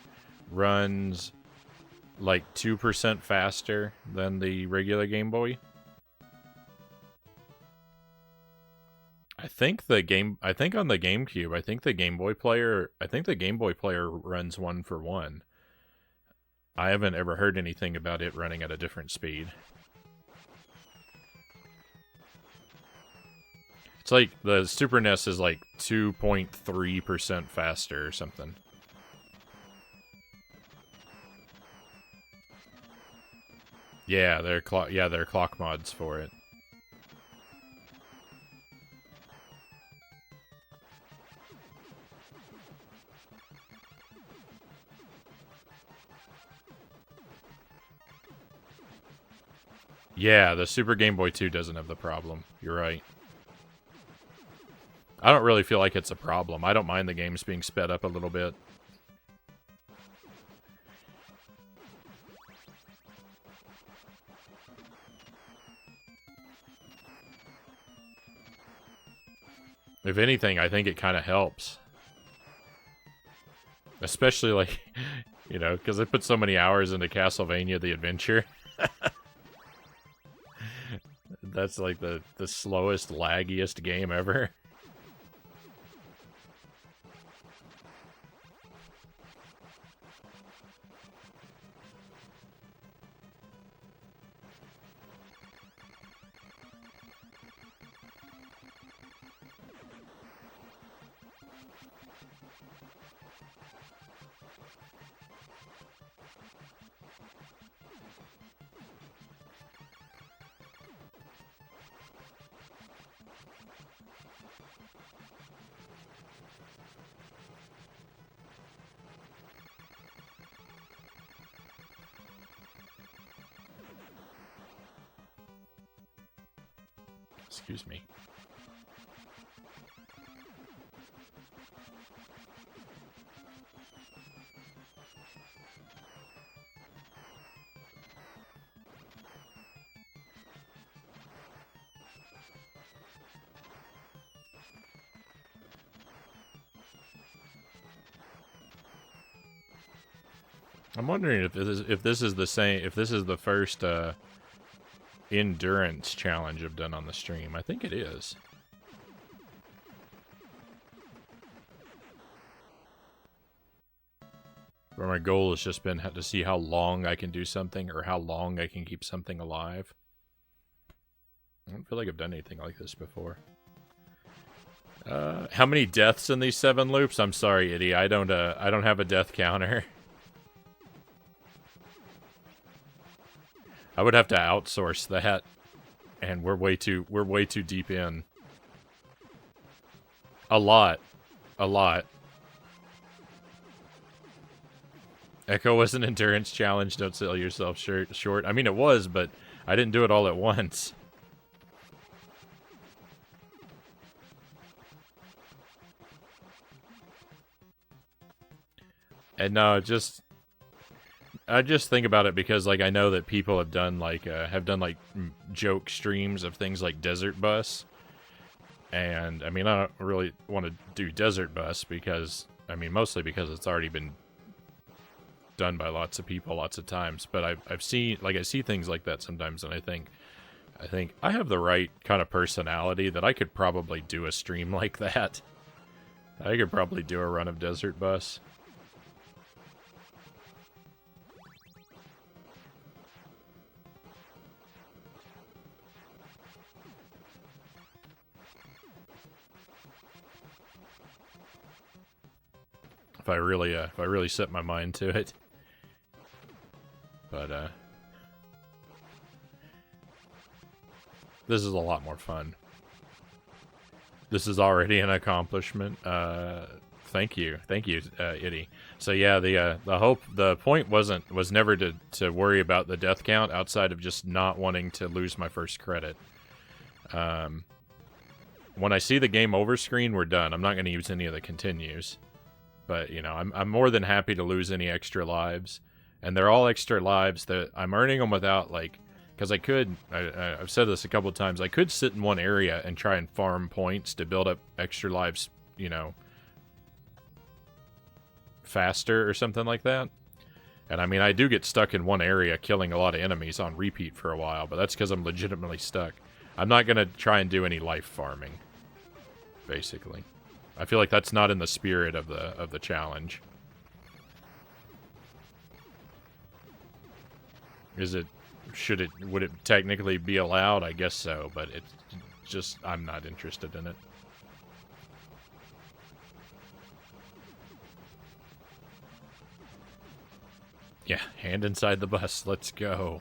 runs like 2% faster than the regular Game Boy. I think on the GameCube, I think the Game Boy Player runs 1-for-1. I haven't ever heard anything about it running at a different speed. It's like the Super NES is like 2.3% faster or something. Yeah, they're clock mods for it. Yeah, the Super Game Boy 2 doesn't have the problem. You're right. I don't really feel like it's a problem. I don't mind the games being sped up a little bit. If anything, I think it kind of helps. Especially, like, you know, because I put so many hours into Castlevania The Adventure. That's like the slowest, laggiest game ever. Excuse me. I'm wondering if this is the first endurance challenge I've done on the stream. I think it is. Where my goal has just been to see how long I can do something, or how long I can keep something alive. I don't feel like I've done anything like this before. How many deaths in these 7 loops? I'm sorry, Itty. I don't have a death counter. I would have to outsource that, and we're way too deep in. A lot. Echo was an endurance challenge. Don't sell yourself short. I mean, it was, but I didn't do it all at once. And no, I just think about it because, like, I know that people have done joke streams of things like Desert Bus, and I mean, I don't really want to do Desert Bus because, I mean, mostly because it's already been done by lots of people lots of times. But I see things like that sometimes, and I think I have the right kind of personality that I could probably do a stream like that. I could probably do a run of Desert Bus. if I really set my mind to it. But this is a lot more fun. This is already an accomplishment. Thank you, Itty. So yeah, the point was never to worry about the death count outside of just not wanting to lose my first credit. When I see the game over screen, we're done. I'm not going to use any of the continues, but you know, I'm more than happy to lose any extra lives, and they're all extra lives that I'm earning them without like. Because I've said this a couple of times, I could sit in one area and try and farm points to build up extra lives, you know, faster or something like that. And I mean, I do get stuck in one area killing a lot of enemies on repeat for a while, but that's because I'm legitimately stuck. I'm not going to try and do any life farming, basically. I feel like that's not in the spirit of the challenge. Would it technically be allowed? I guess so, but it's just, I'm not interested in it. Yeah, hand inside the bus. Let's go.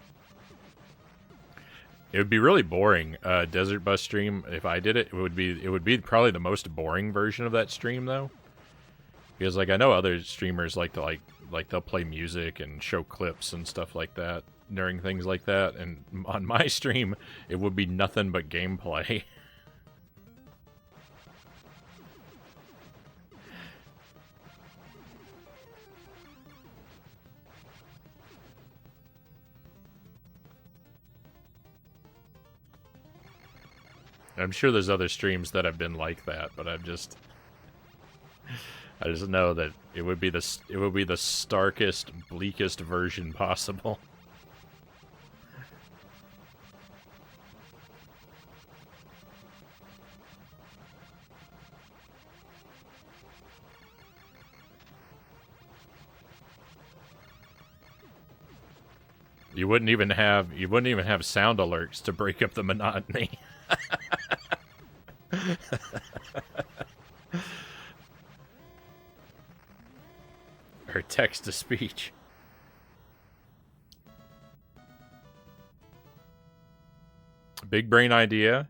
It would be really boring, desert bus stream. If I did it, it would be probably the most boring version of that stream, though. Because like I know other streamers like to they'll play music and show clips and stuff like that during things like that, and on my stream it would be nothing but gameplay. I'm sure there's other streams that have been like that, but I just know that it would be the starkest, bleakest version possible. You wouldn't even have sound alerts to break up the monotony. Or text to speech. Big brain idea.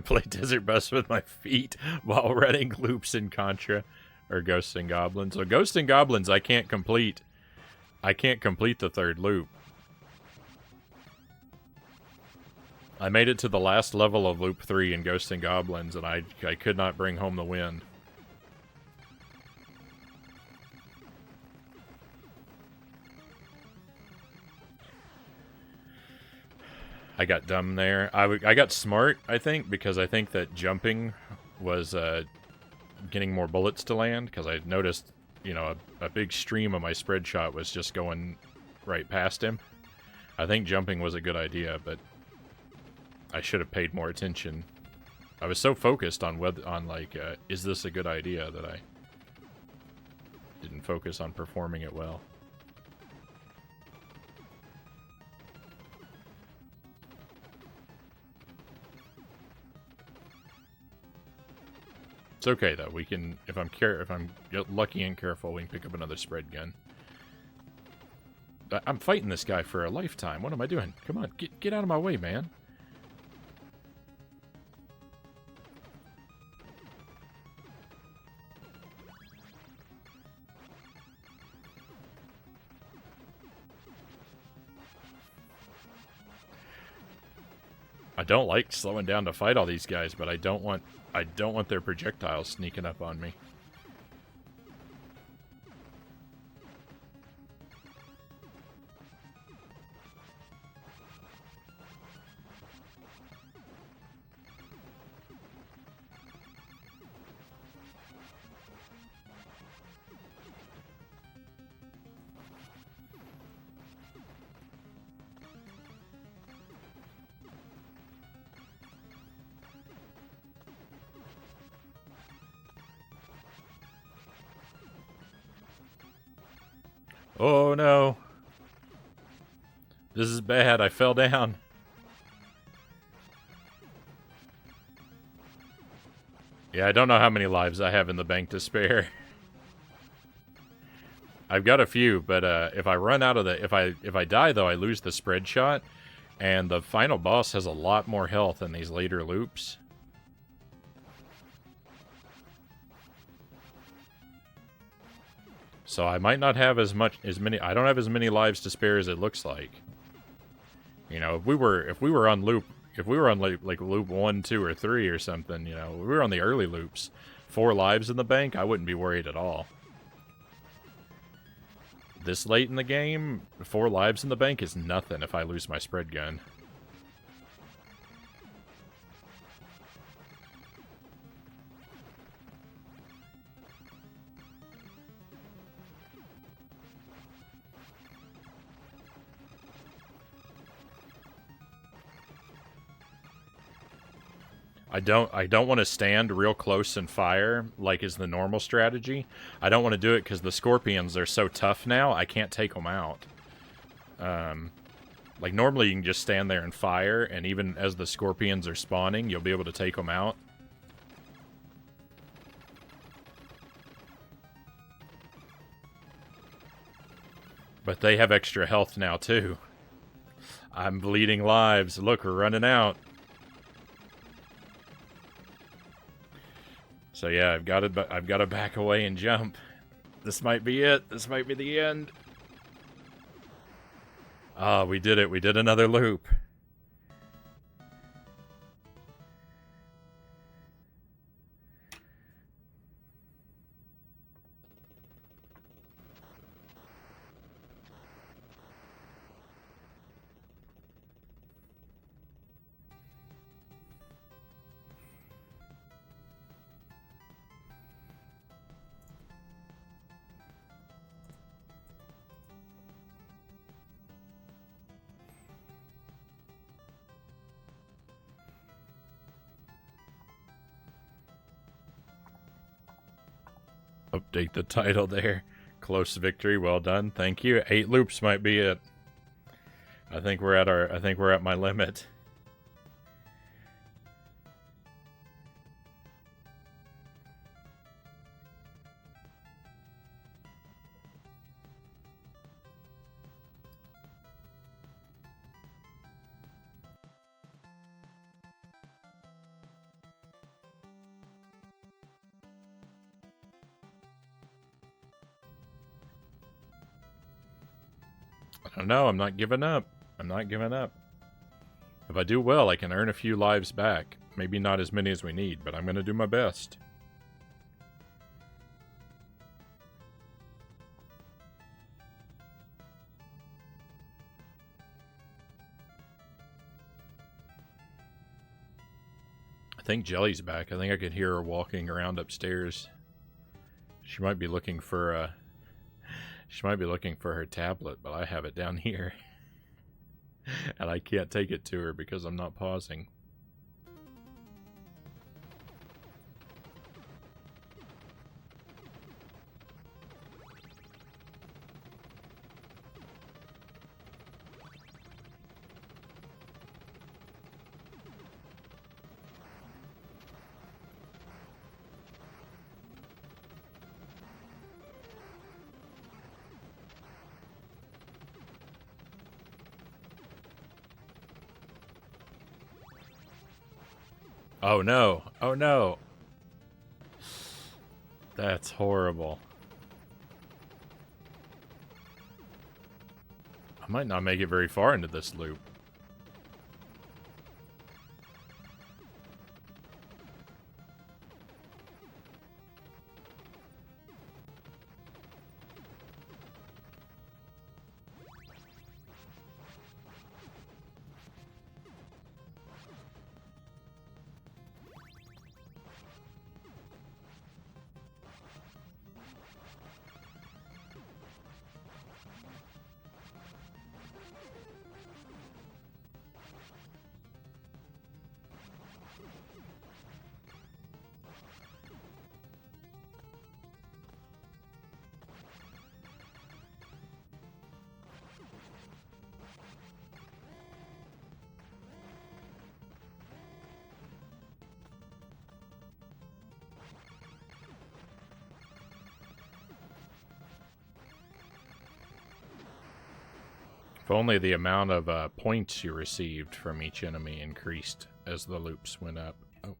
Play Desert Bus with my feet while running loops in Contra or Ghosts and Goblins. So Ghosts and Goblins I can't complete. I can't complete the third loop. I made it to the last level of Loop 3 in Ghosts and Goblins, and I could not bring home the win. I got dumb there. I got smart, I think, because I think that jumping was getting more bullets to land, because I noticed, you know, a big stream of my spread shot was just going right past him. I think jumping was a good idea, but I should have paid more attention. I was so focused on is this a good idea, that I didn't focus on performing it well. It's okay though. We can, if I'm lucky and careful, we can pick up another spread gun. I'm fighting this guy for a lifetime. What am I doing? Come on, get out of my way, man. I don't like slowing down to fight all these guys, but I don't want their projectiles sneaking up on me. Oh no. This is bad. I fell down. Yeah, I don't know how many lives I have in the bank to spare. I've got a few, but if I run out of the... If I die, though, I lose the spread shot. And the final boss has a lot more health than these later loops. So I might not have as many... I don't have as many lives to spare as it looks like. You know, if we were on loop... If we were on, like loop 1, 2, or 3 or something, you know, if we were on the early loops, 4 lives in the bank, I wouldn't be worried at all. This late in the game, 4 lives in the bank is nothing if I lose my spread gun. I don't want to stand real close and fire like is the normal strategy. I don't want to do it because the scorpions are so tough now, I can't take them out. Like normally you can just stand there and fire, and even as the scorpions are spawning, you'll be able to take them out. But they have extra health now too. I'm bleeding lives. Look, we're running out. So yeah, I've got to back away and jump. This might be it. This might be the end. Ah, we did it. We did another loop. Update the title there. Close victory, well done. Thank you. 8 loops might be it. I think we're at my limit. I don't know, I'm not giving up. I'm not giving up. If I do well, I can earn a few lives back. Maybe not as many as we need, but I'm going to do my best. I think Jelly's back. I think I could hear her walking around upstairs. She might be looking for her tablet, but I have it down here. And I can't take it to her because I'm not pausing. Oh no! Oh no! That's horrible. I might not make it very far into this loop. If only the amount of points you received from each enemy increased as the loops went up. Oh.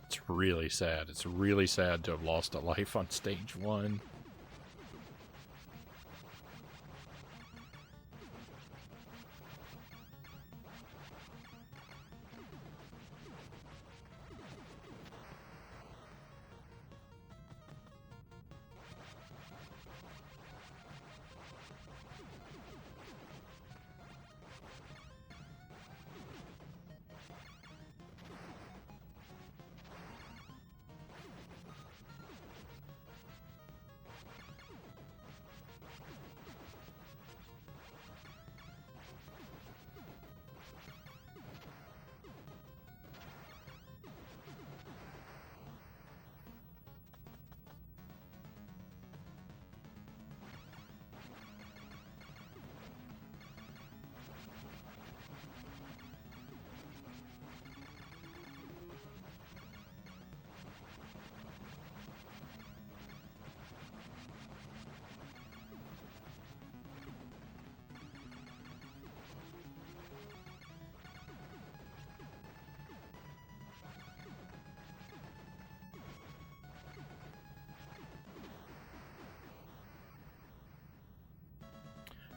It's really sad. It's really sad to have lost a life on stage 1.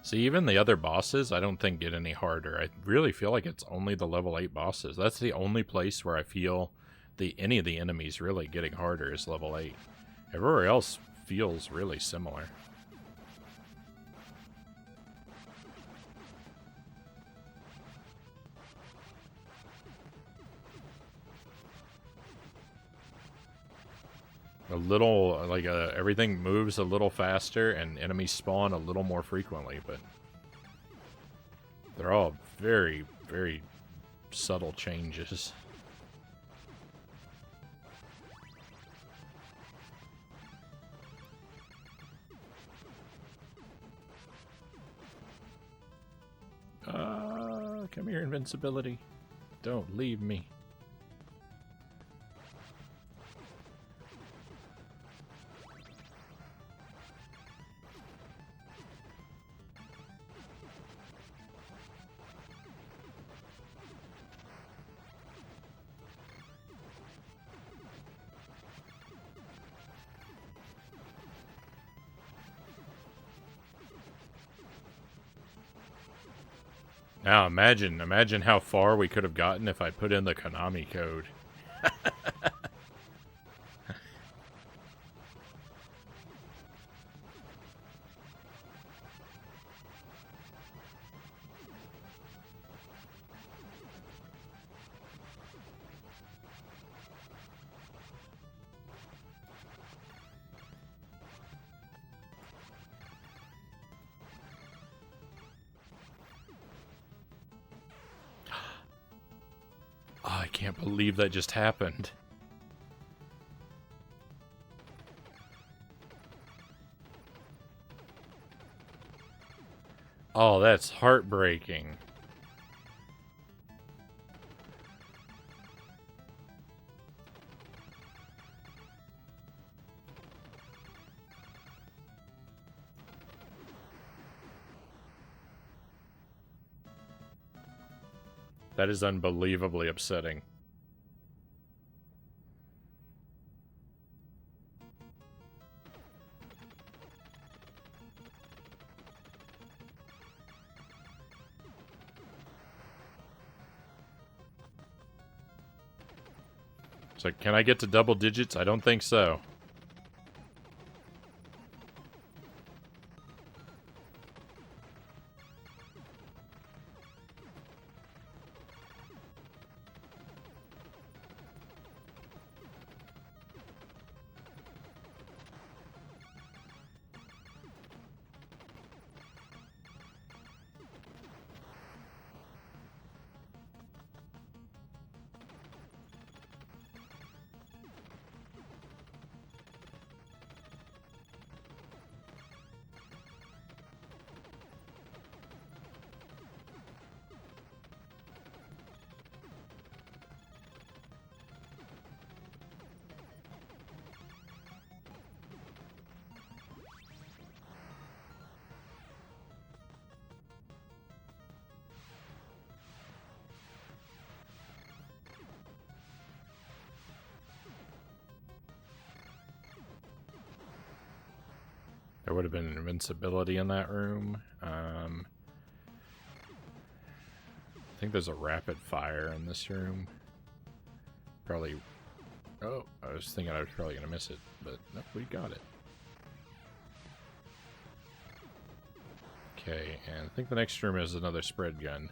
See, even the other bosses, I don't think get any harder. I really feel like it's only the level 8 bosses. That's the only place where I feel any of the enemies really getting harder is level 8. Everywhere else feels really similar. A little, like, everything moves a little faster and enemies spawn a little more frequently, but they're all very, very subtle changes. Come here, invincibility. Don't leave me. Now imagine how far we could have gotten if I put in the Konami code. Oh, I can't believe that just happened. Oh, that's heartbreaking. That is unbelievably upsetting. So, can I get to double digits? I don't think so. There would have been invincibility in that room. I think there's a rapid fire in this room. Probably... Oh, I was thinking I was probably going to miss it, but nope, we got it. Okay, and I think the next room is another spread gun.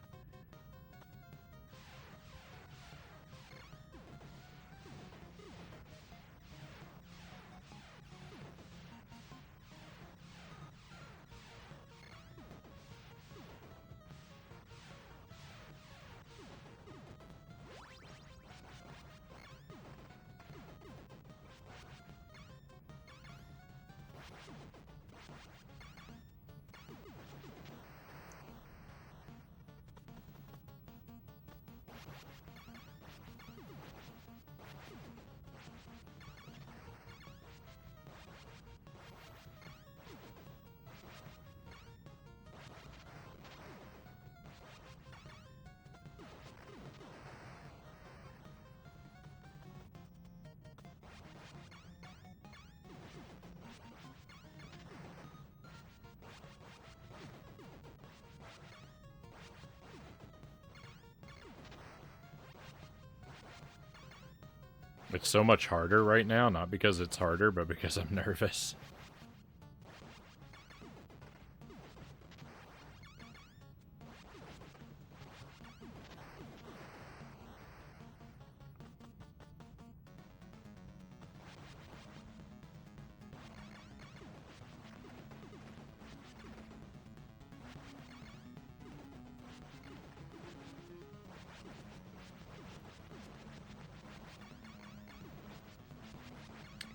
It's so much harder right now, not because it's harder, but because I'm nervous.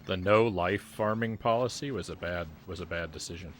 The no life farming policy was a bad decision.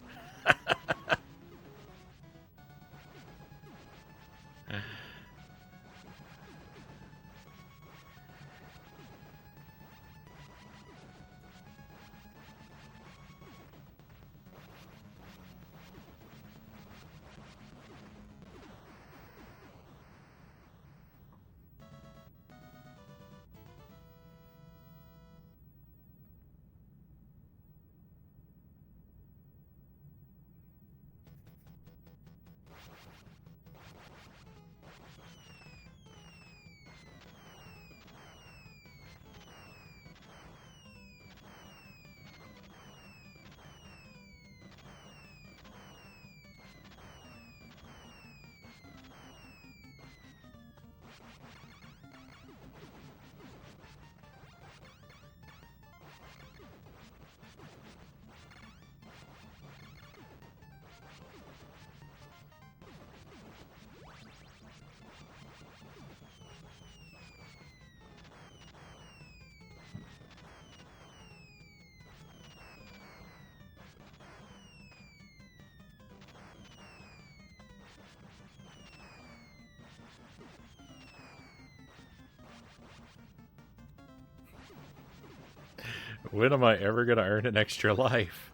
When am I ever going to earn an extra life?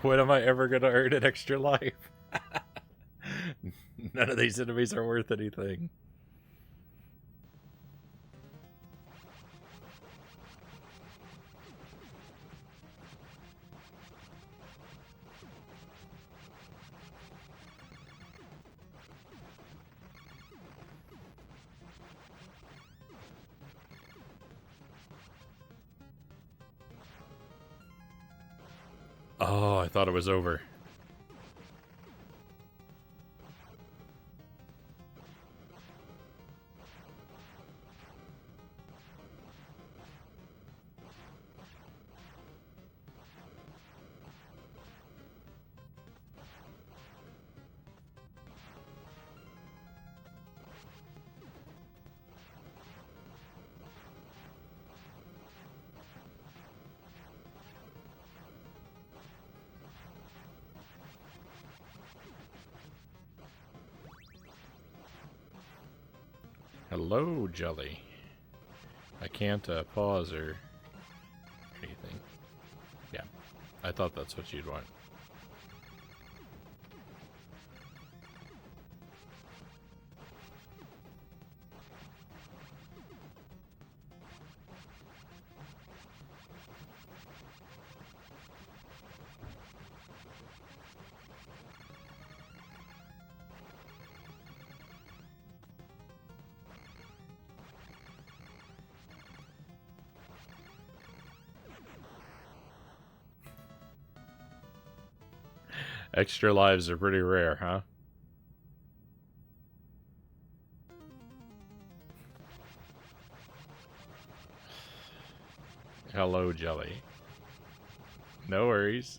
When am I ever going to earn an extra life? None of these enemies are worth anything. Oh, I thought it was over. Hello, Jelly. I can't pause or anything. Yeah, I thought that's what you'd want. Extra lives are pretty rare, huh? Hello, Jelly. No worries.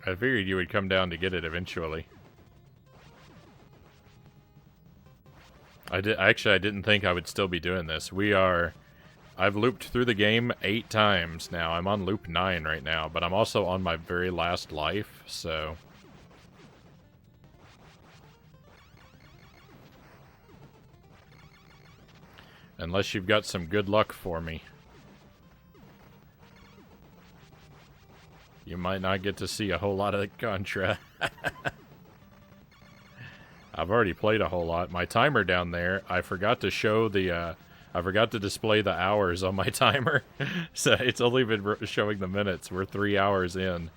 I figured you would come down to get it eventually. I didn't think I would still be doing this. I've looped through the game 8 times now. I'm on loop 9 right now, but I'm also on my very last life, so... Unless you've got some good luck for me, you might not get to see a whole lot of Contra. I've already played a whole lot. My timer down there, I forgot to show the, I forgot to display the hours on my timer. So it's only been showing the minutes. We're 3 hours in.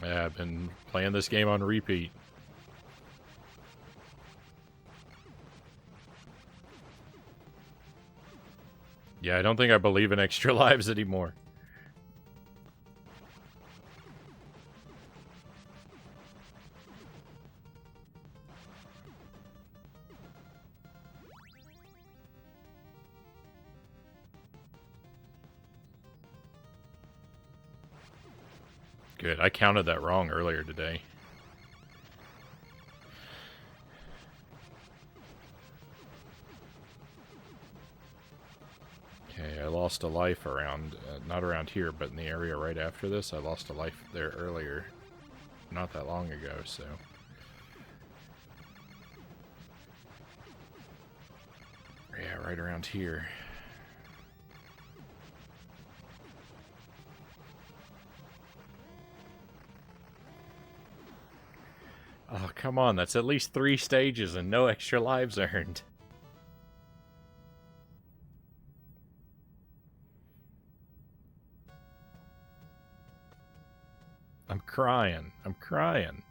Yeah, I've been playing this game on repeat. Yeah, I don't think I believe in extra lives anymore. Good, I counted that wrong earlier today. Okay, I lost a life around, not around here, but in the area right after this. I lost a life there earlier, not that long ago, so... Yeah, right around here. Oh, come on, that's at least 3 stages and no extra lives earned. I'm crying. I'm crying.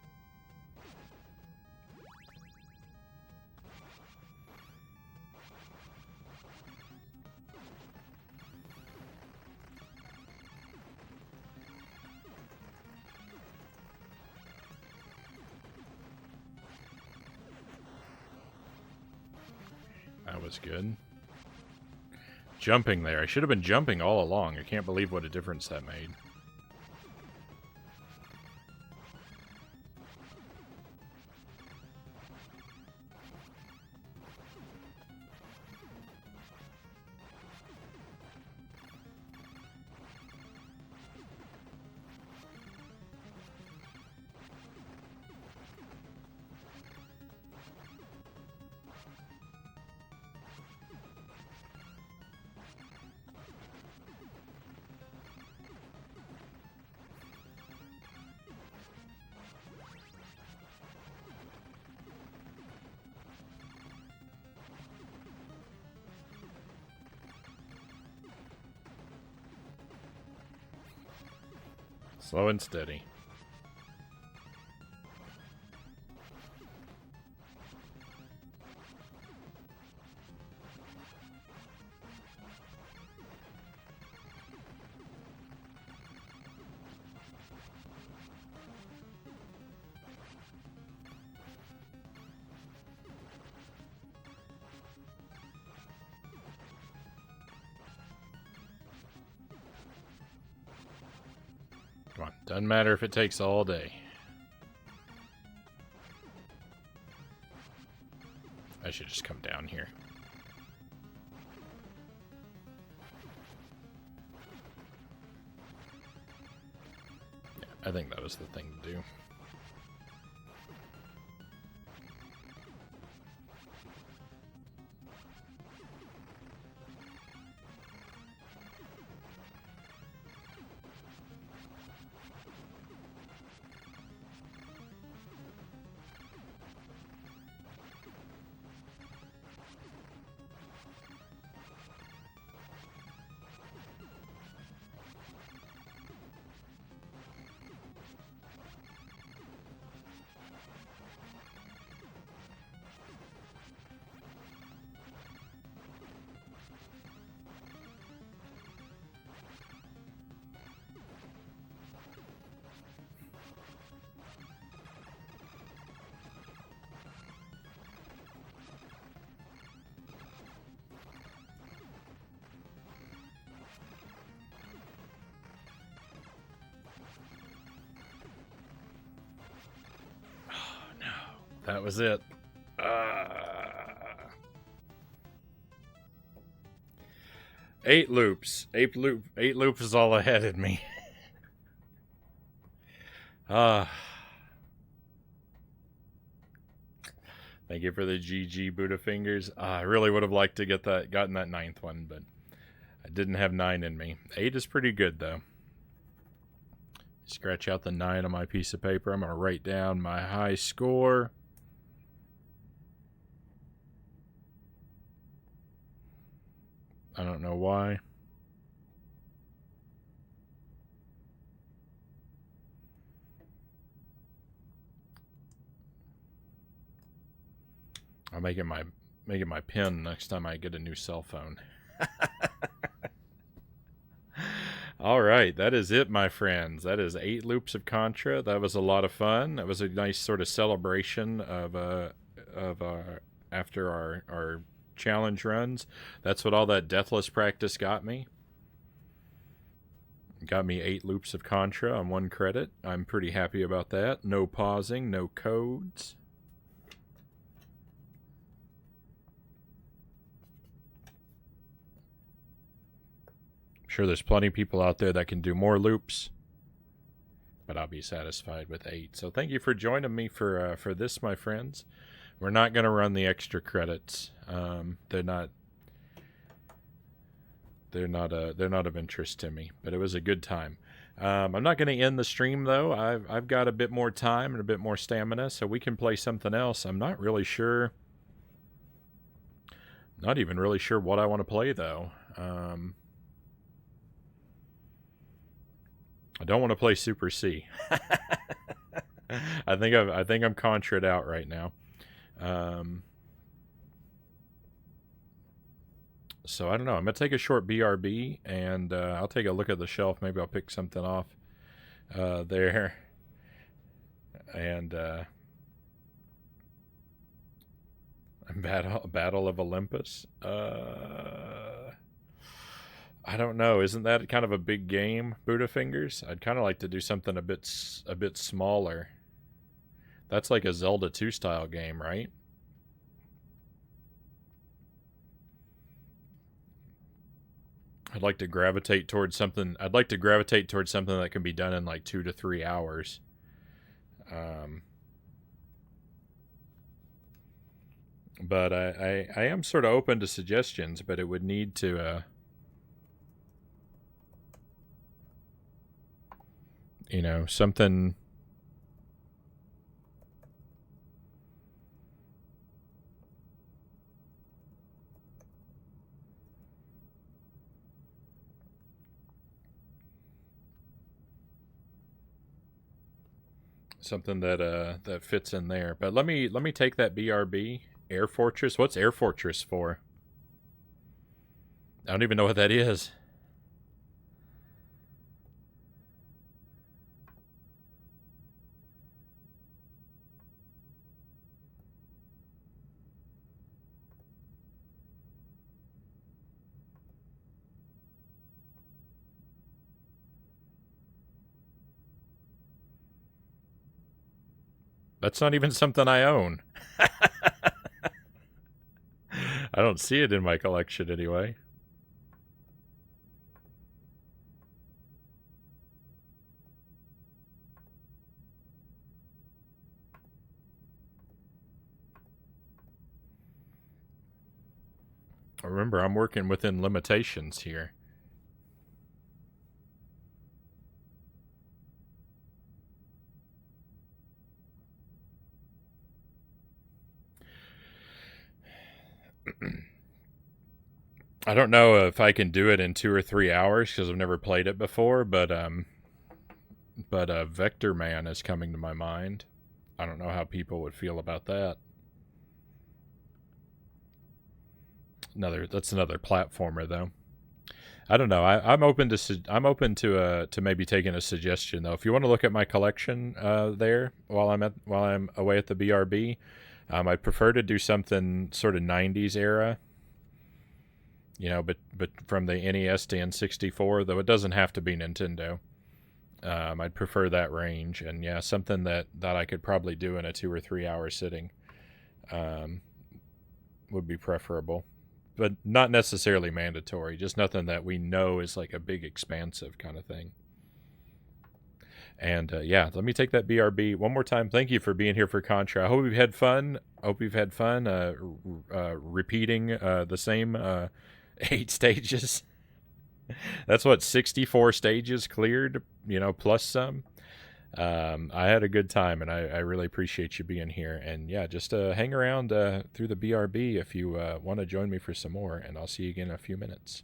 That was good. Jumping there. I should have been jumping all along. I can't believe what a difference that made. Slow and steady. Come on, doesn't matter if it takes all day. I should just come down here. Yeah, I think that was the thing to do. That was it. 8 loops. 8 loops is all ahead of me. Thank you for the GG Buddha fingers. I really would have liked to gotten that 9th one, but I didn't have 9 in me. 8 is pretty good though. Scratch out the 9 on my piece of paper. I'm gonna write down my high score. I don't know why. I'll make it my pin next time I get a new cell phone. All right, that is it, my friends. That is 8 loops of Contra. That was a lot of fun. That was a nice sort of celebration of after our challenge runs. That's what all that deathless practice got me. Got me 8 loops of Contra on 1 credit. I'm pretty happy about that. No pausing, no codes. I'm sure there's plenty of people out there that can do more loops, but I'll be satisfied with 8. So thank you for joining me for this, my friends. We're not going to run the extra credits. They're not of interest to me, but it was a good time. I'm not going to end the stream though. I've got a bit more time and a bit more stamina, so we can play something else. I'm not really sure. Not even really sure what I want to play though. I don't want to play Super C. I think I'm contraed out right now. So I don't know. I'm gonna take a short BRB, and I'll take a look at the shelf. Maybe I'll pick something off there, and Battle of Olympus. I don't know. Isn't that kind of a big game, Buddha Fingers? I'd kind of like to do something a bit smaller. That's like a Zelda 2 style game, right? I'd like to gravitate towards something. I'd like to gravitate towards something that can be done in like 2 to 3 hours. But I am sort of open to suggestions, but it would need to, you know, something. something that that fits in there. But let me take that BRB Air Fortress. What's Air Fortress for? I don't even know what that is. That's not even something I own. I don't see it in my collection anyway. Remember, I'm working within limitations here. I don't know if I can do it in 2 or 3 hours because I've never played it before, but Vector Man is coming to my mind. I don't know how people would feel about that. That's another platformer though. I don't know. I'm open to maybe taking a suggestion though. If you want to look at my collection there while I'm away at the BRB, I prefer to do something sort of 90s era. But from the NES to N64, though it doesn't have to be Nintendo. I'd prefer that range, and yeah, something that I could probably do in a 2 or 3 hour sitting would be preferable, but not necessarily mandatory. Just nothing that we know is like a big expansive kind of thing. And yeah, let me take that BRB one more time. Thank you for being here for Contra. I hope you've had fun. Repeating the same 8 stages. That's what 64 stages cleared, plus some. I had a good time, and I really appreciate you being here. And yeah, just hang around through the BRB if you want to join me for some more, and I'll see you again in a few minutes.